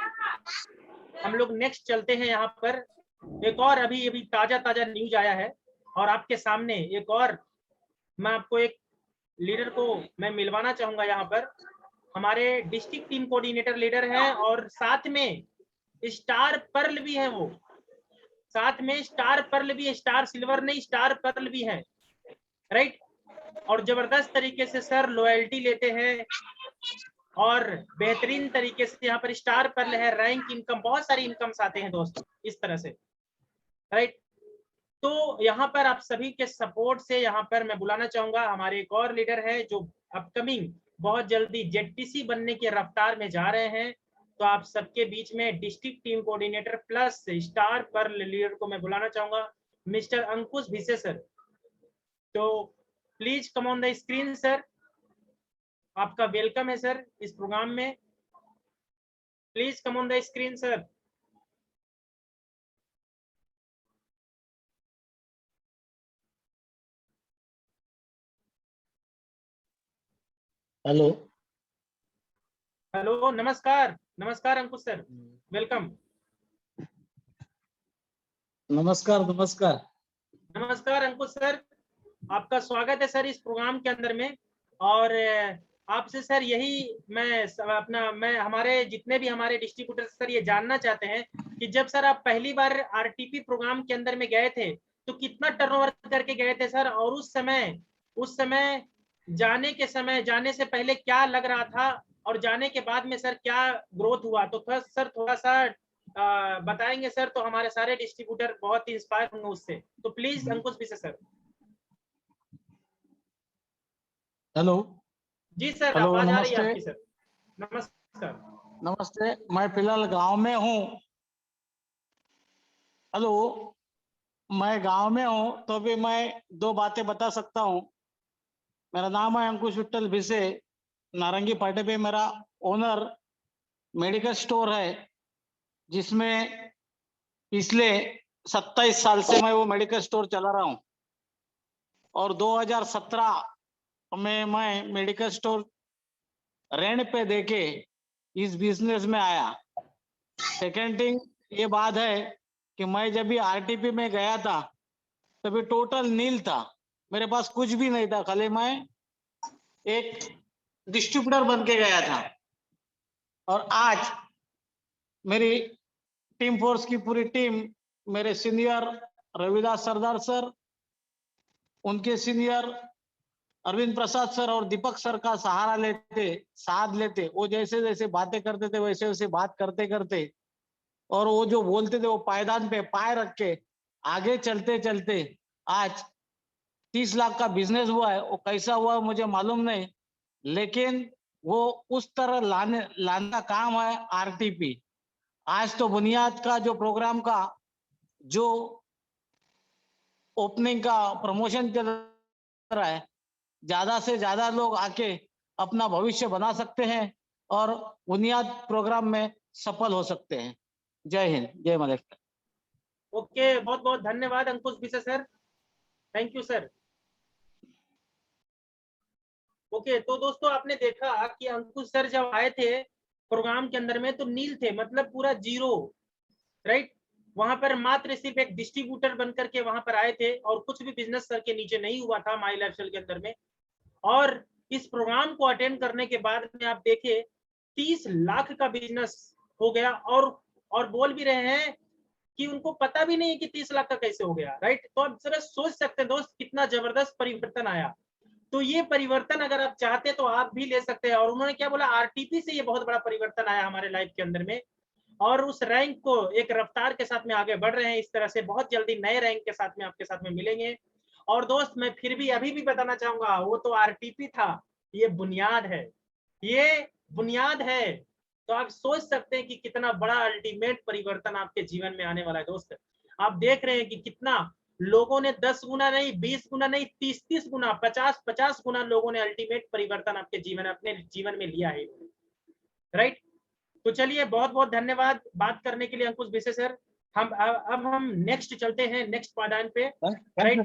यहाँ पर एक और अभी ताजा न्यूज आया है, और आपके सामने एक और मैं आपको एक लीडर को मैं मिलवाना चाहूंगा। यहाँ पर हमारे डिस्ट्रिक्ट टीम कोऑर्डिनेटर लीडर हैं, और साथ में स्टार पर्ल भी है, वो साथ में स्टार पर्ल भी है, स्टार सिल्वर नहीं स्टार पर्ल भी है, राइट। और जबरदस्त तरीके से सर लॉयल्टी लेते हैं, और बेहतरीन तरीके से यहाँ पर स्टार पर्ल है, रैंक इनकम, बहुत सारी इनकम्स आते हैं दोस्तों इस तरह से, राइट। तो यहाँ पर आप सभी के सपोर्ट से यहाँ पर मैं बुलाना चाहूंगा हमारे एक और लीडर है जो अपकमिंग बहुत जल्दी जेटीसी बनने के रफ्तार में जा रहे हैं, तो आप सबके बीच में district team coordinator plus star पर लीडर को मैं बुलाना चाहूंगा, मिस्टर अंकुश भिसे सर। तो please come on the screen sir, आपका वेलकम है सर इस प्रोग्राम में। Please come on the screen sir. Hello hello, नमस्कार। नमस्कार अंकुश सर, वेलकम। नमस्कार नमस्कार। नमस्कार अंकुश सर, आपका स्वागत है सर इस प्रोग्राम के अंदर में। और आपसे सर यही मैं हमारे जितने भी हमारे डिस्ट्रीब्यूटर सर ये जानना चाहते हैं कि जब सर आप पहली बार आरटीपी प्रोग्राम के अंदर में गए थे तो कितना टर्नओवर करके गए थे सर, और उस समय जाने से पहले क्या लग रहा था, और जाने के बाद में सर क्या ग्रोथ हुआ, तो सर थोड़ा सा बताएंगे सर, तो हमारे सारे डिस्ट्रीब्यूटर बहुत इंस्पायर होंगे उससे। तो please Ankush Bhise sir. Hello जी सर, हेलो, आवाज आ रही है नमस्ते। आपकी सर। नमस्कार। नमस्ते, मैं फिलहाल गांव में हूँ। हेलो, मैं गांव में हूँ तो भी मैं दो बातें बता सकता हूँ। मेरा नाम है अंकुश विट्ठल भिसे। नारंगी पाटे पे मेरा ओनर मेडिकल स्टोर है, जिसमें पिछले 27 साल से मैं वो मेडिकल स्टोर चला रहा हूँ। और 2017 में मैं मेडिकल स्टोर रेंट पे देके इस बिजनेस में आया। सेकेंड थिंग ये बात है कि मैं जब भी आरटीपी में गया था तभी टोटल नील था, मेरे पास कुछ भी नहीं था, खाली मैं एक डिस्ट्रीब्यूटर बन के गया था। और आज मेरी टीम फोर्स की पूरी टीम, मेरे सीनियर रविदास सरदार सर, उनके सीनियर अरविंद प्रसाद सर और दीपक सर का सहारा लेते, साथ लेते, वो जैसे जैसे बातें करते थे वैसे वैसे बात करते करते, और वो जो बोलते थे वो पायदान पे पाय रख के आगे चलते चलते आज 30 लाख का बिजनेस हुआ है। वो कैसा हुआ मुझे मालूम नहीं, लेकिन वो उस तरह लाना काम है आरटीपी। आज तो बुनियाद का जो प्रोग्राम का जो ओपनिंग का प्रमोशन चल रहा है, ज्यादा से ज्यादा लोग आके अपना भविष्य बना सकते हैं और बुनियाद प्रोग्राम में सफल हो सकते हैं। जय हिंद, जय मलेक। ओके, बहुत बहुत धन्यवाद Ankush Bhise sir, thank you sir. Okay, तो दोस्तों आपने देखा कि अंकुश सर जब आए थे प्रोग्राम के अंदर में तो नील थे, मतलब पूरा जीरो, राइट। वहां पर मात्र सिर्फ एक डिस्ट्रीब्यूटर बनकर के वहां पर आए थे और कुछ भी बिजनेस सर के नीचे नहीं हुआ था माई लाइफस्टाइल के अंदर में। और इस प्रोग्राम को अटेंड करने के बाद में आप देखे 30 लाख का बिजनेस हो गया, और बोल भी रहे हैं कि उनको पता भी नहीं है कि 30 लाख का कैसे हो गया, राइट। तो आप जरा सोच सकते हैं दोस्त कितना जबरदस्त परिवर्तन आया। तो ये परिवर्तन अगर आप चाहते तो आप भी ले सकते हैं। और उन्होंने क्या बोला, आरटीपी से ये बहुत बड़ा परिवर्तन आया हमारे लाइफ के अंदर में, और उस रैंक को एक रफ्तार के साथ में आगे बढ़ रहे हैं। इस तरह से बहुत जल्दी नए रैंक के साथ में आपके साथ में मिलेंगे। और दोस्त मैं फिर भी अभी भी बताना चाहूंगा, वो तो आरटीपी था, ये बुनियाद है, ये बुनियाद है। तो आप सोच सकते हैं कि कितना बड़ा अल्टीमेट परिवर्तन आपके जीवन में आने वाला है दोस्त। आप देख रहे हैं कि कितना लोगों ने 10 गुना नहीं, 20 गुना नहीं, 30 गुना, 50 गुना लोगों ने अल्टीमेट परिवर्तन आपके अपने जीवन में लिया है, राइट। तो चलिए, बहुत बहुत धन्यवाद बात करने के लिए अंकुश भिसे सर। अब हम नेक्स्ट चलते हैं, नेक्स्ट पायदान पे, राइट।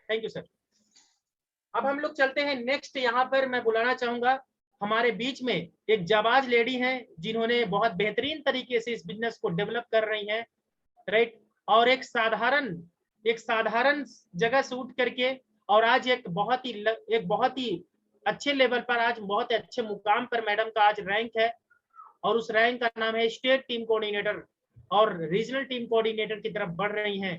Thank you sir. अब हम लोग चलते हैं नेक्स्ट। यहाँ पर मैं बुलाना चाहूंगा, हमारे बीच में एक जाबाज लेडी हैं जिन्होंने बहुत बेहतरीन तरीके से इस बिजनेस को डेवलप कर रही हैं, राइट। और एक साधारण जगह से उठ करके और आज एक बहुत ही अच्छे लेवल पर, आज बहुत अच्छे मुकाम पर मैडम का आज रैंक है, और उस रैंक का नाम है स्टेट टीम कोऑर्डिनेटर, और रीजनल टीम कोऑर्डिनेटर की तरफ बढ़ रही हैं।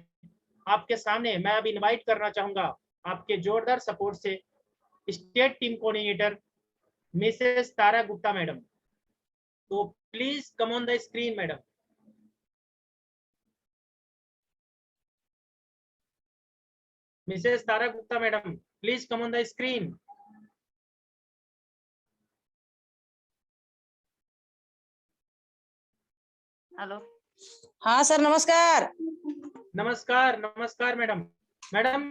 आपके सामने मैं अब इनवाइट करना चाहूंगा आपके जोरदार सपोर्ट से स्टेट टीम कोऑर्डिनेटर मिसेस तारा गुप्ता मैडम। तो please come on the screen madam. Mrs Tara Gupta madam, please come on the screen. Hello, हाँ सर नमस्कार। नमस्कार नमस्कार मैडम। मैडम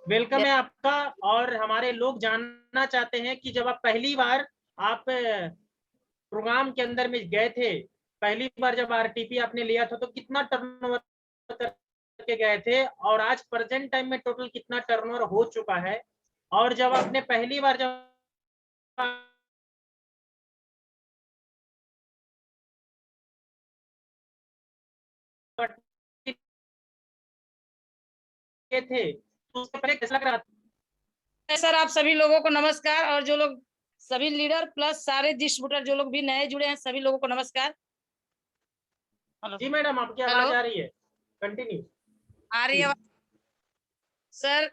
वेलकम है आपका। और हमारे लोग जानना चाहते हैं कि जब आप पहली बार आप प्रोग्राम के अंदर में गए थे, पहली बार जब आरटीपी आपने लिया था तो कितना टर्नओवर करके गए थे, और आज प्रेजेंट टाइम में टोटल कितना टर्नओवर हो चुका है, और जब आपने पहली बार जब थे तो उससे पहले कैसा लग रहा था? सर आप सभी लोगों को नमस्कार, और जो लोग सभी लीडर प्लस सारे डिस्ट्रीब्यूटर जो लोग भी नए जुड़े हैं सभी लोगों को नमस्कार। जी मैडम आपकी आवाज आ रही है, कंटिन्यू आ रही है सर।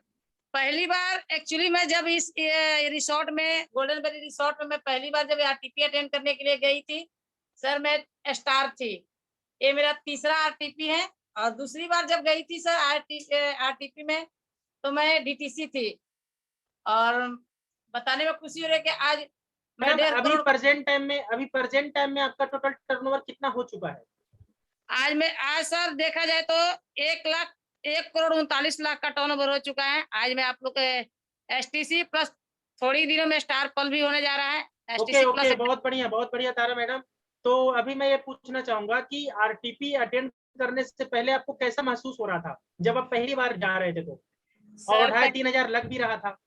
पहली बार एक्चुअली मैं जब इस रिसोर्ट में गोल्डन वैली रिसोर्ट में मैं पहली बार जब आरटीपी अटेंड करने के लिए गई थी सर, मैं स्टार थी। ये मेरा तीसरा आरटीपी है, और दूसरी बार जब गई थी सर आरटीपी में तो मैं डीटीसी थी। और बताने में खुशी हो रही है कि आज मैडम अभी प्रेजेंट टाइम में आपका टोटल टर्नओवर कितना हो चुका है? आज सर देखा जाए तो 1,39,00,000 का टर्नओवर हो चुका है। आज मैं आप लोग के एसटीसी प्लस थोड़ी दिनों में स्टार पल भी होने जा रहा है। ओके ओके, बहुत बढ़िया तारा मैडम। तो अभी मैं ये पूछना चाहूंगा कि आरटीपी अटेंड करने से पहले आपको कैसा महसूस हो रहा था जब आप पहली बार जा रहे थे तो, और 2,500-3,000 लग भी रहा था?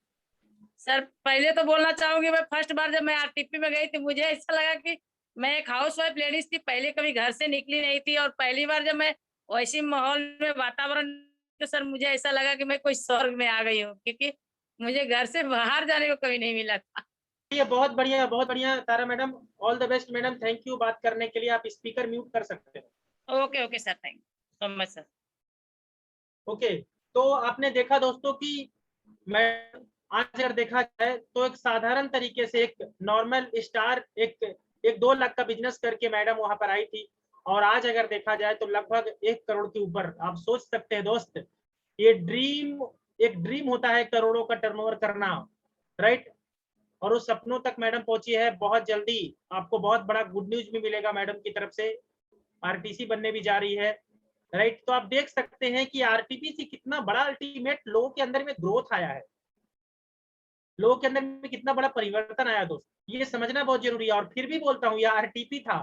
सर पहले तो बोलना चाहूंगी, मैं फर्स्ट बार जब मैं आरटीपी में गई थी मुझे ऐसा लगा कि मैं एक हाउसवाइफ लेडीज थी, पहले कभी घर से निकली नहीं थी, और पहली बार जब मैं वैसी माहौल में वातावरण तो सर मुझे ऐसा लगा कि मैं कोई स्वर्ग में आ गई हूँ, क्योंकि मुझे घर से बाहर जाने को कभी नहीं मिला था। ये बहुत बढ़िया Tara madam, all the best madam, thank you बात करने के लिए। आप स्पीकर म्यूट कर सकते हैं। Okay sir, thank you so much sir. Okay, तो आपने देखा दोस्तों कि मैं आज अगर देखा जाए तो एक साधारण तरीके से एक नॉर्मल स्टार एक 2 लाख का बिजनेस करके मैडम वहां पर आई थी, और आज अगर देखा जाए तो लगभग 1 करोड़ के ऊपर। आप सोच सकते हैं दोस्त, ये एक ड्रीम होता है करोड़ों का टर्नओवर करना, राइट? और उस सपनों तक मैडम पहुंची है। बहुत जल्दी आपको बहुत बड़ा गुड न्यूज भी मिलेगा मैडम की तरफ से, आरटीसी बनने भी जा रही है, राइट? तो आप देख सकते हैं कि आरटीपी से कितना बड़ा अल्टीमेट लोगों के अंदर में ग्रोथ आया है, लोगों के अंदर में कितना बड़ा परिवर्तन आया दोस्त, ये समझना बहुत जरूरी है। और फिर भी बोलता हूँ, यह आरटीपी था,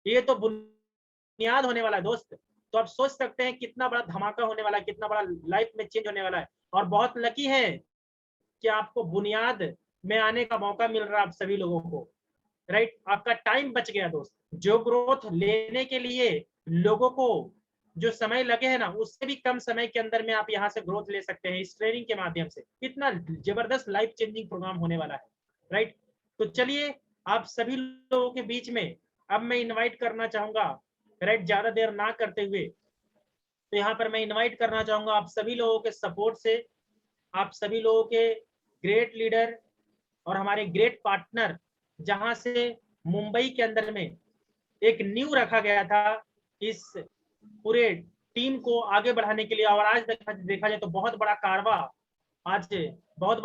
ये तो बुनियाद होने वाला है दोस्त। तो आप सोच सकते हैं कितना बड़ा धमाका होने वाला है, कितना बड़ा लाइफ में चेंज होने वाला है। और बहुत लकी है कि आपको बुनियाद में आने का मौका मिल रहा है आप सभी लोगों को, राइट? आपका टाइम बच गया दोस्त। जो ग्रोथ लेने के लिए लोगों को जो समय लगे है ना, उससे भी कम समय के अंदर में आप यहाँ से ग्रोथ ले सकते हैं इस ट्रेनिंग के माध्यम से। कितना जबरदस्त लाइफ चेंजिंग प्रोग्राम होने वाला है, राइट? तो चलिए आप सभी लोगों के बीच में अब मैं इनवाइट करना चाहूंगा, राइट, ज्यादा देर ना करते हुए। तो यहाँ पर मैं इनवाइट करना चाहूंगा आप सभी लोगों के सपोर्ट से, आप सभी लोगों के ग्रेट लीडर और हमारे ग्रेट पार्टनर, जहां से मुंबई के अंदर में एक नींव रखा गया था इस पूरे टीम को आगे बढ़ाने के लिए। और आज देखा जाए तो बहुत बड़ा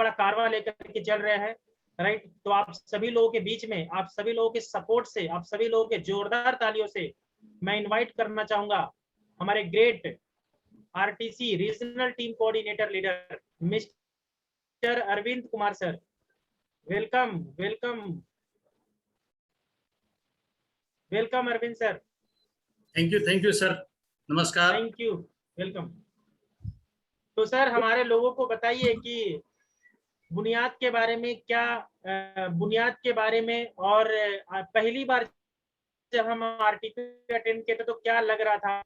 कारवा लेकर के चल रहे हैं, राइट? तो आप सभी लोगों के बीच में, आप सभी लोगों के सपोर्ट से, आप सभी लोगों के जोरदार तालियों से मैं इनवाइट करना चाहूंगा हमारे great RTC regional team coordinator leader mister Arvind Kumar sir. Welcome Arvind sir. Thank you sir, नमस्कार। Thank you, welcome. तो सर हमारे लोगों को बताइए कि बुनियाद के बारे में और पहली बार जब हम आरटीपी अटेंड किए थे तो क्या लग रहा था,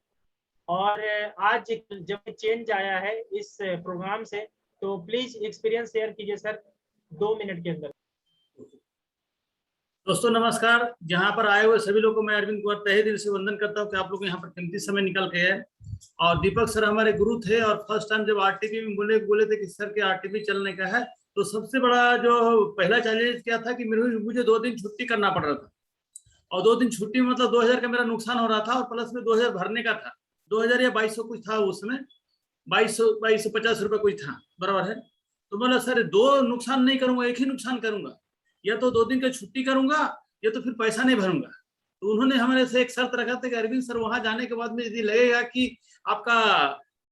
और आज जब चेंज आया है इस प्रोग्राम से, तो प्लीज एक्सपीरियंस शेयर कीजिए सर 2 मिनट के अंदर। दोस्तों नमस्कार, जहाँ पर आए हुए सभी लोगों को मैं अरविंद कुमार तहे दिल से वंदन करता हूँ कि आप लोग यहाँ पर कीमती समय निकल के है। और दीपक सर हमारे गुरु थे, और फर्स्ट टाइम जब आरटीपी में बोले थे कि सर के आरटीपी चलने का है, तो सबसे बड़ा जो पहला चैलेंज क्या था कि मुझे 2 दिन छुट्टी करना पड़ रहा था, और 2 दिन छुट्टी में मतलब 2,000 का मेरा नुकसान हो रहा था, और प्लस में 2,000 भरने का था। 2,000 या 2,200 कुछ था उसमें, 2,250 रुपये कुछ था, बराबर है। तो बोला सर 2 नुकसान नहीं करूंगा, एक ही नुकसान करूंगा, या तो 2 दिन का छुट्टी करूंगा या तो फिर पैसा नहीं भरूंगा। तो उन्होंने हमारे से एक शर्त रखा था कि अरविंद सर वहां जाने के बाद में यदि लगेगा कि आपका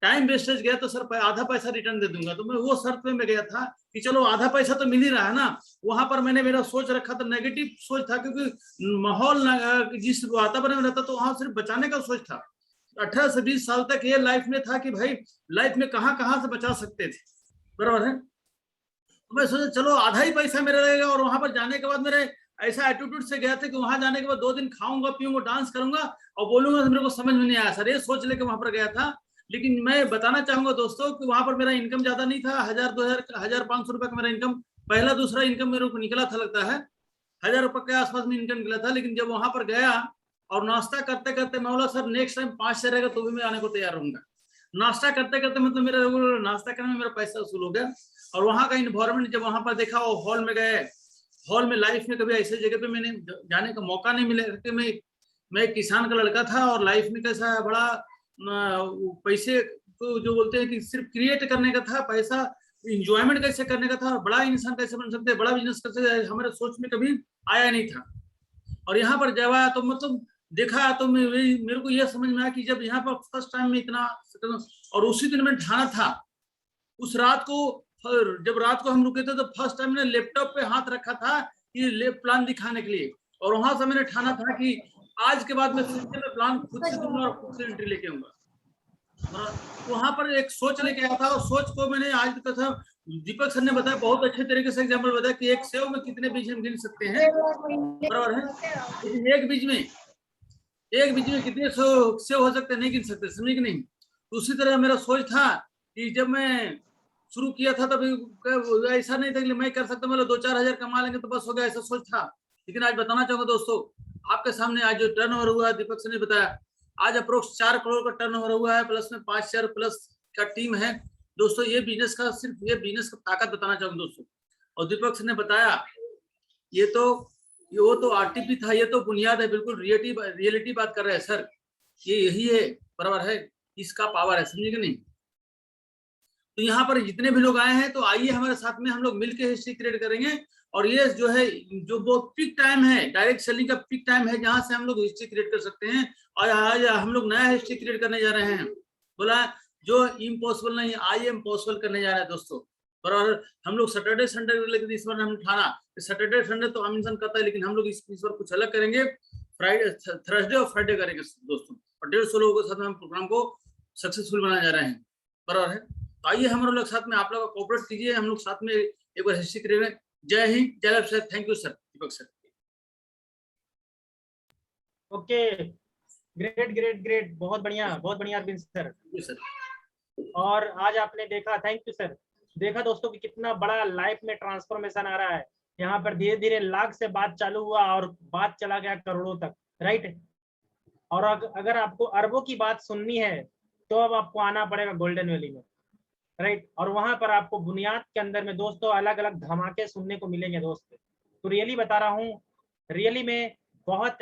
टाइम वेस्टेज गया तो सर आधा पैसा रिटर्न दे दूंगा। तो मैं वो शर्त पे मैं गया था कि चलो आधा पैसा तो मिल ही रहा है ना। वहां पर मैंने मेरा सोच रखा था, नेगेटिव सोच था, क्योंकि माहौल जिस वातावरण में रहता तो वहां सिर्फ बचाने का सोच था। 18 से 20 साल तक ये लाइफ में था कि भाई लाइफ में कहाँ से बचा सकते थे, बराबर है। तो मैं सोचा चलो आधा ही पैसा मेरा रहेगा, और वहां पर जाने के बाद मेरे ऐसा एटीट्यूड से गया था कि वहां जाने के बाद 2 दिन खाऊंगा पीऊंगा डांस करूंगा और बोलूंगा तो मेरे को समझ में नहीं आया सर, ये सोच लेके वहां पर गया था। लेकिन मैं बताना चाहूंगा दोस्तों कि वहां पर मेरा इनकम ज्यादा नहीं था, 1000 2000 1500 रुपए का मेरा इनकम, पहला दूसरा इनकम मेरे को निकला था, लगता है 1000 रुपए के आसपास में इनकम निकला था। लेकिन जब वहां पर गया और नाश्ता करते करते मैं बोला सर नेक्स्ट टाइम 5 से रहेगा तो भी मैं आने को तैयार रहूंगा। नाश्ता करते करते मतलब मेरा रेगुलर नाश्ता करने में मेरा पैसा वसूल हो गया। और वहाँ का इन्वायरमेंट जब वहां पर देखा, वो हॉल में गए, हॉल में लाइफ में कभी ऐसे जगह पे मैंने जाने का मौका नहीं मिला कि मैं एक किसान का लड़का था और लाइफ में कैसा है बड़ा पैसे तो जो बोलते हैं कि सिर्फ क्रिएट करने का था, पैसा इंजॉयमेंट कैसे करने का था, बड़ा इंसान कैसे बन सकते हैं, बड़ा बिजनेस कर सकते हैं, हमारे सोच में कभी आया नहीं था। और यहाँ पर जब आया तो मतलब देखा तो मेरे को यह समझ में आया कि जब यहाँ पर फर्स्ट टाइम में इतना, और उसी दिन में ठाना था उस रात को, जब रात को हम रुके थे तो फर्स्ट टाइम मैंने लैपटॉप पे हाथ रखा था ये प्लान दिखाने के लिए, और वहां से मैंने ठाना था कि आज के बाद मैं सिस्टम में प्लान खुद से दूंगा और खुद से एंट्री लेके आऊंगा। वहां पर एक सोच लेके आया था, और सोच को मैंने आज तक था, दीपक सर ने बताया बहुत अच्छे तरीके से एग्जाम्पल बताया कि एक सेव में कितने बीज हम गिन सकते हैं, बराबर है। लेकिन एक बीज में कितने सेव हो सकते हैं नहीं गिन सकते, समझे कि नहीं। तो उसी तरह मेरा सोच था कि जब मैं शुरू किया था तब ऐसा नहीं था कि मैं कर सकता, मतलब 2-4 हजार कमा लेंगे तो बस हो गया, ऐसा सोच था। लेकिन आज बताना चाहूंगा दोस्तों, आपके सामने आज जो टर्नओवर हुआ, दीपक सर ने बताया, आज अप्रोक्स 4 करोड़ का टर्नओवर हुआ है, प्लस में 5 शेयर प्लस का टीम है दोस्तों। ये बिजनेस का सिर्फ ये बिजनेस का ताकत बताना चाहूंगा दोस्तों। और दीपक सर ने बताया वो तो आरटीपी था, ये तो बुनियाद है, बिल्कुल रियलिटी बात कर रहे हैं सर, ये यही है, बराबर है, इसका पावर है, समझे कि नहीं। तो यहाँ पर जितने भी लोग आए हैं तो आइए हमारे साथ में हम लोग मिलकर हिस्ट्री क्रिएट करेंगे। और ये जो है जो वो पीक टाइम है, डायरेक्ट सेलिंग का पीक टाइम है, जहां से हम लोग हिस्ट्री क्रिएट कर सकते हैं। और आज हम लोग नया हिस्ट्री क्रिएट करने जा रहे हैं, बोला जो इम्पॉसिबल नहीं, आई एम पॉसिबल करने जा रहे हैं दोस्तों। और हम लोग सैटरडे संडे, लेकिन इस बार हम ठाना सैटरडे संडे तो आम इंसान करता है, लेकिन हम लोग इस बार कुछ अलग करेंगे, फ्राइडे थर्सडे और फ्राइडे करेंगे दोस्तों। और 150 लोगों के साथ में हम प्रोग्राम को सक्सेसफुल बनाने जा रहे हैं, बराबर है। तो आइए हम लोग साथ में, आप लोग कोऑपरेट कीजिए, हम लोग साथ में एक बार हिस्ट्री करेंगे। जय हिंद, जय लाभ sir, thank you sir, Deepak sir. Okay, great great great, बहुत बढ़िया अरविंद सर। और आज आपने देखा, थैंक यू सर, देखा दोस्तों कि कितना बड़ा लाइफ में ट्रांसफॉर्मेशन आ रहा है। यहाँ पर धीरे धीरे लाख से बात चालू हुआ और बात चला गया करोड़ों तक, राइट। और अगर आपको अरबों की बात सुननी है तो अब आपको आना पड़ेगा गोल्डन वैली में, राइट। और वहां पर आपको बुनियाद के अंदर में दोस्तों अलग अलग धमाके सुनने को मिलेंगे दोस्त। तो रियली बता रहा हूँ, रियली में बहुत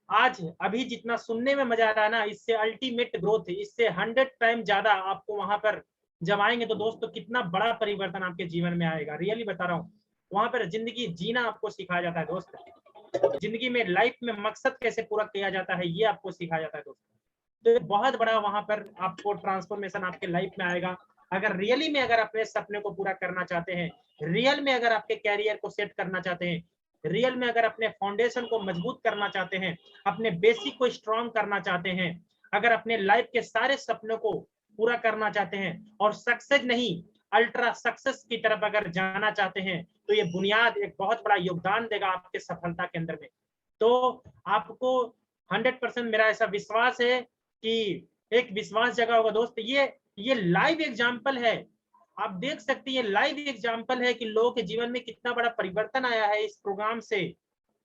आज अभी जितना सुनने में मजा आ रहा है ना, इससे अल्टीमेट ग्रोथ, इससे 100 टाइम ज्यादा आपको वहां पर जब आएंगे तो दोस्तों कितना बड़ा परिवर्तन आपके जीवन में आएगा। रियली बता रहा हूँ, वहां पर जिंदगी जीना आपको सिखाया जाता है दोस्त। जिंदगी में लाइफ में मकसद कैसे पूरा किया जाता है ये आपको सिखाया जाता है दोस्त। तो बहुत बड़ा वहां पर आपको ट्रांसफॉर्मेशन आपके लाइफ में आएगा। अगर रियली में अगर अपने सपने को पूरा करना चाहते हैं, रियल में अगर आपके कैरियर को सेट करना चाहते हैं, रियल में अगर अपने फाउंडेशन को मजबूत करना चाहते हैं, अपने बेसिक को स्ट्रॉन्ग करना चाहते हैं, अगर अपने लाइफ के सारे सपनों को पूरा करना चाहते हैं और सक्सेस नहीं अल्ट्रा सक्सेस की तरफ अगर जाना चाहते हैं, तो ये बुनियाद एक बहुत बड़ा योगदान देगा आपके सफलता के अंदर में। तो आपको 100% मेरा ऐसा विश्वास है कि एक विश्वास जगह होगा दोस्त। ये लाइव एग्जाम्पल है, आप देख सकते हैं, लाइव एग्जाम्पल है कि लोगों के जीवन में कितना बड़ा परिवर्तन आया है इस प्रोग्राम से,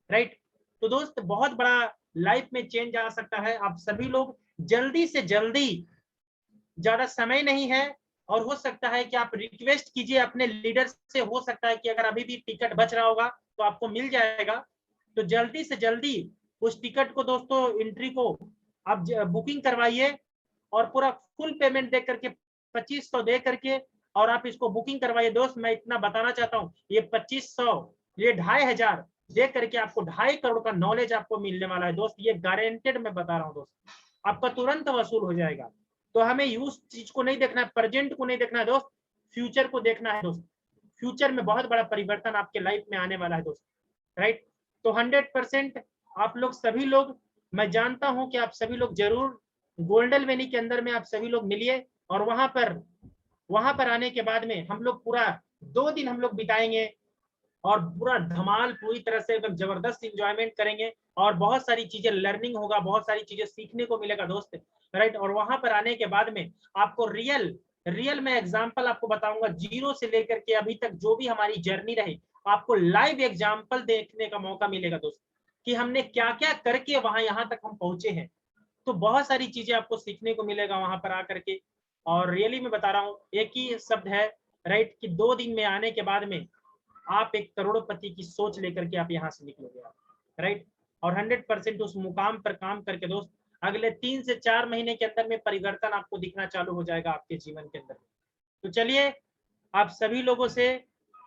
राइट। तो दोस्त बहुत बड़ा लाइफ में चेंज आ सकता है। आप सभी लोग जल्दी से जल्दी, ज्यादा समय नहीं है, और हो सकता है कि आप रिक्वेस्ट कीजिए अपने लीडर से, हो सकता है कि अगर अभी भी टिकट बच रहा होगा तो आपको मिल जाएगा। तो जल्दी से जल्दी उस टिकट को दोस्तों, एंट्री को आप बुकिंग करवाइए और पूरा फुल पेमेंट दे करके 2500 दे करके और आप इसको बुकिंग करवाइए दोस्त। मैं इतना बताना चाहता हूँ, ये 2500, ये 2500 देख करके आपको 2.5 करोड़ का नॉलेज आपको मिलने वाला है दोस्त, ये गारंटेड मैं बता रहा हूँ दोस्त, आपका तुरंत वसूल हो जाएगा। तो हमें यूज चीज को नहीं देखना है, प्रेजेंट को नहीं देखना है दोस्त, फ्यूचर को देखना है दोस्त। फ्यूचर में बहुत बड़ा परिवर्तन आपके लाइफ में आने वाला है दोस्त, राइट। तो 100% आप लोग सभी लोग, मैं जानता हूं कि आप सभी लोग जरूर गोल्डन वैली के अंदर में आप सभी लोग मिलिए, और वहां पर आने के बाद में हम लोग पूरा 2 दिन हम लोग बिताएंगे और पूरा धमाल पूरी तरह से एकदम जबरदस्त इंजॉयमेंट करेंगे, और बहुत सारी चीजें लर्निंग होगा, बहुत सारी चीजें सीखने को मिलेगा दोस्त, राइट। और वहां पर आने के बाद में आपको रियल में एग्जांपल आपको बताऊंगा, जीरो से लेकर के अभी तक जो भी हमारी जर्नी रही, आपको लाइव एग्जांपल देखने का मौका मिलेगा दोस्त, कि हमने क्या क्या करके वहां यहाँ तक हम पहुंचे हैं। तो बहुत सारी चीजें आपको सीखने को मिलेगा वहां पर आकर के, और रियली मैं बता रहा हूँ, एक ही शब्द है, राइट, कि 2 दिन में आने के बाद में आप एक करोड़पति की सोच लेकर के आप यहाँ से निकलोगे, राइट। और 100% उस मुकाम पर काम करके दोस्त, अगले 3 से 4 महीने के अंदर में परिवर्तन आपको दिखना चालू हो जाएगा आपके जीवन के अंदर। तो चलिए, आप सभी लोगों से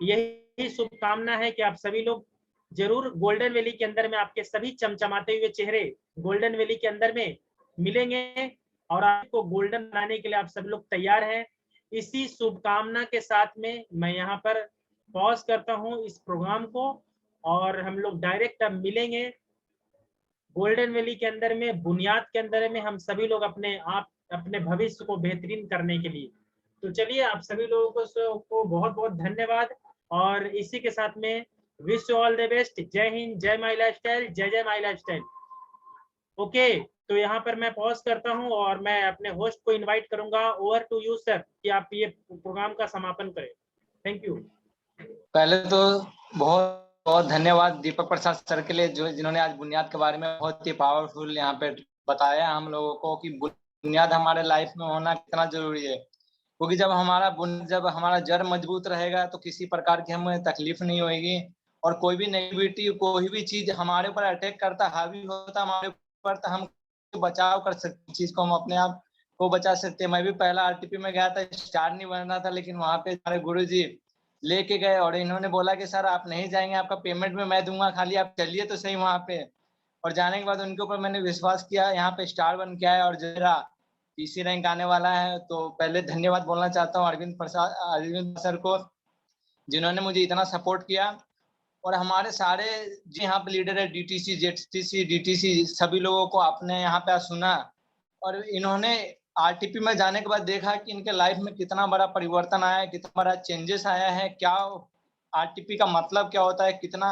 यही शुभकामना है कि आप सभी लोग जरूर गोल्डन वैली के अंदर में आपके सभी चमचमाते हुए चेहरे गोल्डन वैली के अंदर में मिलेंगे, और आपको गोल्डन बनाने के लिए आप सब लोग तैयार हैं। इसी शुभकामना के साथ में मैं यहाँ पर पॉज करता हूँ इस प्रोग्राम को, और हम लोग डायरेक्ट अब मिलेंगे गोल्डन वैली के अंदर में, बुनियाद के अंदर में, हम सभी लोग अपने भविष्य को बेहतरीन करने के लिए। तो चलिए, आप सभी लोगों को बहुत बहुत धन्यवाद, और इसी के साथ में wish you all the best. जय हिंद, जय माई लाइफस्टाइल, जय जय माई लाइफस्टाइल। ओके, तो यहाँ पर मैं पॉज करता हूँ और मैं अपने होस्ट को इनवाइट करूंगा, ओवर टू यू सर, कि आप ये प्रोग्राम का समापन करें। Thank you. पहले तो बहुत बहुत धन्यवाद दीपक प्रसाद सर के लिए, जिन्होंने आज बुनियाद के बारे में बहुत ही पावरफुल यहाँ पे बताया हम लोगों को कि बुनियाद हमारे लाइफ में होना कितना जरूरी है। क्योंकि जब हमारा जड़ मजबूत रहेगा तो किसी प्रकार की हमें तकलीफ नहीं होगी, और कोई भी नेगेटिविटी, कोई भी चीज हमारे ऊपर अटैक करता, हावी होता हमारे ऊपर, तो हम बचाव कर सकते, चीज को हम अपने आप को बचा सकते हैं। मैं भी पहला आरटीपी में गया था, स्टार नहीं बनना था, लेकिन वहां पे हमारे गुरुजी लेके गए और इन्होंने बोला कि सर आप नहीं जाएंगे, आपका पेमेंट में मैं दूंगा, खाली आप चलिए तो सही वहां पे। और जाने के बाद उनके ऊपर मैंने विश्वास किया, यहाँ पे स्टार बन के आया और जरा तीसरी रैंक आने वाला है। तो पहले धन्यवाद बोलना चाहता हूँ अरविंद सर को, जिन्होंने मुझे इतना सपोर्ट किया। और हमारे सारे जी यहाँ पे लीडर है, डीटीसी, जेटीसी, डीटीसी, सभी लोगों को आपने यहाँ पे सुना, और इन्होंने आरटीपी में जाने के बाद देखा कि इनके लाइफ में कितना बड़ा परिवर्तन आया है, कितना बड़ा चेंजेस आया है, क्या आरटीपी का मतलब क्या होता है, कितना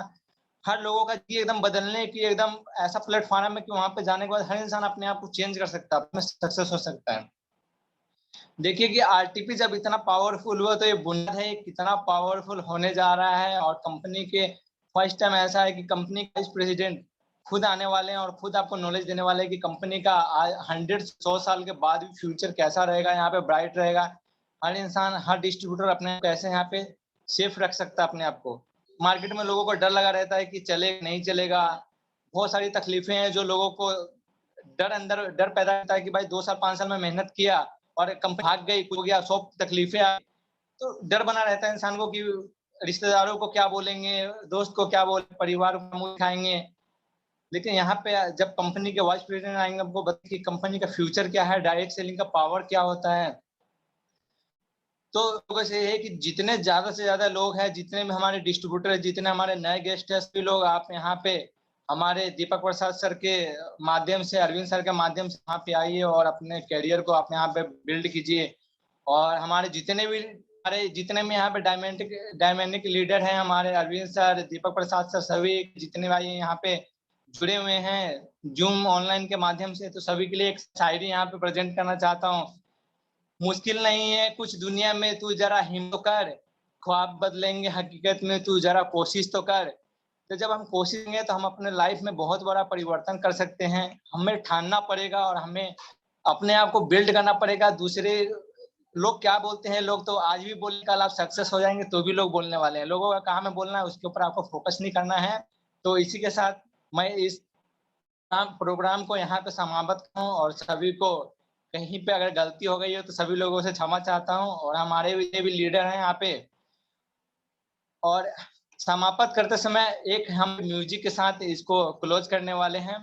हर लोगों का जी एकदम बदलने की एकदम ऐसा प्लेटफॉर्म है कि वहां पे जाने के बाद हर इंसान अपने आप को चेंज कर सकता है, अपने सक्सेस हो सकता है। देखिए कि आरटीपी जब इतना पावरफुल हुआ तो ये बुनियाद है कितना पावरफुल होने जा रहा है। और कंपनी के फर्स्ट टाइम ऐसा है कि कंपनी का वाइस प्रेसिडेंट खुद आने वाले हैं और खुद आपको नॉलेज देने वाले हैं कि कंपनी का 100 साल के बाद भी फ्यूचर कैसा रहेगा, यहाँ पे ब्राइट रहेगा। हर इंसान, हर डिस्ट्रीब्यूटर अपने कैसे यहाँ पे सेफ रख सकता है अपने आप को। मार्केट में लोगों को डर लगा रहता है कि चलेगा नहीं चलेगा, बहुत सारी तकलीफें हैं जो लोगों को डर पैदा करता है कि भाई 2 साल 5 साल में मेहनत किया और कंपनी भाग गई, कुछ हो गया, 100 तकलीफें आई, तो डर बना रहता है इंसान को कि रिश्तेदारों को क्या बोलेंगे, दोस्त को क्या बोलेंगे, परिवार को मुंह दिखाएंगे। लेकिन यहाँ पे जब कंपनी के वाइस प्रेसिडेंट आएंगे, आपको बताएंगे कि कंपनी का फ्यूचर क्या है, डायरेक्ट सेलिंग का पावर क्या होता है। तो लोगों से है कि जितने ज्यादा से ज्यादा लोग हैं, जितने भी हमारे डिस्ट्रीब्यूटर है, जितने हमारे नए गेस्ट है, सभी लोग आप यहाँ पे हमारे दीपक प्रसाद सर के माध्यम से, अरविंद सर के माध्यम से यहाँ पे आइए और अपने कैरियर को आप यहाँ पे बिल्ड कीजिए। और हमारे जितने भी यहाँ पे डायमेंडिक लीडर हैं, हमारे अरविंद सर, दीपक प्रसाद सर, सभी जितने भाई यहाँ पे जुड़े हुए हैं जूम ऑनलाइन के माध्यम से, तो सभी के लिए एक शायरी यहाँ पे प्रेजेंट करना चाहता हूँ। मुश्किल नहीं है कुछ दुनिया में, तू जरा हिम्मत कर, ख्वाब बदलेंगे हकीकत में, तू जरा कोशिश तो कर। तो जब हम कोशिश करेंगे तो हम अपने लाइफ में बहुत बड़ा परिवर्तन कर सकते हैं। हमें ठानना पड़ेगा और हमें अपने आप को बिल्ड करना पड़ेगा। दूसरे लोग क्या बोलते हैं, लोग तो आज भी बोले, कल आप सक्सेस हो जाएंगे तो भी लोग बोलने वाले हैं। लोगों का काम है बोलना है, उसके ऊपर आपको फोकस नहीं करना है। तो इसी के साथ मैं इस प्रोग्राम को यहाँ पे समाप्त करूँ, और सभी को कहीं पे अगर गलती हो गई हो तो सभी लोगों से क्षमा चाहता हूँ। और हमारे भी लीडर हैं यहाँ पे, और समाप्त करते समय एक हम म्यूजिक के साथ इसको क्लोज करने वाले हैं।